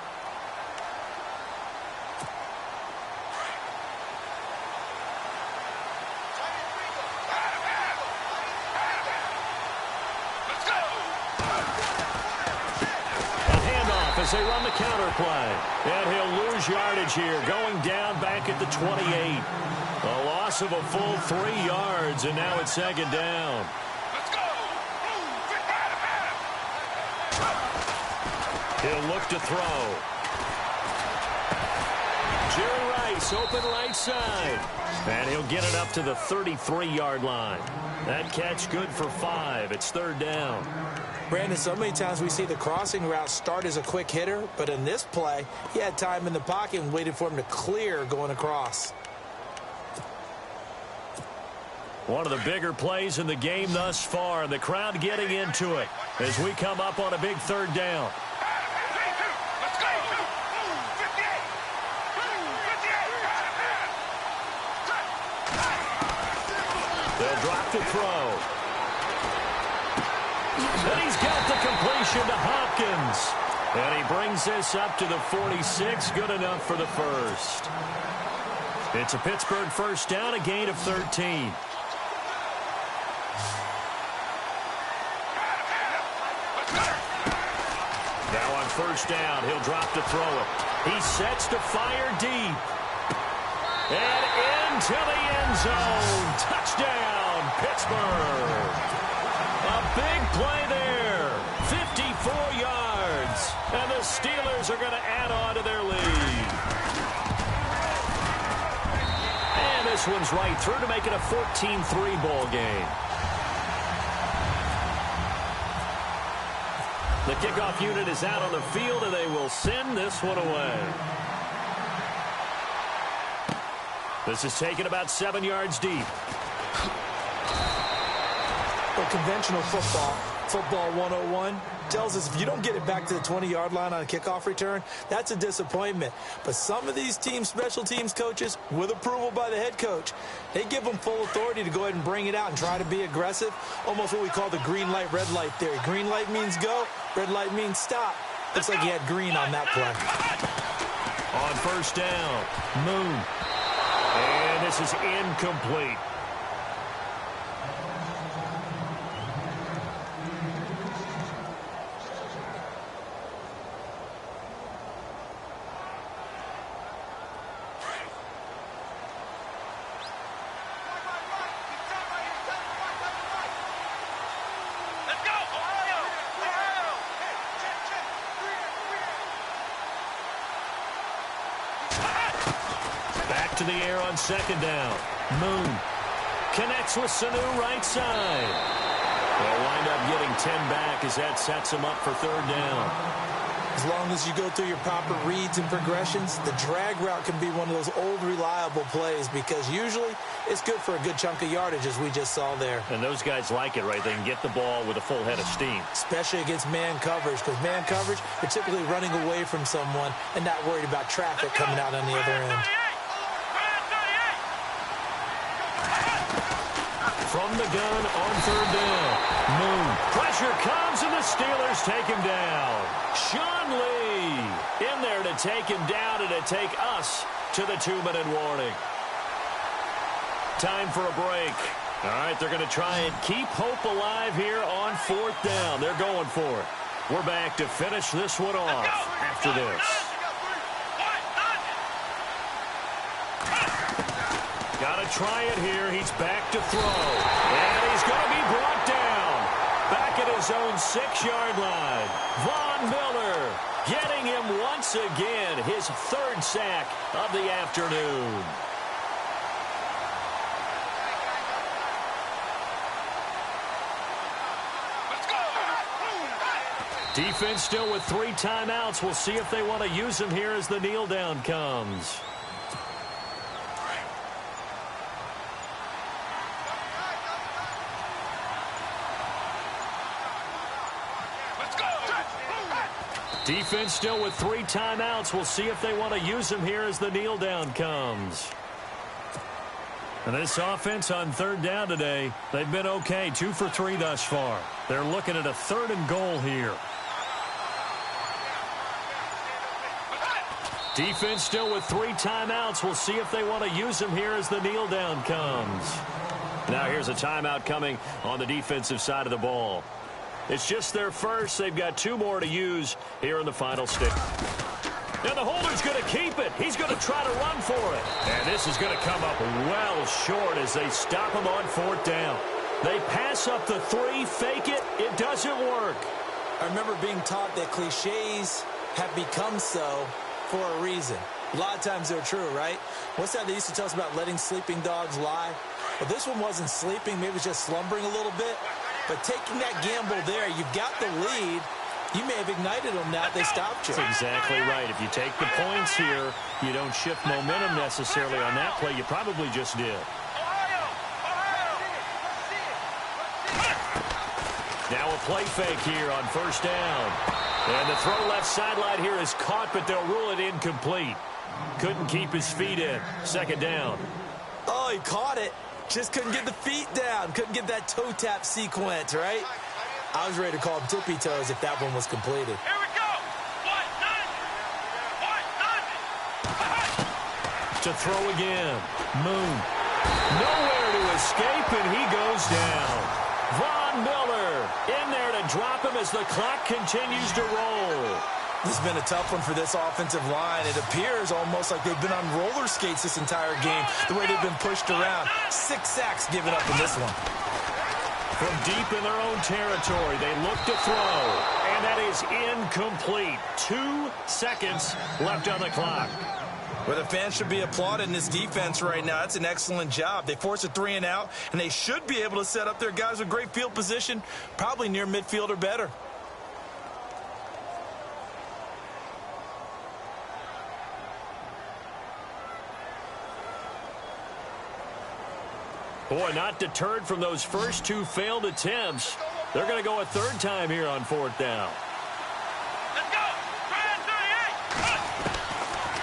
As they run the counter play. And he'll lose yardage here, going down back at the 28. A loss of a full 3 yards, and now it's 2nd down. He'll look to throw. Jerry Rice, open right side. And he'll get it up to the 33-yard line. That catch good for 5. It's 3rd down. Brandon, so many times we see the crossing route start as a quick hitter, but in this play, he had time in the pocket and waited for him to clear going across. One of the bigger plays in the game thus far, and the crowd getting into it as we come up on a big 3rd down. They'll drop to throw. And he's got the completion to Hopkins. And he brings this up to the 46. Good enough for the first. It's a Pittsburgh first down, a gain of 13. Now on first down, he'll drop to throw it. He sets to fire deep. And into the end zone. Touchdown, Pittsburgh. A big play there. 54 yards. And the Steelers are going to add on to their lead. And this one's right through to make it a 14-3 ball game. The kickoff unit is out on the field, and they will send this one away. This is taken about 7 yards deep. Well, conventional football 101, tells us if you don't get it back to the 20-yard line on a kickoff return, that's a disappointment. But some of these teams, special teams coaches, with approval by the head coach, they give them full authority to go ahead and bring it out and try to be aggressive, almost what we call the green light, red light theory. Green light means go, red light means stop. Looks like he had green on that play. On first down, Moon. And this is incomplete. to the air on second down. Moon connects with Sanu right side. They'll wind up getting 10 back as that sets them up for third down. As long as you go through your proper reads and progressions, the drag route can be one of those old reliable plays because usually it's good for a good chunk of yardage, as we just saw there. And those guys like it, right? They can get the ball with a full head of steam. Especially against man coverage, because man coverage, you're typically running away from someone and not worried about traffic coming out on the other end. From the gun on third down. Moon. Pressure comes and the Steelers take him down. Sean Lee in there to take him down and to take us to the 2-minute warning. Time for a break. All right, they're going to try and keep hope alive here on fourth down. They're going for it. We're back to finish this one off after this. Got to try it here. He's back to throw. And he's going to be brought down. Back at his own 6-yard line. Von Miller getting him once again. His third sack of the afternoon. Defense still with 3 timeouts. We'll see if they want to use them here as the kneel down comes. Defense still with 3 timeouts. We'll see if they want to use them here as the kneel down comes. And this offense on third down today, they've been okay. 2 for 3 thus far. They're looking at a 3rd and goal here. Defense still with 3 timeouts. We'll see if they want to use them here as the kneel down comes. Now here's a timeout coming on the defensive side of the ball. It's just their first. They've got 2 more to use here in the final stick. And the holder's going to keep it. He's going to try to run for it. And this is going to come up well short as they stop him on fourth down. They pass up the 3, fake it. It doesn't work. I remember being taught that cliches have become so for a reason. A lot of times they're true, right? What's that they used to tell us about letting sleeping dogs lie? Well, this one wasn't sleeping. Maybe it was just slumbering a little bit. But taking that gamble there, you've got the lead. You may have ignited them now if they stopped you. That's exactly right. If you take the points here, you don't shift momentum necessarily on that play. You probably just did. Now a play fake here on first down. And the throw left sideline here is caught, but they'll rule it incomplete. Couldn't keep his feet in. Second down. Oh, he caught it. Just couldn't get the feet down. Couldn't get that toe tap sequence, right? I was ready to call him tippy toes if that one was completed. Here we go. To throw again. Moon. Nowhere to escape, and he goes down. Von Miller in there to drop him as the clock continues to roll. This has been a tough one for this offensive line. It appears almost like they've been on roller skates this entire game, the way they've been pushed around. 6 sacks given up in this one. From deep in their own territory, they look to throw, and that is incomplete. 2 seconds left on the clock. Well, the fans should be applauding this defense right now. That's an excellent job. They force a 3 and out, and they should be able to set up their guys with great field position, probably near midfield or better. Boy, not deterred from those first 2 failed attempts. They're going to go a 3rd time here on fourth down. Let's go.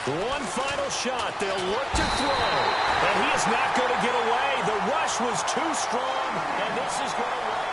38. One final shot. They'll look to throw. And he is not going to get away. The rush was too strong, and this is going to work.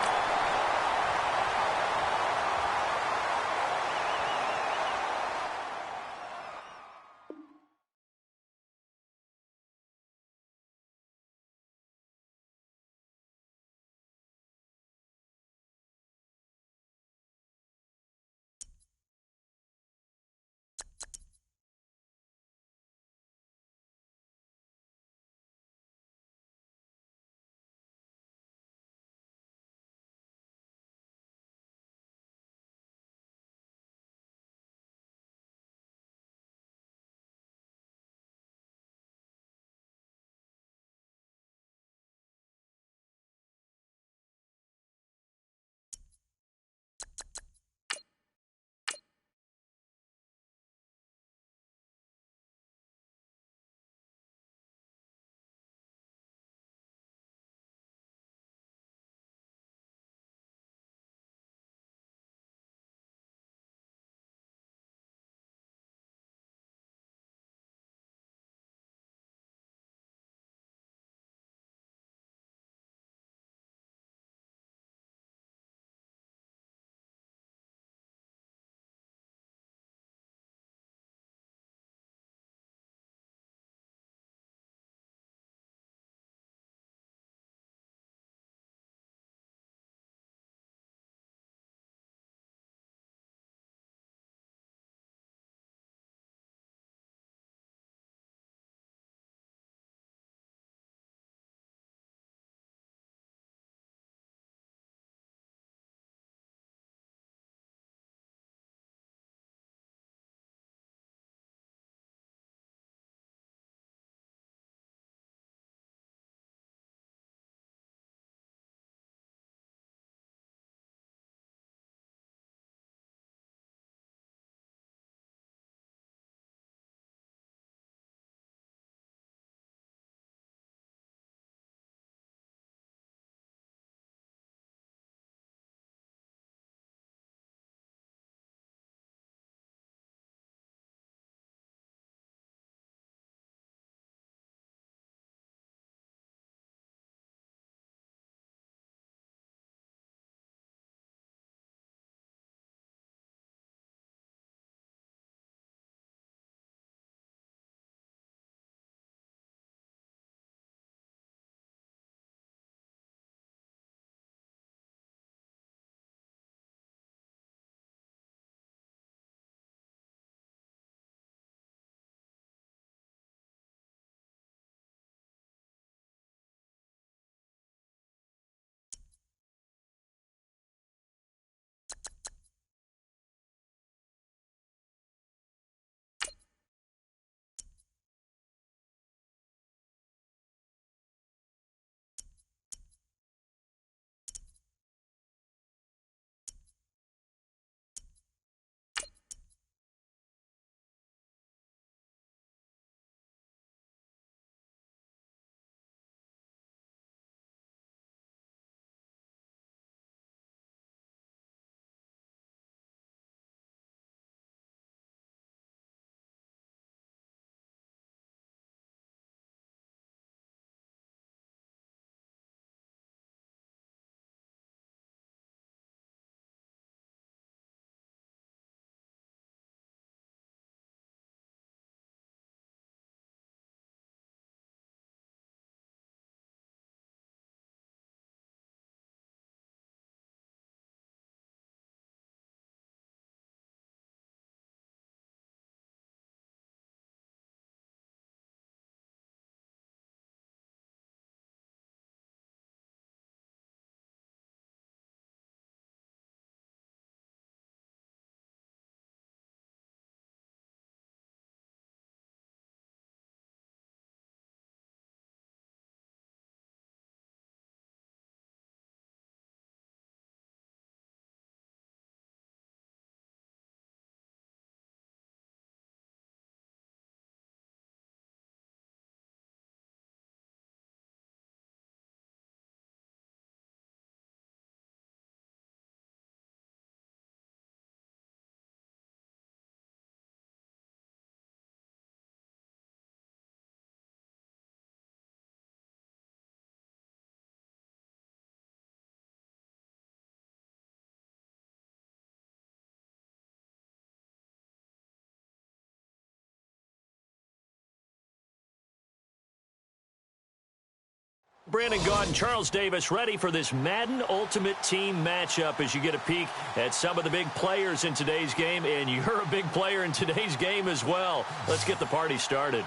Brandon Gaudin, Charles Davis ready for this Madden Ultimate Team matchup as you get a peek at some of the big players in today's game, and you're a big player in today's game as well. Let's get the party started.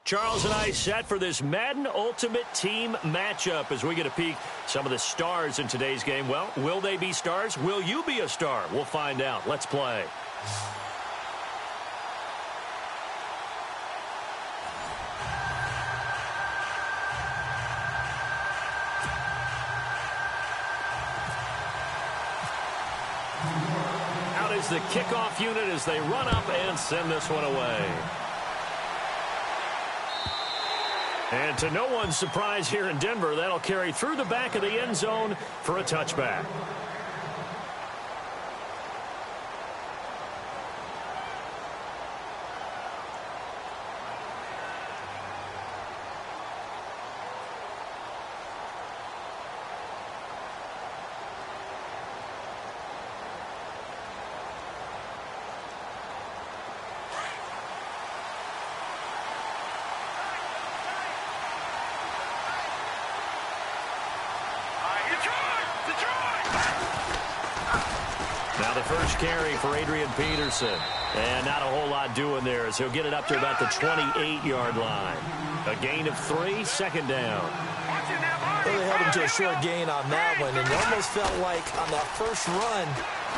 Charles and I set for this Madden Ultimate Team matchup as we get a peek some of the stars in today's game. Well, will they be stars? Will you be a star? We'll find out. Let's play. Out is the kickoff unit as they run up and send this one away. And to no one's surprise here in Denver, that'll carry through the back of the end zone for a touchback. Now the first carry for Adrian Peterson. And not a whole lot doing there as he'll get it up to about the 28-yard line. A gain of 3, second down. Well, they held him to a short gain on that one, and it almost felt like on that first run,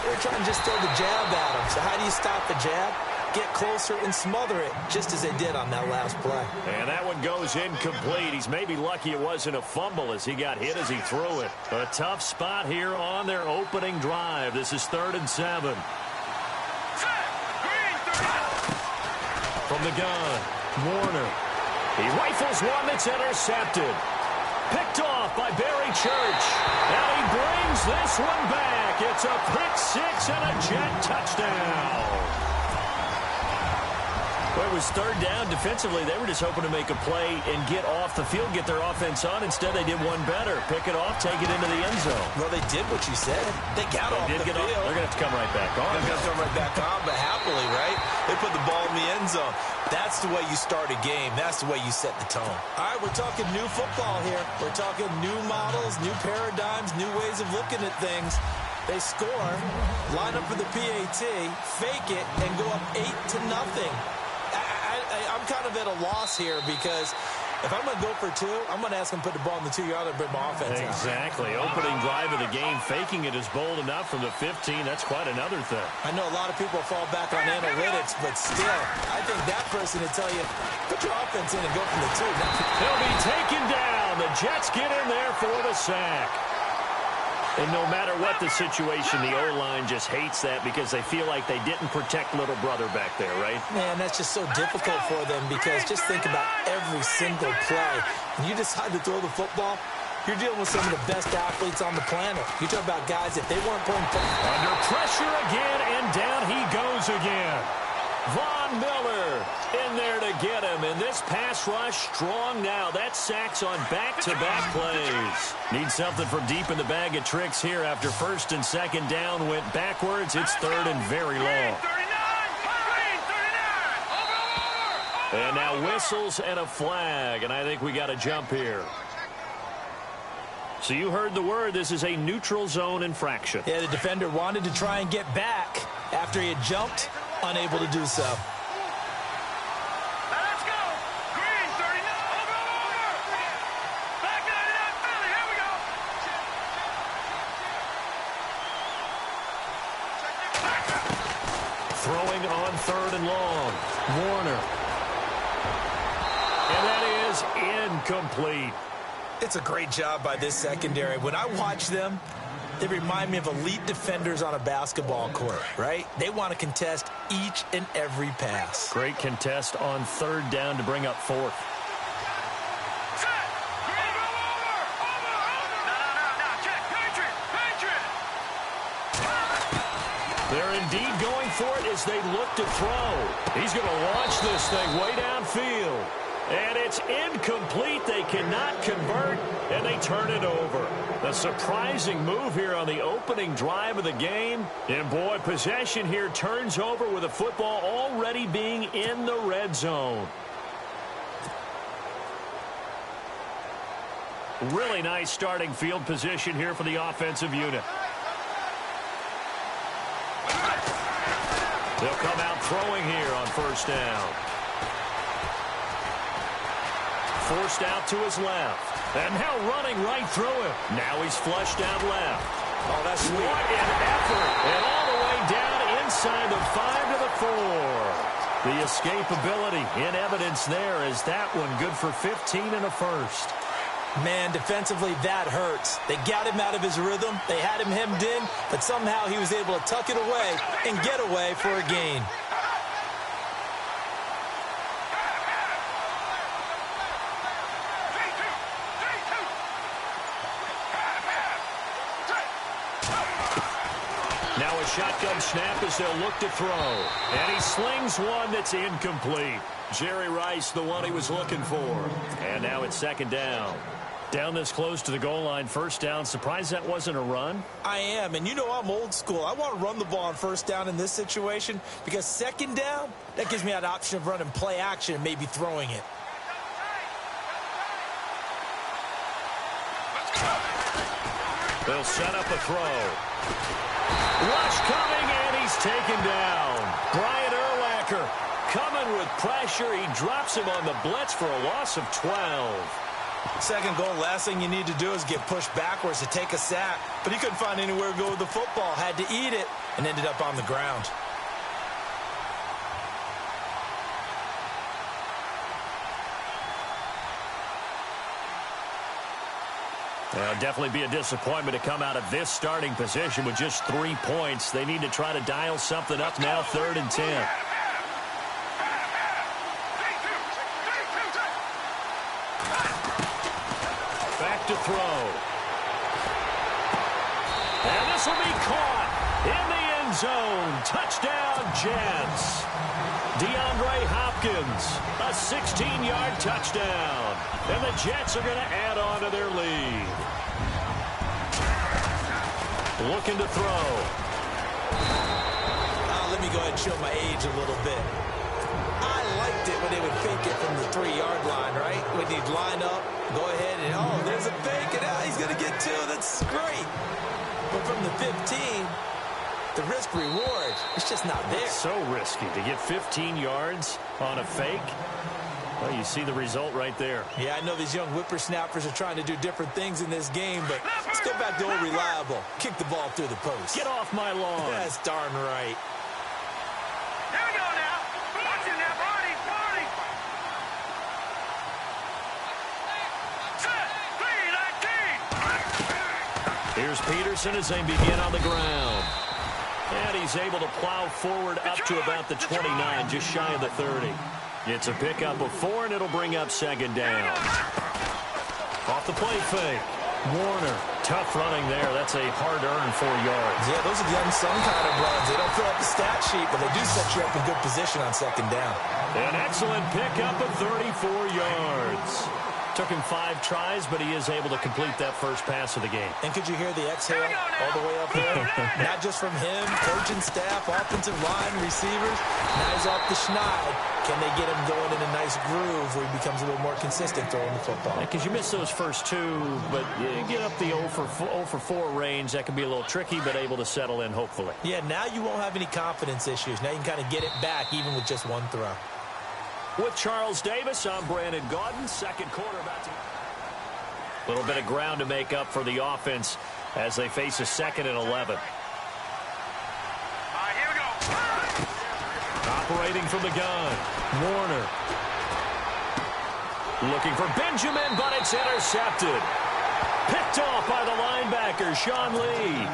they were trying to just throw the jab at him. So how do you stop the jab? Get closer and smother it, just as they did on that last play. And that one goes incomplete. He's maybe lucky it wasn't a fumble as he got hit as he threw it. A tough spot here on their opening drive. This is 3rd and 7. Green, From the gun, Warner. He rifles one that's intercepted. Picked off by Barry Church. And he brings this one back. It's a pick six and a Jet touchdown. Well, it was third down. Defensively, they were just hoping to make a play and get off the field, get their offense on. Instead, they did one better. Pick it off, take it into the end zone. Well, they did what you said. They got off the field. They're going to have to come right back on. They're going to come right back on, but happily, right? They put the ball in the end zone. That's the way you start a game. That's the way you set the tone. All right, we're talking new football here. We're talking new models, new paradigms, new ways of looking at things. They score, line up for the PAT, fake it, and go up 8-0. I'm kind of at a loss here because if I'm going to go for two, I'm going to ask him to put the ball in the 2-yard and bring my offense out. Exactly. Opening drive of the game, faking it is bold enough from the 15. That's quite another thing. I know a lot of people fall back on analytics, but still, I think that person would tell you, put your offense in and go from the 2. He'll be taken down. The Jets get in there for the sack. And no matter what the situation, the O-line just hates that because they feel like they didn't protect little brother back there, right? Man, that's just so difficult for them because just think about every single play. When you decide to throw the football, you're dealing with some of the best athletes on the planet. You talk about guys, if they weren't playing football. Under pressure again, and down he goes again. Von Miller in there to get him. And this pass rush strong now. That's sacks on back-to-back plays. Need something from deep in the bag of tricks here after first and second down went backwards. It's third and very long. And now whistles and a flag. And I think we got a jump here. So you heard the word. This is a neutral zone infraction. Yeah, the defender wanted to try and get back after he had jumped. Unable to do so. Let's go. Green, 39. Over. Back 99, Philly. Here we go. Throwing on third and long. Warner. And that is incomplete. It's a great job by this secondary. When I watch them, they remind me of elite defenders on a basketball court, right? They want to contest each and every pass. Great contest on third down to bring up fourth. Set. Green, go over. No. Check. Patriot. They're indeed going for it as they look to throw. He's going to launch this thing way downfield. And it's incomplete. They cannot convert, and they turn it over. A surprising move here on the opening drive of the game. And, boy, possession here turns over with the football already being in the red zone. Really nice starting field position here for the offensive unit. They'll come out throwing here on first down. Forced out to his left. And now running right through him. Now he's flushed out left. Oh, that's sweet. What an effort. And all the way down inside the 5 to the 4. The escapability in evidence there. Is that one good for 15 and a first? Man, defensively, that hurts. They got him out of his rhythm. They had him hemmed in, but somehow he was able to tuck it away and get away for a gain. Now a shotgun snap as they'll look to throw. And he slings one that's incomplete. Jerry Rice, the one he was looking for. And now it's second down. Down this close to the goal line, first down. Surprised that wasn't a run? I am, and you know I'm old school. I want to run the ball on first down in this situation because second down, that gives me that option of running play action and maybe throwing it. They'll set up a throw. Rush coming, and he's taken down. Brian Urlacher coming with pressure. He drops him on the blitz for a loss of 12. Second goal, last thing you need to do is get pushed backwards to take a sack. But he couldn't find anywhere to go with the football. Had to eat it and ended up on the ground. Well, definitely be a disappointment to come out of this starting position with just 3 points. They need to try to dial something up now, 3rd and 10. And this will be caught in the end zone. Touchdown, Jets. DeAndre Hopkins, a 16-yard touchdown. And the Jets are going to add on to their lead. Looking to throw. Let me go ahead and show my age a little bit. I liked it when they would fake it from the 3-yard line, right? When he'd line up, go ahead and, oh, there's a fake, and now he's going to get 2. That's great. But from the 15, the risk-reward, it's just not there. It's so risky to get 15 yards on a fake. Well, you see the result right there. Yeah, I know these young whippersnappers are trying to do different things in this game, but let's go back to old reliable. Kick the ball through the post. Get off my lawn. That's darn right. Here we go now. Watch it now, Barney. Set, 3, 19. Here's Peterson as they begin on the ground. And he's able to plow forward up to about the 29, just shy of the 30. It's a pickup of 4, and it'll bring up second down. Off the play fake. Warner, tough running there. That's a hard-earned 4 yards. Yeah, those are the unsung kind of runs. They don't fill up the stat sheet, but they do set you up in good position on second down. An excellent pickup of 34 yards. Took him 5 tries, but he is able to complete that first pass of the game. And could you hear the exhale all the way up there? Not just from him, coaching staff, offensive line, receivers. Now he's off the schneid. Can they get him going in a nice groove where he becomes a little more consistent throwing the football? Because you miss those first 2, but you get up the 0 for 4 range. That can be a little tricky, but able to settle in, hopefully. Yeah, now you won't have any confidence issues. Now you can kind of get it back even with just 1 throw. With Charles Davis, I'm Brandon Gaudin. Second quarter about to... Little bit of ground to make up for the offense as they face a 2nd and 11. All right, here we go. Operating from the gun. Warner. Looking for Benjamin, but it's intercepted. Picked off by the linebacker, Sean Lee.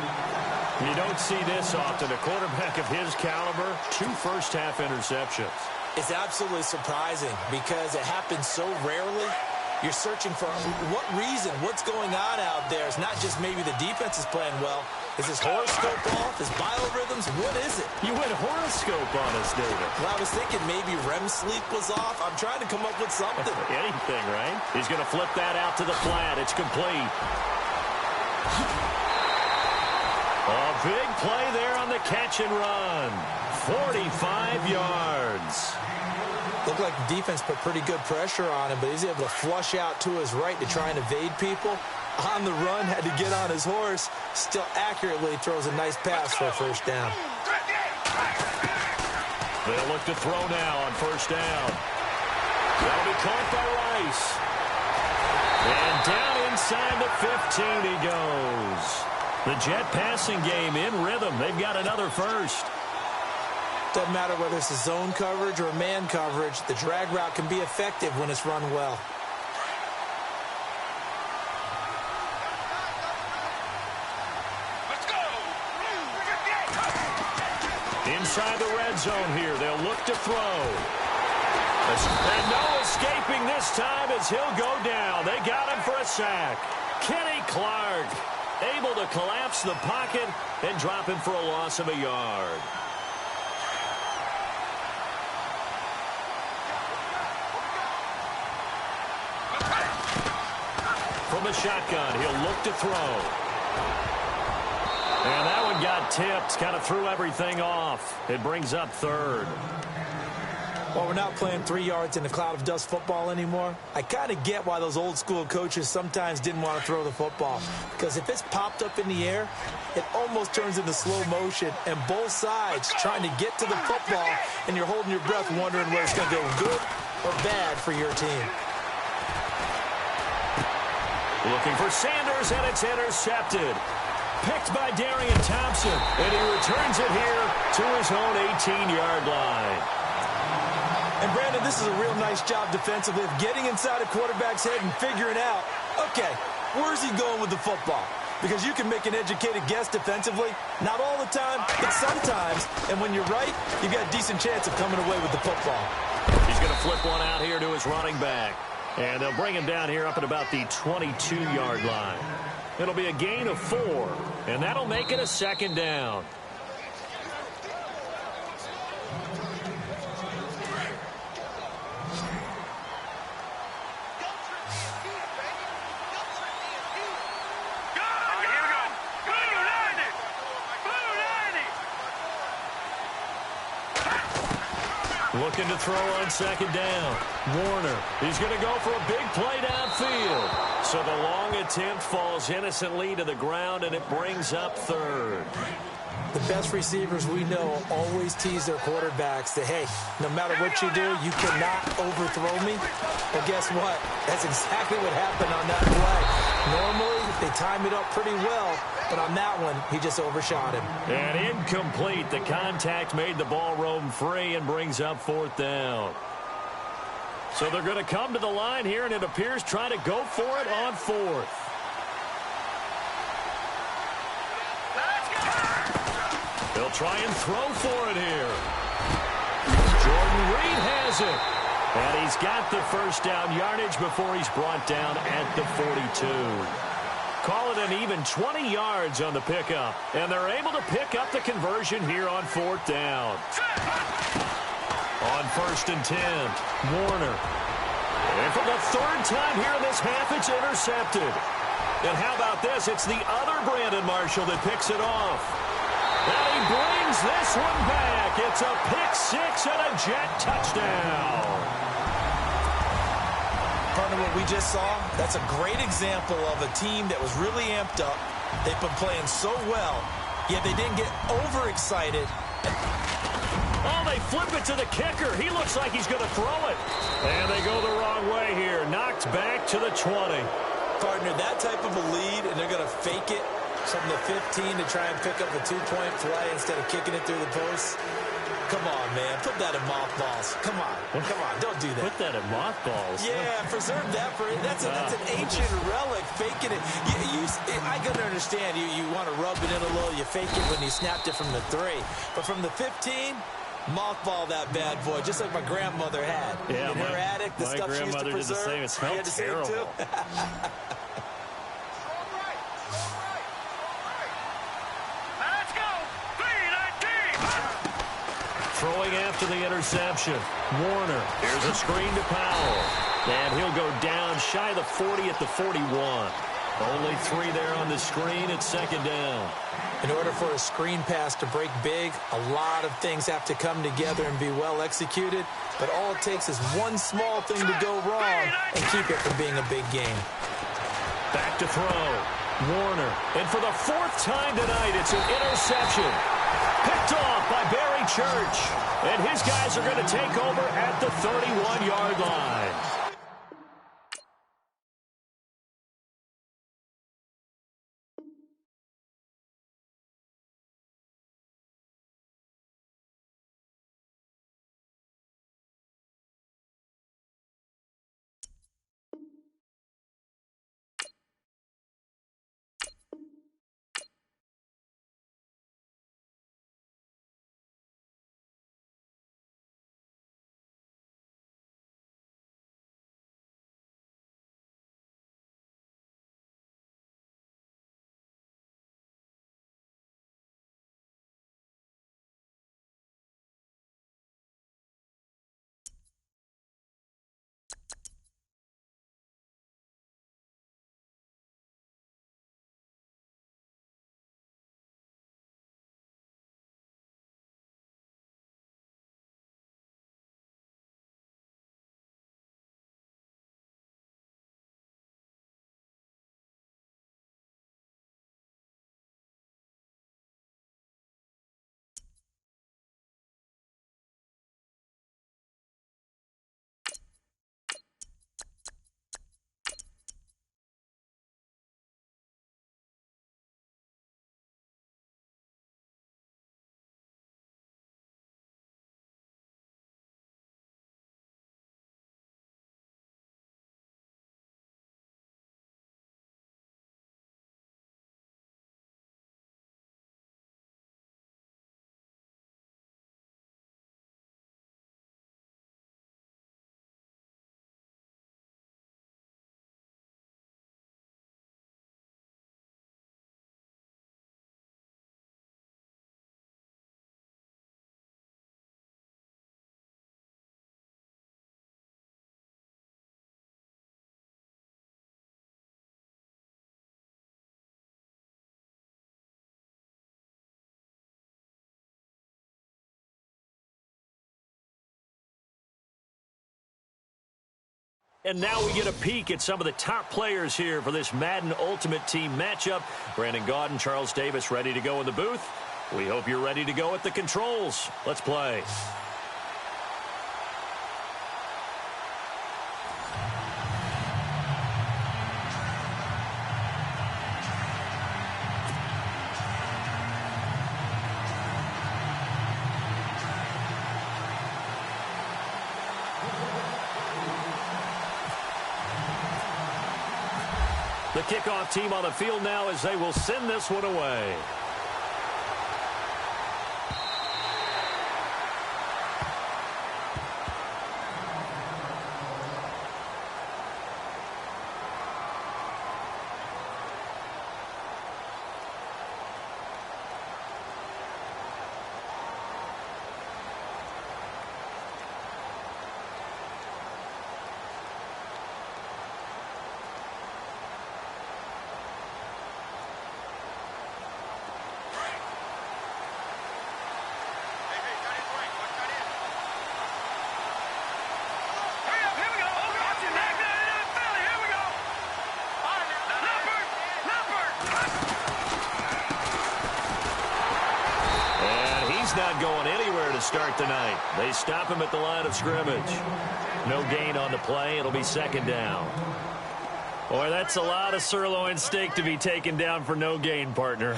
You don't see this often. A quarterback of his caliber, 2 first-half interceptions. It's absolutely surprising because it happens so rarely. You're searching for what reason, what's going on out there. It's not just maybe the defense is playing well. Is his horoscope off? His biorhythms? What is it? You went horoscope on us, David. Well, I was thinking maybe REM sleep was off. I'm trying to come up with something. Anything, right? He's going to flip that out to the flat. It's complete. A big play there on the catch and run. 45 yards. Looked like the defense put pretty good pressure on him, but he's able to flush out to his right to try and evade people. On the run, had to get on his horse. Still accurately throws a nice pass for a first down. They'll look to throw now on first down. That'll be caught by Rice. And down inside the 15 he goes. The Jet passing game in rhythm. They've got another first. Doesn't matter whether it's a zone coverage or a man coverage. The drag route can be effective when it's run well. Let's go. Inside the red zone here. They'll look to throw. And no escaping this time as he'll go down. They got him for a sack. Kenny Clark able to collapse the pocket and drop him for a loss of a yard. From the shotgun, he'll look to throw. And that one got tipped, kind of threw everything off. It brings up third. Well, we're not playing 3 yards in a cloud of dust football anymore. I kind of get why those old school coaches sometimes didn't want to throw the football. Because if it's popped up in the air, it almost turns into slow motion. And both sides trying to get to the football, and you're holding your breath wondering whether it's going to go good or bad for your team. Looking for Sanders, and it's intercepted. Picked by Darian Thompson, and he returns it here to his own 18-yard line. And, Brandon, this is a real nice job defensively of getting inside a quarterback's head and figuring out, okay, where's he going with the football? Because you can make an educated guess defensively. Not all the time, but sometimes. And when you're right, you've got a decent chance of coming away with the football. He's going to flip one out here to his running back. And they'll bring him down here up at about the 22-yard line. It'll be a gain of 4, and that'll make it a second down. Looking to throw on second down. Warner, he's going to go for a big play downfield. So the long attempt falls innocently to the ground, and it brings up third. The best receivers we know always tease their quarterbacks that, hey, no matter what you do, you cannot overthrow me. Well, guess what? That's exactly what happened on that play. Normally, they time it up pretty well, but on that one, he just overshot him. And incomplete. The contact made the ball roam free and brings up fourth down. So they're going to come to the line here, and it appears trying to go for it on fourth. They'll try and throw for it here. Jordan Reed has it. And he's got the first down yardage before he's brought down at the 42. Call it an even 20 yards on the pickup. And they're able to pick up the conversion here on fourth down. On first and 10, Warner. And for the third time here in this half, it's intercepted. And how about this? It's the other Brandon Marshall that picks it off. And he brings this one back. It's a pick six and a Jet touchdown. Partner, what we just saw, that's a great example of a team that was really amped up. They've been playing so well, yet they didn't get overexcited. Oh, they flip it to the kicker. He looks like he's going to throw it. And they go the wrong way here. Knocked back to the 20. Partner, that type of a lead, and they're going to fake it from the 15 to try and pick up a 2-point play instead of kicking it through the post. Come on, man. Put that in mothballs. Come on. Come on. Don't do that. Put that in mothballs. Yeah, preserve that for it. That's an ancient relic. Faking it. I can understand. You want to rub it in a little. You fake it when you snapped it from the 3. But from the 15, mothball that bad boy, just like my grandmother had. Yeah, in her attic, the stuff she used to preserve. Did the same. It smelled terrible. Throwing after the interception. Warner. Here's a screen to Powell. And he'll go down shy of the 40 at the 41. Only 3 there on the screen at second down. In order for a screen pass to break big, a lot of things have to come together and be well executed. But all it takes is one small thing to go wrong and keep it from being a big game. Back to throw. Warner. And for the 4th time tonight, it's an interception. Picked off by Barry Church. And his guys are going to take over at the 31-yard line. And now we get a peek at some of the top players here for this Madden Ultimate Team matchup. Brandon Gaudin, Charles Davis ready to go in the booth. We hope you're ready to go at the controls. Let's play. The kickoff team on the field now as they will send this one away. Not going anywhere to start the night. They stop him at the line of scrimmage. No gain on the play. It'll be second down. Boy, that's a lot of sirloin steak to be taken down for no gain, partner.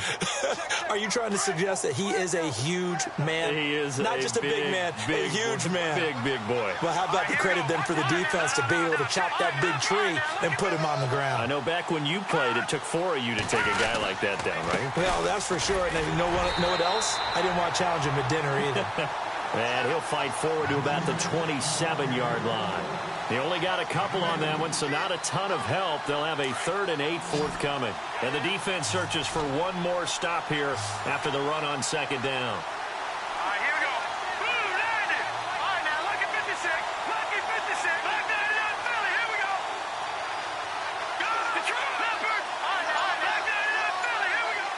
Are you trying to suggest that he is a huge man? He is not just a big man, a huge man. Big boy. Well, how about the credit then for the defense to be able to chop that big tree and put him on the ground? I know back when you played, it took 4 of you to take a guy like that down, right? Well, that's for sure. And you know what else? I didn't want to challenge him at dinner either. And he'll fight forward to about the 27-yard line. They only got a couple on that one, so not a ton of help. They'll have a 3rd and 8 forthcoming. And the defense searches for one more stop here after the run on second down. All right, here we go. Boom, landed. All right, now lucky 56. Lucky 56. Back 99 Philly. Here we go. Go. Detroit. Leopard. All right, now back 99 Philly. Here we go.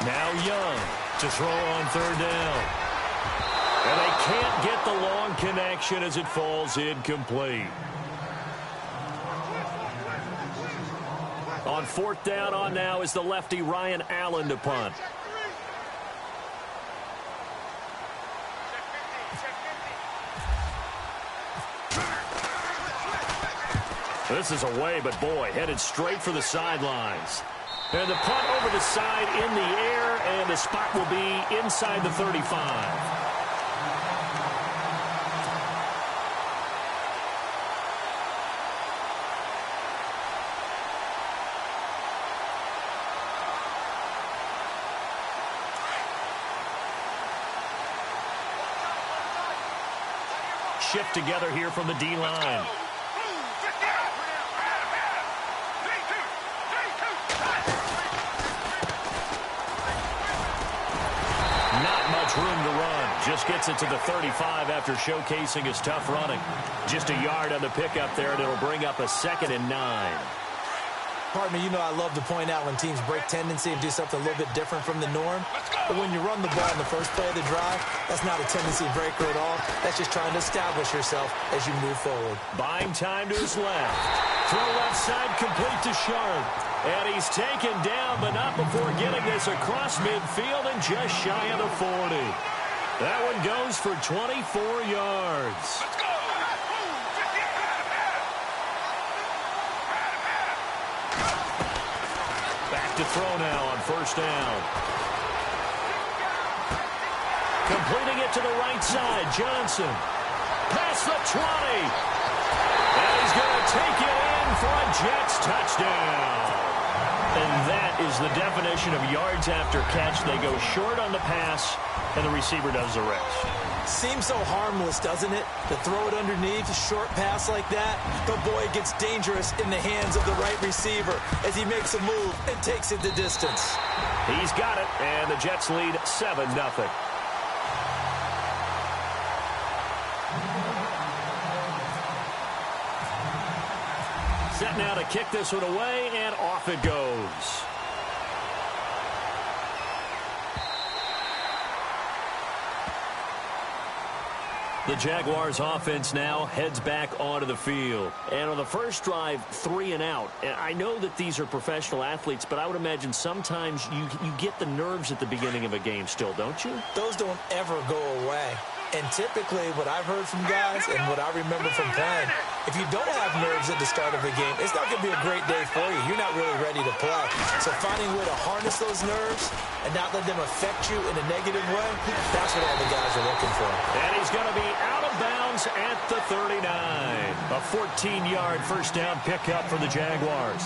Now Young to throw on 3rd down. And they can't get the long connection as it falls incomplete. On 4th down on now is the lefty Ryan Allen to punt. This is away, but boy, headed straight for the sidelines. And the punt over the side in the air, and the spot will be inside the 35. Shift together here from the D-line. Not much room to run. Just gets it to the 35 after showcasing his tough running. Just a yard on the pickup there, and it'll bring up a 2nd and 9. Partner, you know I love to point out when teams break tendency and do something a little bit different from the norm. But when you run the ball in the first play of the drive, that's not a tendency breaker at all. That's just trying to establish yourself as you move forward. Buying time to his left. Throw left side complete to Sharp. And he's taken down, but not before getting this across midfield and just shy of the 40. That one goes for 24 yards. To throw now on 1st down. Completing it to the right side, Johnson. Past the 20. And he's going to take it in for a Jets touchdown. And that is the definition of yards after catch. They go short on the pass, and the receiver does the rest. Seems so harmless, doesn't it? To throw it underneath, a short pass like that. But boy, it gets dangerous in the hands of the right receiver as he makes a move and takes it the distance. He's got it, and the Jets lead 7-0. Set now to kick this one away, and off it goes. The Jaguars offense now heads back onto the field. And on the first drive, 3 and out. And I know that these are professional athletes, but I would imagine sometimes you get the nerves at the beginning of a game still, don't you? Those don't ever go away. And typically what I've heard from guys and what I remember from playing, if you don't have nerves at the start of a game, it's not going to be a great day for you. You're not really ready to play. So finding a way to harness those nerves and not let them affect you in a negative way, that's what all the guys are looking for. And he's going to be out of bounds at the 39. A 14-yard first down pickup for the Jaguars.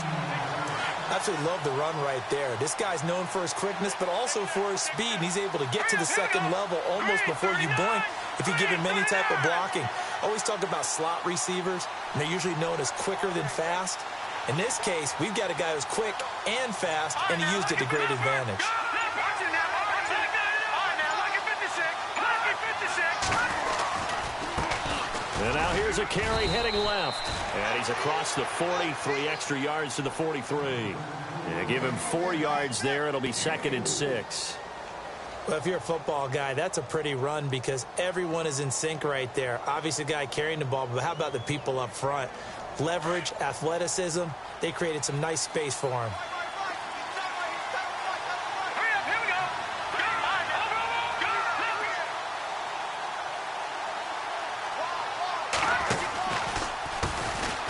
Absolutely love the run right there. This guy's known for his quickness, but also for his speed. And he's able to get to the second level almost before you blink if you give him any type of blocking. Always talk about slot receivers, and they're usually known as quicker than fast. In this case, we've got a guy who's quick and fast, and he used it to great advantage. And now here's a carry heading left. And he's across the 40, 3 extra yards to the 43. And give him 4 yards there. It'll be 2nd and 6. Well, if you're a football guy, that's a pretty run because everyone is in sync right there. Obviously, the guy carrying the ball, but how about the people up front? Leverage, athleticism, they created some nice space for him.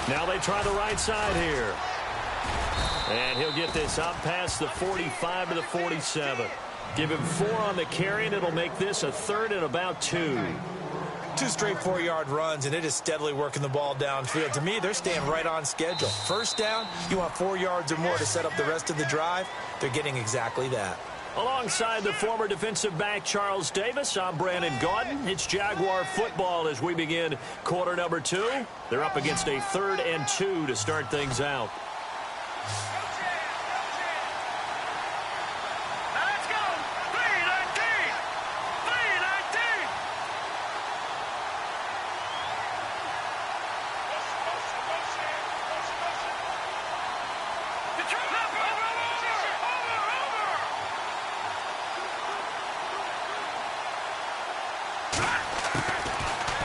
Now they try the right side here. And he'll get this up past the 45 to the 47. Give him 4 on the carry, and it'll make this a 3rd and about 2. 2 straight 4-yard runs, and it is steadily working the ball downfield. To me, they're staying right on schedule. First down, you want 4 yards or more to set up the rest of the drive. They're getting exactly that. Alongside the former defensive back Charles Davis, I'm Brandon Gaudin. It's Jaguar football as we begin quarter number 2. They're up against a 3rd and 2 to start things out. Let's go! 319! 319!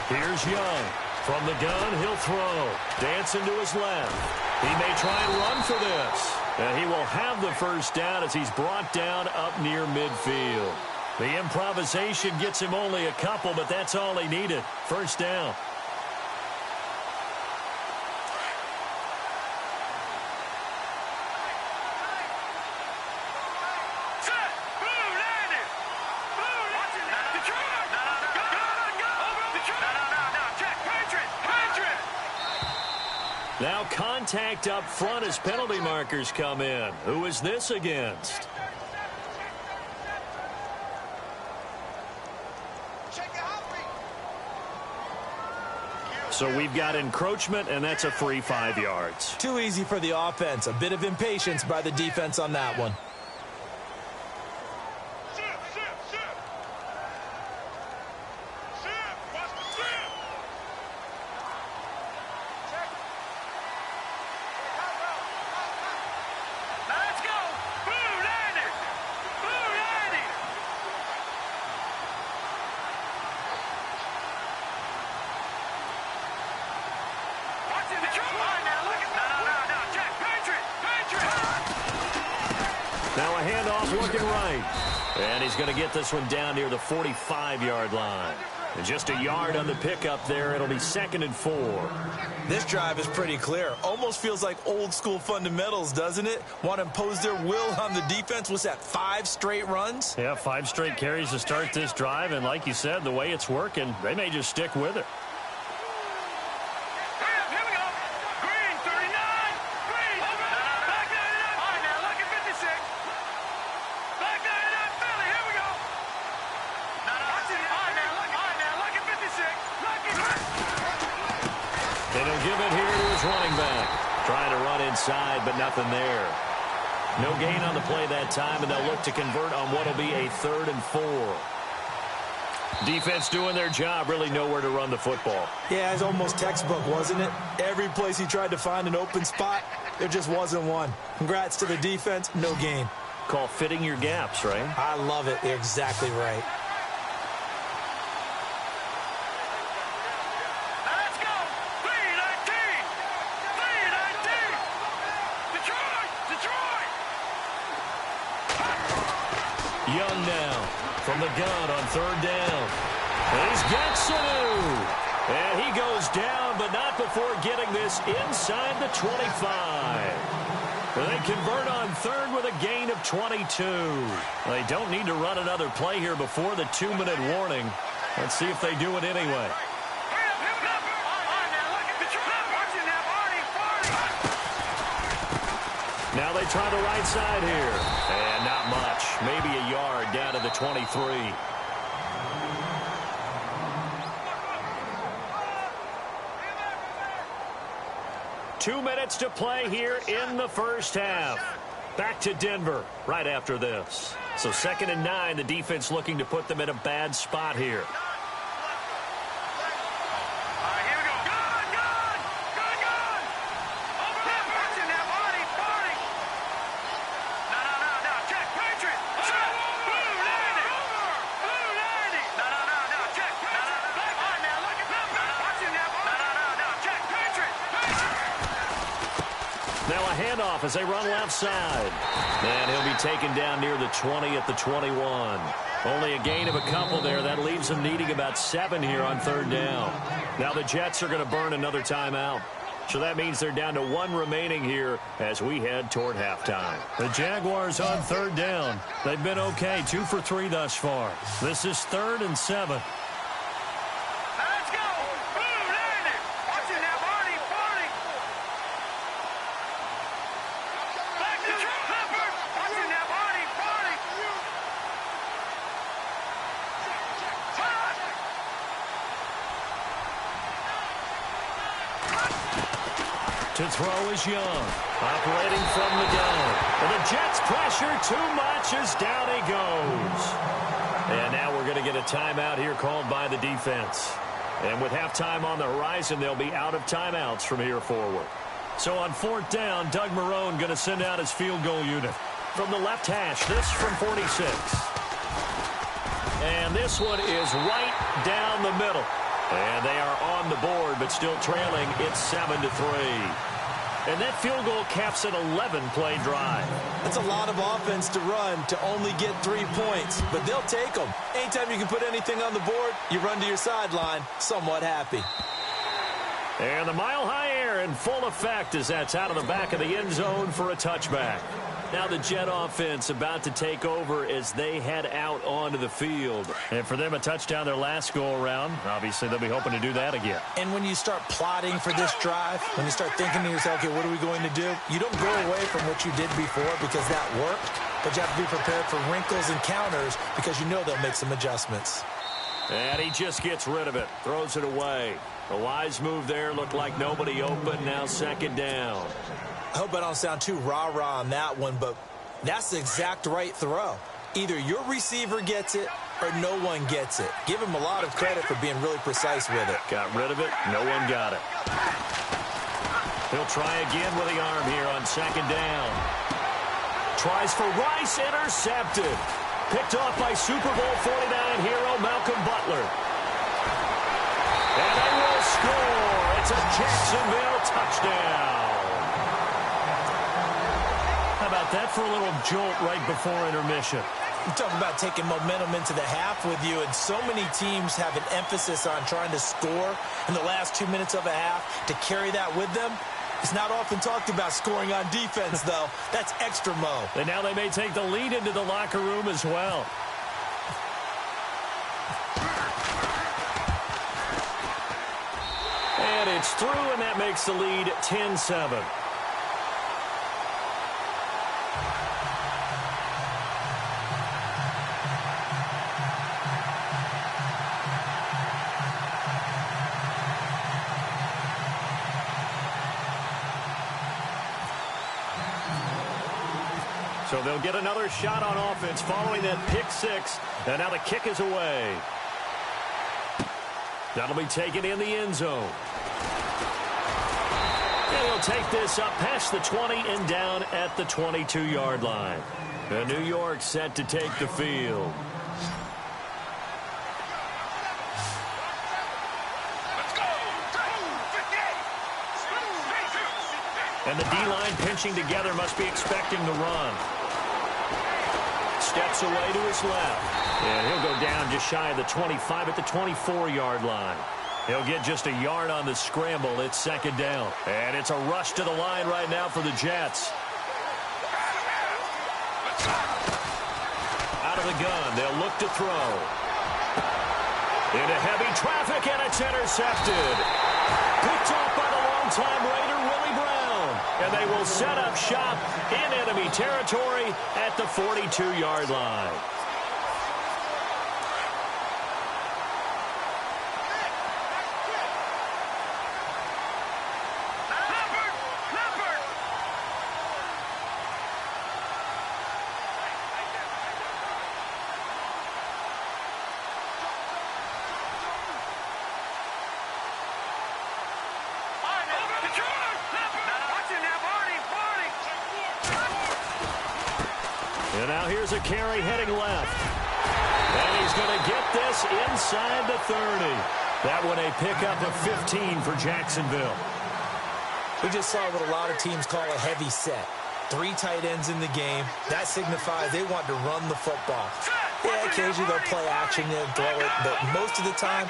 Here's Young. From the gun, he'll throw. Dancing to his left. He may try and run for this. And he will have the first down as he's brought down up near midfield. The improvisation gets him only a couple, but that's all he needed. First down. Now contact up front as penalty markers come in. Who is this against? So we've got encroachment, and that's a free 5 yards. Too easy for the offense. A bit of impatience by the defense on that one. Now a handoff looking right. And he's going to get this one down near the 45-yard line. And just a yard on the pickup there. It'll be 2nd and 4. This drive is pretty clear. Almost feels like old school fundamentals, doesn't it? Want to impose their will on the defense. Was that 5 straight runs? Yeah, 5 straight carries to start this drive. And like you said, the way it's working, they may just stick with it. And he'll give it here to his running back. Trying to run inside, but nothing there. No gain on the play that time, and they'll look to convert on what will be a 3rd and 4. Defense doing their job, really nowhere to run the football. Yeah, it's almost textbook, wasn't it? Every place he tried to find an open spot, there just wasn't one. Congrats to the defense, no gain. Call fitting your gaps, right? I love it. You're exactly right. Young now from the gun on third down. He's got Sanu. And he goes down, but not before getting this inside the 25. They convert on third with a gain of 22. They don't need to run another play here before the 2-minute warning. Let's see if they do it anyway. Now they try the right side here. And not much. Maybe a yard down to the 23. Two minutes to play here in the first half. Back to Denver right after this. So 2nd and 9, the defense looking to put them in a bad spot here. Handoff as they run left side. And he'll be taken down near the 20 at the 21. Only a gain of a couple there. That leaves them needing about 7 here on third down. Now the Jets are going to burn another timeout. So that means they're down to 1 remaining here as we head toward halftime. The Jaguars on third down. They've been okay, 2 for 3 thus far. This is 3rd and 7. To throw is Young, operating from the gun. And the Jets pressure too much as down he goes. And now we're going to get a timeout here called by the defense. And with halftime on the horizon, they'll be out of timeouts from here forward. So on 4th down, Doug Marrone going to send out his field goal unit. From the left hash, this from 46. And this one is right down the middle. And they are on the board, but still trailing. It's 7-3. And that field goal caps an 11-play drive. That's a lot of offense to run to only get 3 points, but they'll take them. Anytime you can put anything on the board, you run to your sideline, somewhat happy. And the mile-high air in full effect as that's out of the back of the end zone for a touchback. Now the Jet offense about to take over as they head out onto the field. And for them, a touchdown their last go-around. Obviously, they'll be hoping to do that again. And when you start plotting for this drive, when you start thinking to yourself, okay, what are we going to do? You don't go away from what you did before because that worked, but you have to be prepared for wrinkles and counters because you know they'll make some adjustments. And he just gets rid of it, throws it away. A wise move there, looked like nobody open, now 2nd down. I hope I don't sound too rah-rah on that one, but that's the exact right throw. Either your receiver gets it or no one gets it. Give him a lot of credit for being really precise with it. Got rid of it. No one got it. He'll try again with the arm here on 2nd down. Tries for Rice, intercepted. Picked off by Super Bowl 49 hero Malcolm Butler. And they will score. It's a Jacksonville touchdown. How about that for a little jolt right before intermission? You talk about taking momentum into the half with you, and so many teams have an emphasis on trying to score in the last 2 minutes of a half. To carry that with them, it's not often talked about scoring on defense, though. That's extra mo. And now they may take the lead into the locker room as well. And it's through, and that makes the lead 10-7. So they'll get another shot on offense following that pick 6. And now the kick is away. That'll be taken in the end zone. And he'll take this up past the 20 and down at the 22-yard line. And New York set to take the field. And the D-line pinching together, must be expecting the run. steps away to his left. And he'll go down just shy of the 25 at the 24-yard line. He'll get just a yard on the scramble. It's second down. And it's a rush to the line right now for the Jets. Out of the gun, they'll look to throw. Into heavy traffic, and it's intercepted. Picked off by the longtime Raider, Willie Brown. And they will set up shop in enemy territory at the 42-yard line. And now here's a carry heading left. And he's going to get this inside the 30. That one a pickup of 15 for Jacksonville. We just saw what a lot of teams call a heavy set. 3 tight ends in the game. That signifies they want to run the football. Yeah, occasionally they'll play action and throw it, but most of the time,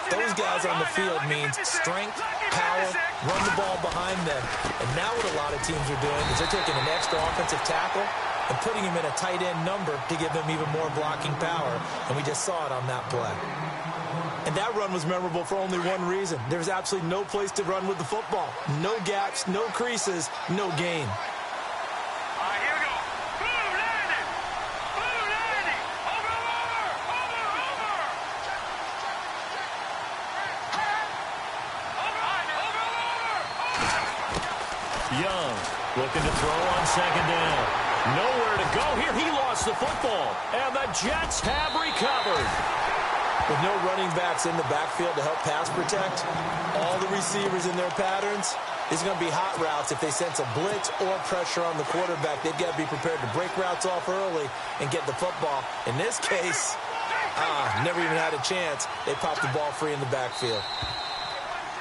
those guys on the field means strength, power, run the ball behind them. And now what a lot of teams are doing is they're taking an extra offensive tackle and putting him in a tight end number to give them even more blocking power. And we just saw it on that play. And that run was memorable for only one reason. There's absolutely no place to run with the football. No gaps, no creases, no gain. All right, here we go. Boom, landed. Boom, landed. Over. Young looking to throw on second down. Nowhere to go here. He lost the football. And the Jets have recovered. With no running backs in the backfield to help pass protect, all the receivers in their patterns, it's going to be hot routes if they sense a blitz or pressure on the quarterback. They've got to be prepared to break routes off early and get the football. In this case, never even had a chance. They popped the ball free in the backfield.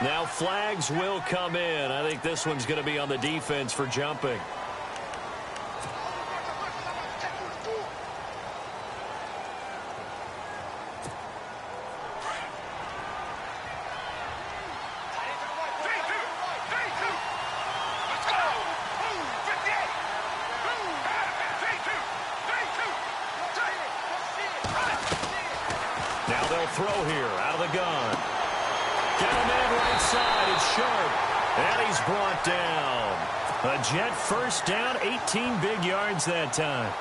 Now flags will come in. I think this one's going to be on the defense for jumping. Throw here out of the gun. Get him in right side. It's Sharp. And he's brought down. A Jet first down, 18 big yards that time.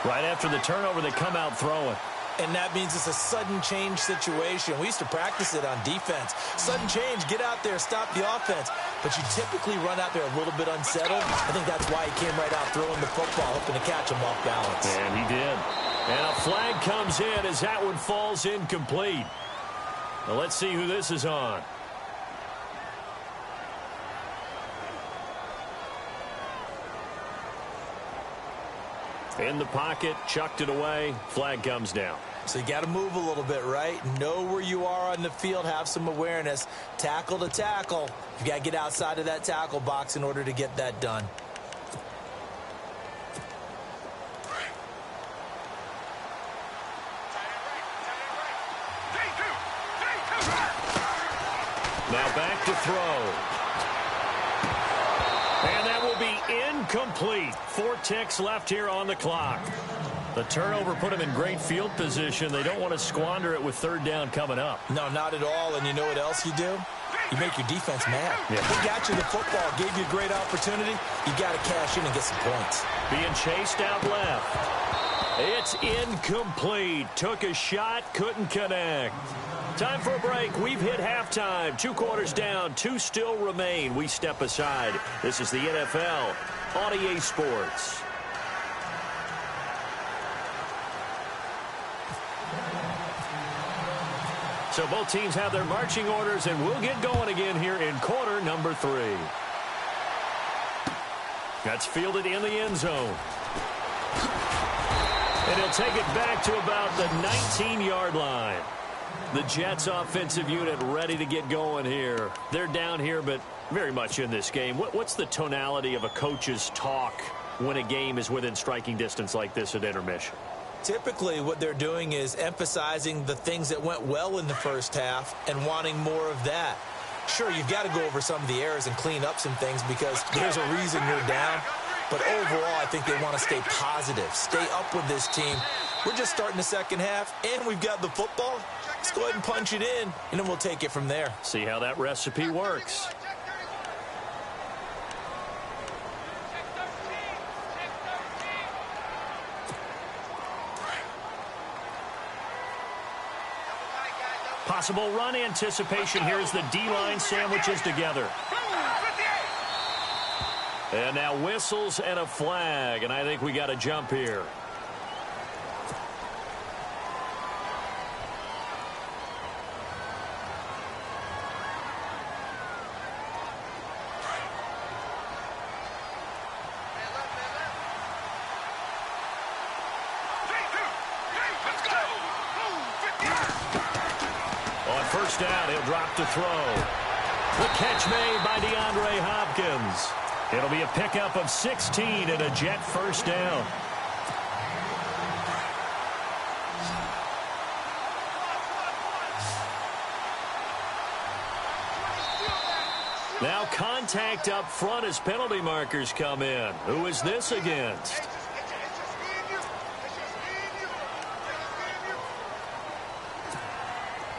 Right after the turnover, they come out throwing. And that means it's a sudden change situation. We used to practice it on defense. Sudden change, get out there, stop the offense. But you typically run out there a little bit unsettled. I think that's why he came right out throwing the football, hoping to catch him off balance. And he did. And a flag comes in as that one falls incomplete. Now let's see who this is on. In the pocket, chucked it away, flag comes down. So you got to move a little bit, right? Know where you are on the field, have some awareness. Tackle to tackle. You got to get outside of that tackle box in order to get that done. Now back to throw. And that will be incomplete. 4 ticks left here on the clock. The turnover put them in great field position. They don't want to squander it with third down coming up. No, not at all. And you know what else you do? You make your defense mad. Yeah. They got you the football, gave you a great opportunity. You got to cash in and get some points. Being chased out left. It's incomplete. Took a shot, couldn't connect. Time for a break. We've hit halftime. 2 quarters down, 2 still remain. We step aside. This is the NFL on EA Sports. So both teams have their marching orders, and we'll get going again here in quarter number 3. That's fielded in the end zone. And he'll take it back to about the 19-yard line. The Jets offensive unit ready to get going here. They're down here, but very much in this game. What's the tonality of a coach's talk when a game is within striking distance like this at intermission? Typically, what they're doing is emphasizing the things that went well in the first half and wanting more of that. Sure, you've got to go over some of the errors and clean up some things because there's a reason you're down. But overall, I think they want to stay positive, stay up with this team. We're just starting the second half, and we've got the football. Let's go ahead and punch it in, and then we'll take it from there. See how that recipe works. Possible run anticipation here as the D-line sandwiches together. And now whistles and a flag, and I think we got a jump here. First down, he'll drop to throw. The catch made by DeAndre Hopkins. It'll be a pickup of 16 and a Jet first down. Now contact up front as penalty markers come in. Who is this against?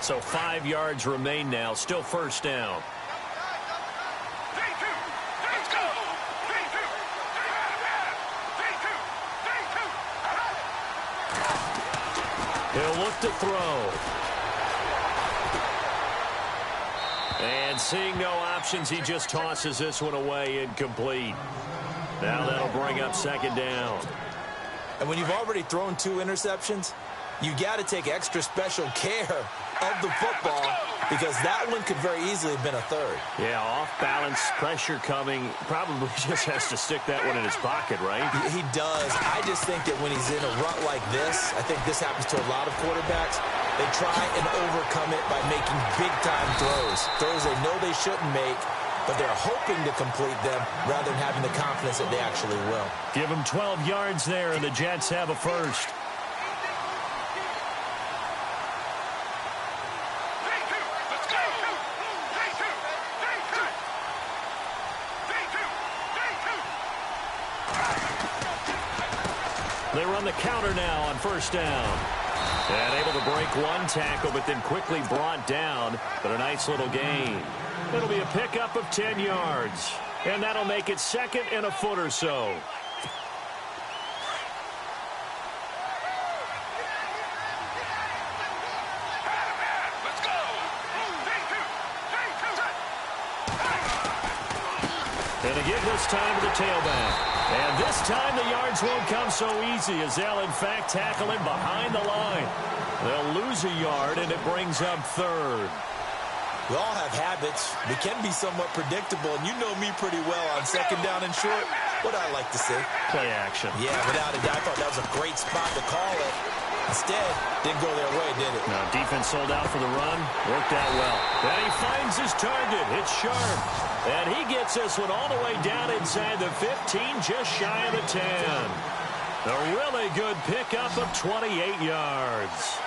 So 5 yards remain now, still first down. He'll look to throw. And seeing no options, he just tosses this one away, incomplete. Now that'll bring up second down. And when you've already thrown 2 interceptions, you got to take extra special care of the football because that one could very easily have been a third. Yeah, off-balance, pressure coming. Probably just has to stick that one in his pocket, right? He does. I just think that when he's in a rut like this, I think this happens to a lot of quarterbacks, they try and overcome it by making big-time throws. Throws they know they shouldn't make, but they're hoping to complete them rather than having the confidence that they actually will. Give them 12 yards there, and the Jets have a first. They run the counter now on first down. And able to break one tackle, but then quickly brought down. But a nice little gain. It'll be a pickup of 10 yards. And that'll make it second and a foot or so. And again this time to the tailback. And this time the yards won't come so easy as they'll in fact tackle him behind the line. They'll lose a yard and it brings up third. We all have habits. We can be somewhat predictable, and you know me pretty well on second down and short. What I like to see. Play action. Yeah, without a doubt. I thought that was a great spot to call it. Instead, didn't go their way, did it? Now, defense sold out for the run. Worked out well. And he finds his target. It's sharp. And he gets this one all the way down inside the 15, just shy of the 10. A really good pickup of 28 yards.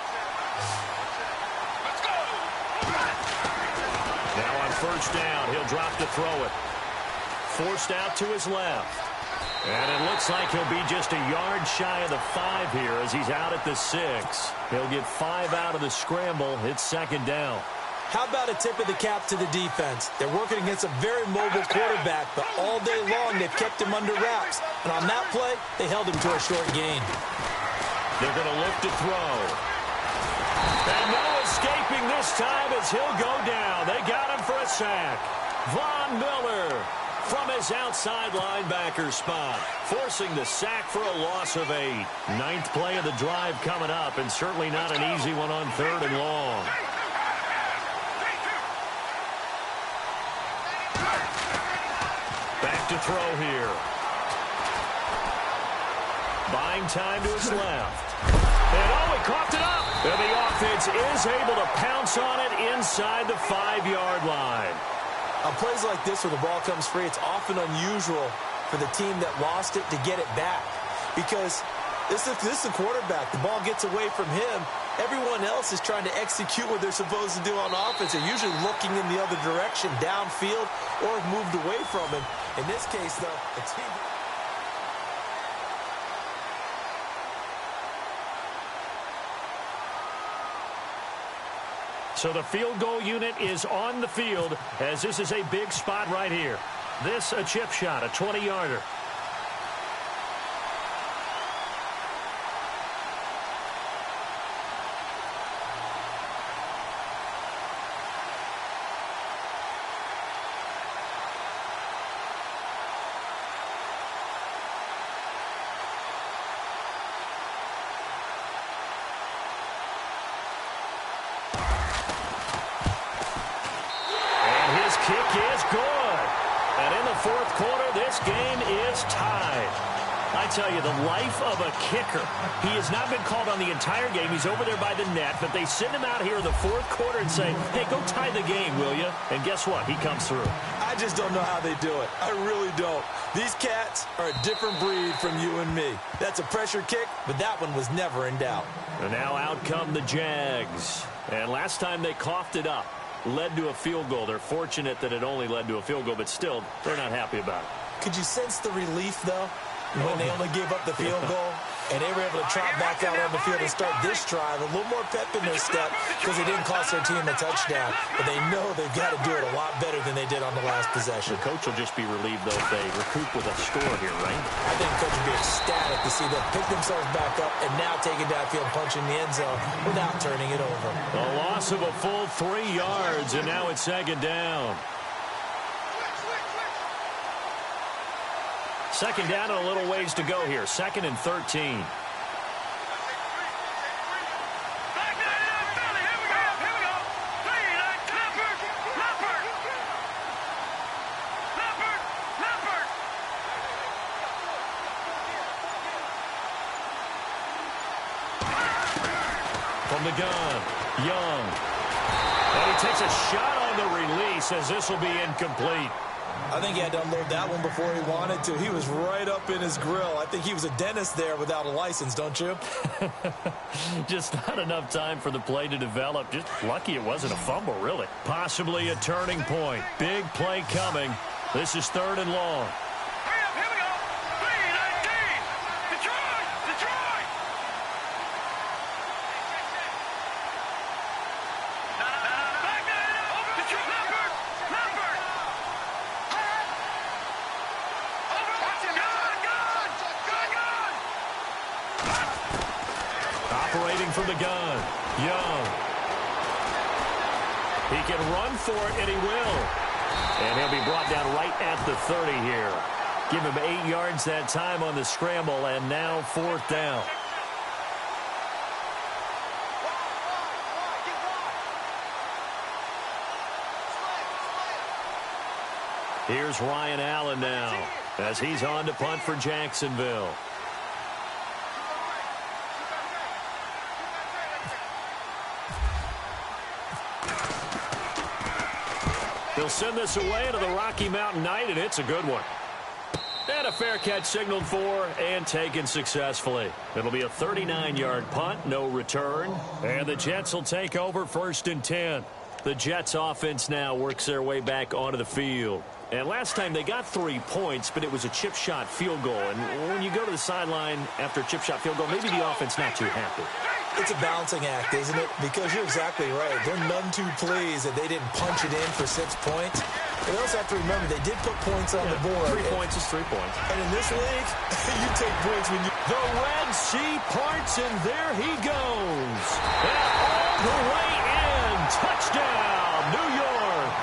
Now on first down, he'll drop to throw it. Forced out to his left. And it looks like he'll be just a yard shy of the 5 here as he's out at the 6. He'll get 5 out of the scramble. It's second down. How about a tip of the cap to the defense? They're working against a very mobile quarterback, but all day long they've kept him under wraps. And on that play, they held him to a short gain. They're going to look to throw. And no escaping this time as he'll go down. They got him for a sack. Von Miller from his outside linebacker spot, forcing the sack for a loss of 8. 9th play of the drive coming up, and certainly not an easy one on 3rd and long. Back to throw here. Buying time to his left. And he coughed it up. And the offense is able to pounce on it inside the 5-yard line. On plays like this where the ball comes free, it's often unusual for the team that lost it to get it back. Because this is the quarterback. The ball gets away from him. Everyone else is trying to execute what they're supposed to do on offense. They're usually looking in the other direction, downfield, or have moved away from him. In this case, though, the team... So the field goal unit is on the field as this is a big spot right here. This a chip shot, a 20-yarder. Kick is good. And in the fourth quarter, this game is tied. I tell you, the life of a kicker. He has not been called on the entire game. He's over there by the net, but they send him out here in the fourth quarter and say, hey, go tie the game, will you? And guess what? He comes through. I just don't know how they do it. I really don't. These cats are a different breed from you and me. That's a pressure kick, but that one was never in doubt. And now out come the Jags. And last time they coughed it up. Led to a field goal. They're fortunate that it only led to a field goal, but still, they're not happy about it. Could you sense the relief, though, when they only gave up the field goal? And they were able to trot back out on the field and start this drive. A little more pep in their step because it didn't cost their team a touchdown. But they know they've got to do it a lot better than they did on the last possession. The coach will just be relieved, though, if they recoup with a score here, right? I think the coach will be ecstatic to see them pick themselves back up and now take it downfield, punching the end zone without turning it over. A loss of a full 3 yards, and now it's second down. Second down and a little ways to go here. 2nd and 13. From the gun, Young. And he takes a shot on the release as this will be incomplete. I think he had to unload that one before he wanted to. He was right up in his grill. I think he was a dentist there without a license, don't you? Just not enough time for the play to develop. Just lucky it wasn't a fumble, really. Possibly a turning point. Big play coming. This is 3rd and long. Operating from the gun, Young. He can run for it, and he will. And he'll be brought down right at the 30 here. Give him 8 yards that time on the scramble, and now 4th down. Here's Ryan Allen now, as he's on to punt for Jacksonville. They'll send this away into the Rocky Mountain Night, and it's a good one. And a fair catch signaled for and taken successfully. It'll be a 39-yard punt, no return. And the Jets will take over 1st and 10. The Jets offense now works their way back onto the field. And last time they got 3 points, but it was a chip shot field goal. And when you go to the sideline after a chip shot field goal, maybe the offense not too happy. It's a balancing act, isn't it? Because you're exactly right. They're none too pleased that they didn't punch it in for 6 points. But they also have to remember they did put points on the board. 3 points is 3 points. And in this league, you take points when you... The Red Sea parts, and there he goes. And all the way in. Touchdown, New York.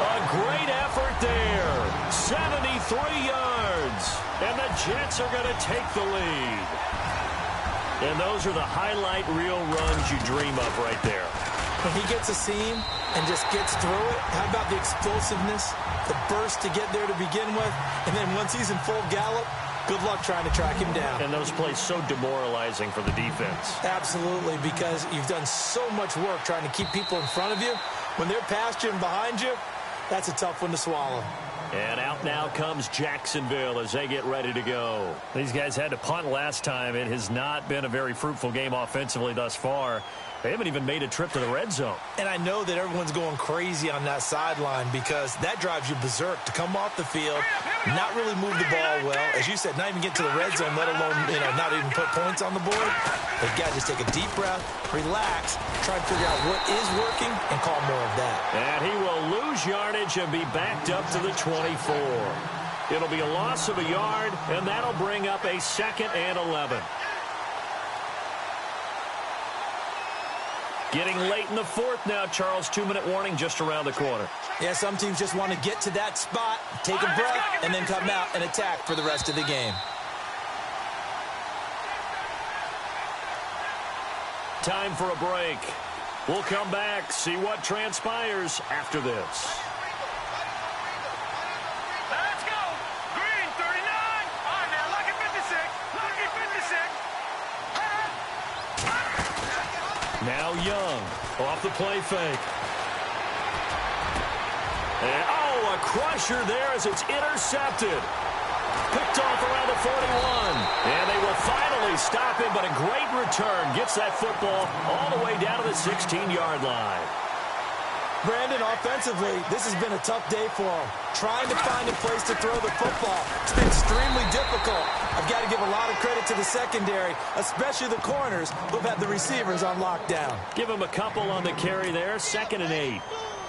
A great effort there. 73 yards. And the Jets are going to take the lead. And those are the highlight reel runs you dream of right there. When he gets a seam and just gets through it, how about the explosiveness, the burst to get there to begin with, and then once he's in full gallop, good luck trying to track him down. And those plays so demoralizing for the defense. Absolutely, because you've done so much work trying to keep people in front of you. When they're past you and behind you, that's a tough one to swallow. And out now comes Jacksonville as they get ready to go. These guys had to punt last time. It has not been a very fruitful game offensively thus far. They haven't even made a trip to the red zone. And I know that everyone's going crazy on that sideline because that drives you berserk to come off the field, not really move the ball well. As you said, not even get to the red zone, let alone, not even put points on the board. They've got to just take a deep breath, relax, try to figure out what is working, and call more of that. And he will lose yardage and be backed up to the 24. It'll be a loss of a yard, and that'll bring up a 2nd and 11. Getting late in the 4th now, Charles. 2-minute warning just around the corner. Yeah, some teams just want to get to that spot, take a breath, and then come out and attack for the rest of the game. Time for a break. We'll come back, see what transpires after this. Let's go. Green, 39. All right, now, lucky 56. Lucky 56. Now Young off the play fake. And, a crusher there as it's intercepted. Picked off around the 41. And they will finally stop him, but a great return. Gets that football all the way down to the 16-yard line. Brandon, offensively, this has been a tough day for him. Trying to find a place to throw the football. It's been extremely difficult. I've got to give a lot of credit to the secondary, especially the corners who've had the receivers on lockdown. Give him a couple on the carry there. 2nd and 8.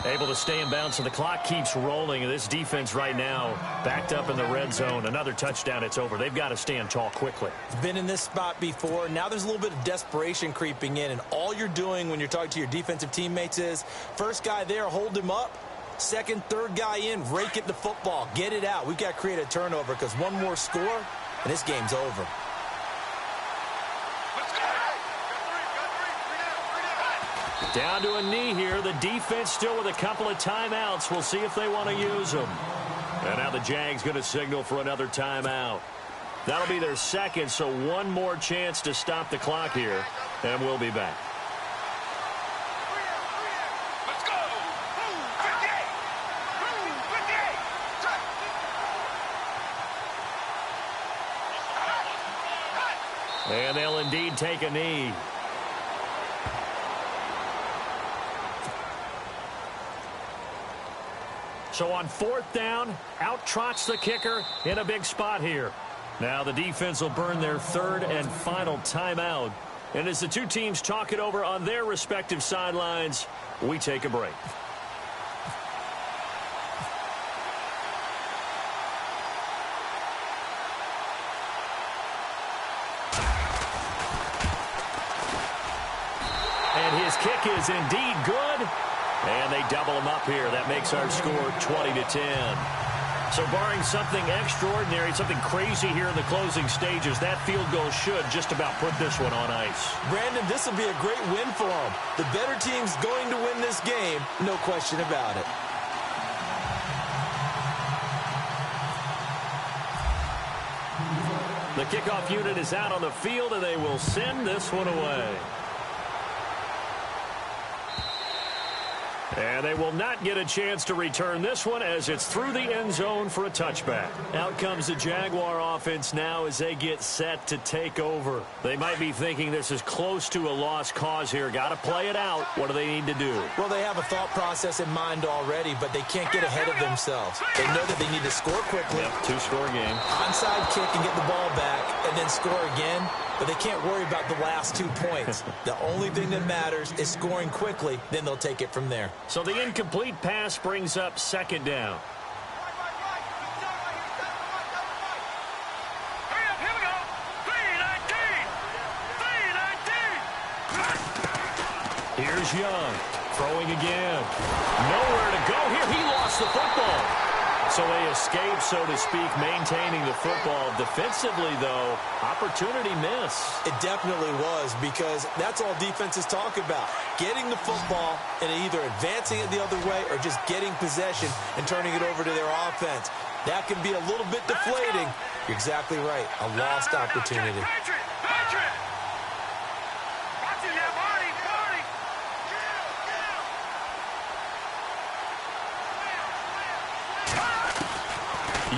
Able to stay in bounds, so the clock keeps rolling. This defense right now backed up in the red zone. Another touchdown, it's over. They've got to stand tall quickly. Been in this spot before. Now there's a little bit of desperation creeping in, and all you're doing when you're talking to your defensive teammates is first guy there, hold him up. Second, third guy in, rake it the football. Get it out. We've got to create a turnover because one more score, and this game's over. Down to a knee here. The defense still with a couple of timeouts. We'll see if they want to use them. And now the Jags going to signal for another timeout. That'll be their 2nd, so one more chance to stop the clock here. And we'll be back. Let's go. 58. 58. And they'll indeed take a knee. So on 4th down, out trots the kicker in a big spot here. Now the defense will burn their 3rd and final timeout. And as the two teams talk it over on their respective sidelines, we take a break. And his kick is indeed good. And they double him up here. That makes our score 20-10. So barring something extraordinary, something crazy here in the closing stages, that field goal should just about put this one on ice. Brandon, this will be a great win for them. The better team's going to win this game, no question about it. The kickoff unit is out on the field, and they will send this one away. And they will not get a chance to return this one as it's through the end zone for a touchback. Out comes the Jaguar offense now as they get set to take over. They might be thinking this is close to a lost cause here. Got to play it out. What do they need to do? Well, they have a thought process in mind already, but they can't get ahead of themselves. They know that they need to score quickly. Yep, 2-score game. Onside kick and get the ball back and then score again. But they can't worry about the last 2 points. The only thing that matters is scoring quickly. Then they'll take it from there. So the incomplete pass brings up 2nd down. Hurry up, here we go. 3-19. 3-19. Here's Young. Throwing again. Nowhere to go here. He lost the football. So they escape, so to speak, maintaining the football. Defensively, though, opportunity miss. It definitely was, because that's all defenses talk about. Getting the football and either advancing it the other way or just getting possession and turning it over to their offense. That can be a little bit deflating. You're exactly right. A lost opportunity. Patriot! Patriot! Watch it now, Marty! Marty!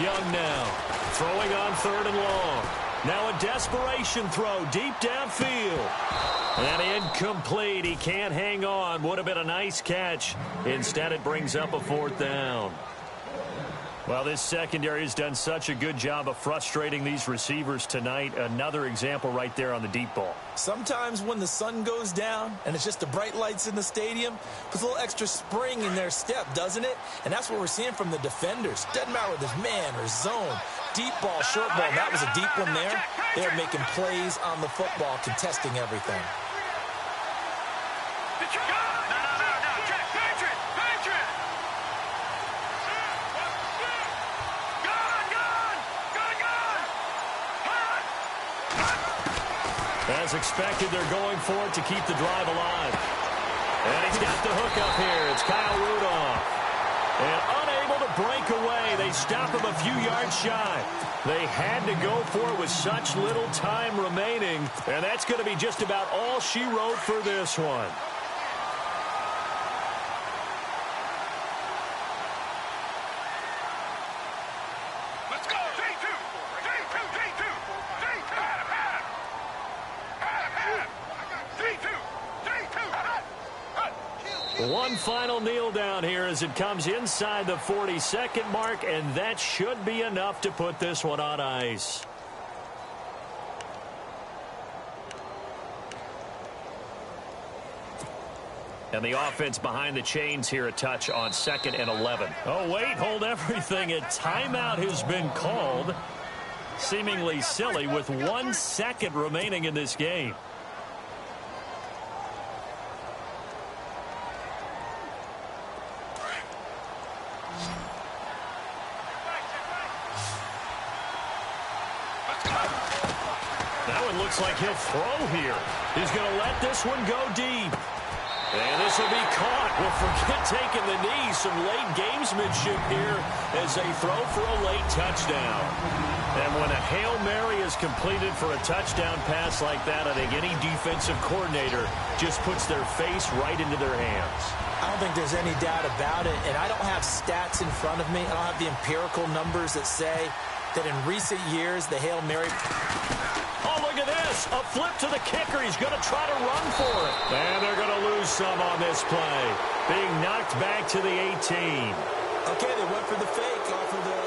Young now, throwing on 3rd and long. Now a desperation throw deep downfield. And incomplete. He can't hang on. Would have been a nice catch. Instead, it brings up a 4th down. Well, this secondary has done such a good job of frustrating these receivers tonight. Another example right there on the deep ball. Sometimes when the sun goes down and it's just the bright lights in the stadium, puts a little extra spring in their step, doesn't it? And that's what we're seeing from the defenders. Doesn't matter whether it's man or zone. Deep ball, short ball. That was a deep one there. They're making plays on the football, contesting everything. As expected, they're going for it to keep the drive alive. And he's got the hook up here. It's Kyle Rudolph. And unable to break away. They stop him a few yards shy. They had to go for it with such little time remaining. And that's going to be just about all she wrote for this one. Let's go. D2. D2. D2. D2. One final kneel down here as it comes inside the 40-second mark, and that should be enough to put this one on ice. And the offense behind the chains here, a touch on 2nd and 11. Oh, wait, hold everything. A timeout has been called. Seemingly silly with 1 second remaining in this game. That one looks like he'll throw here. He's going to let this one go deep. And this will be caught. Well, forget taking the knee. Some late gamesmanship here as they throw for a late touchdown. And when a Hail Mary is completed for a touchdown pass like that, I think any defensive coordinator just puts their face right into their hands. I don't think there's any doubt about it. And I don't have stats in front of me. I don't have the empirical numbers that say that in recent years the Hail Mary... Oh, look at this. A flip to the kicker. He's going to try to run for it. And they're going to lose some on this play. Being knocked back to the 18. Okay, they went for the fake off of the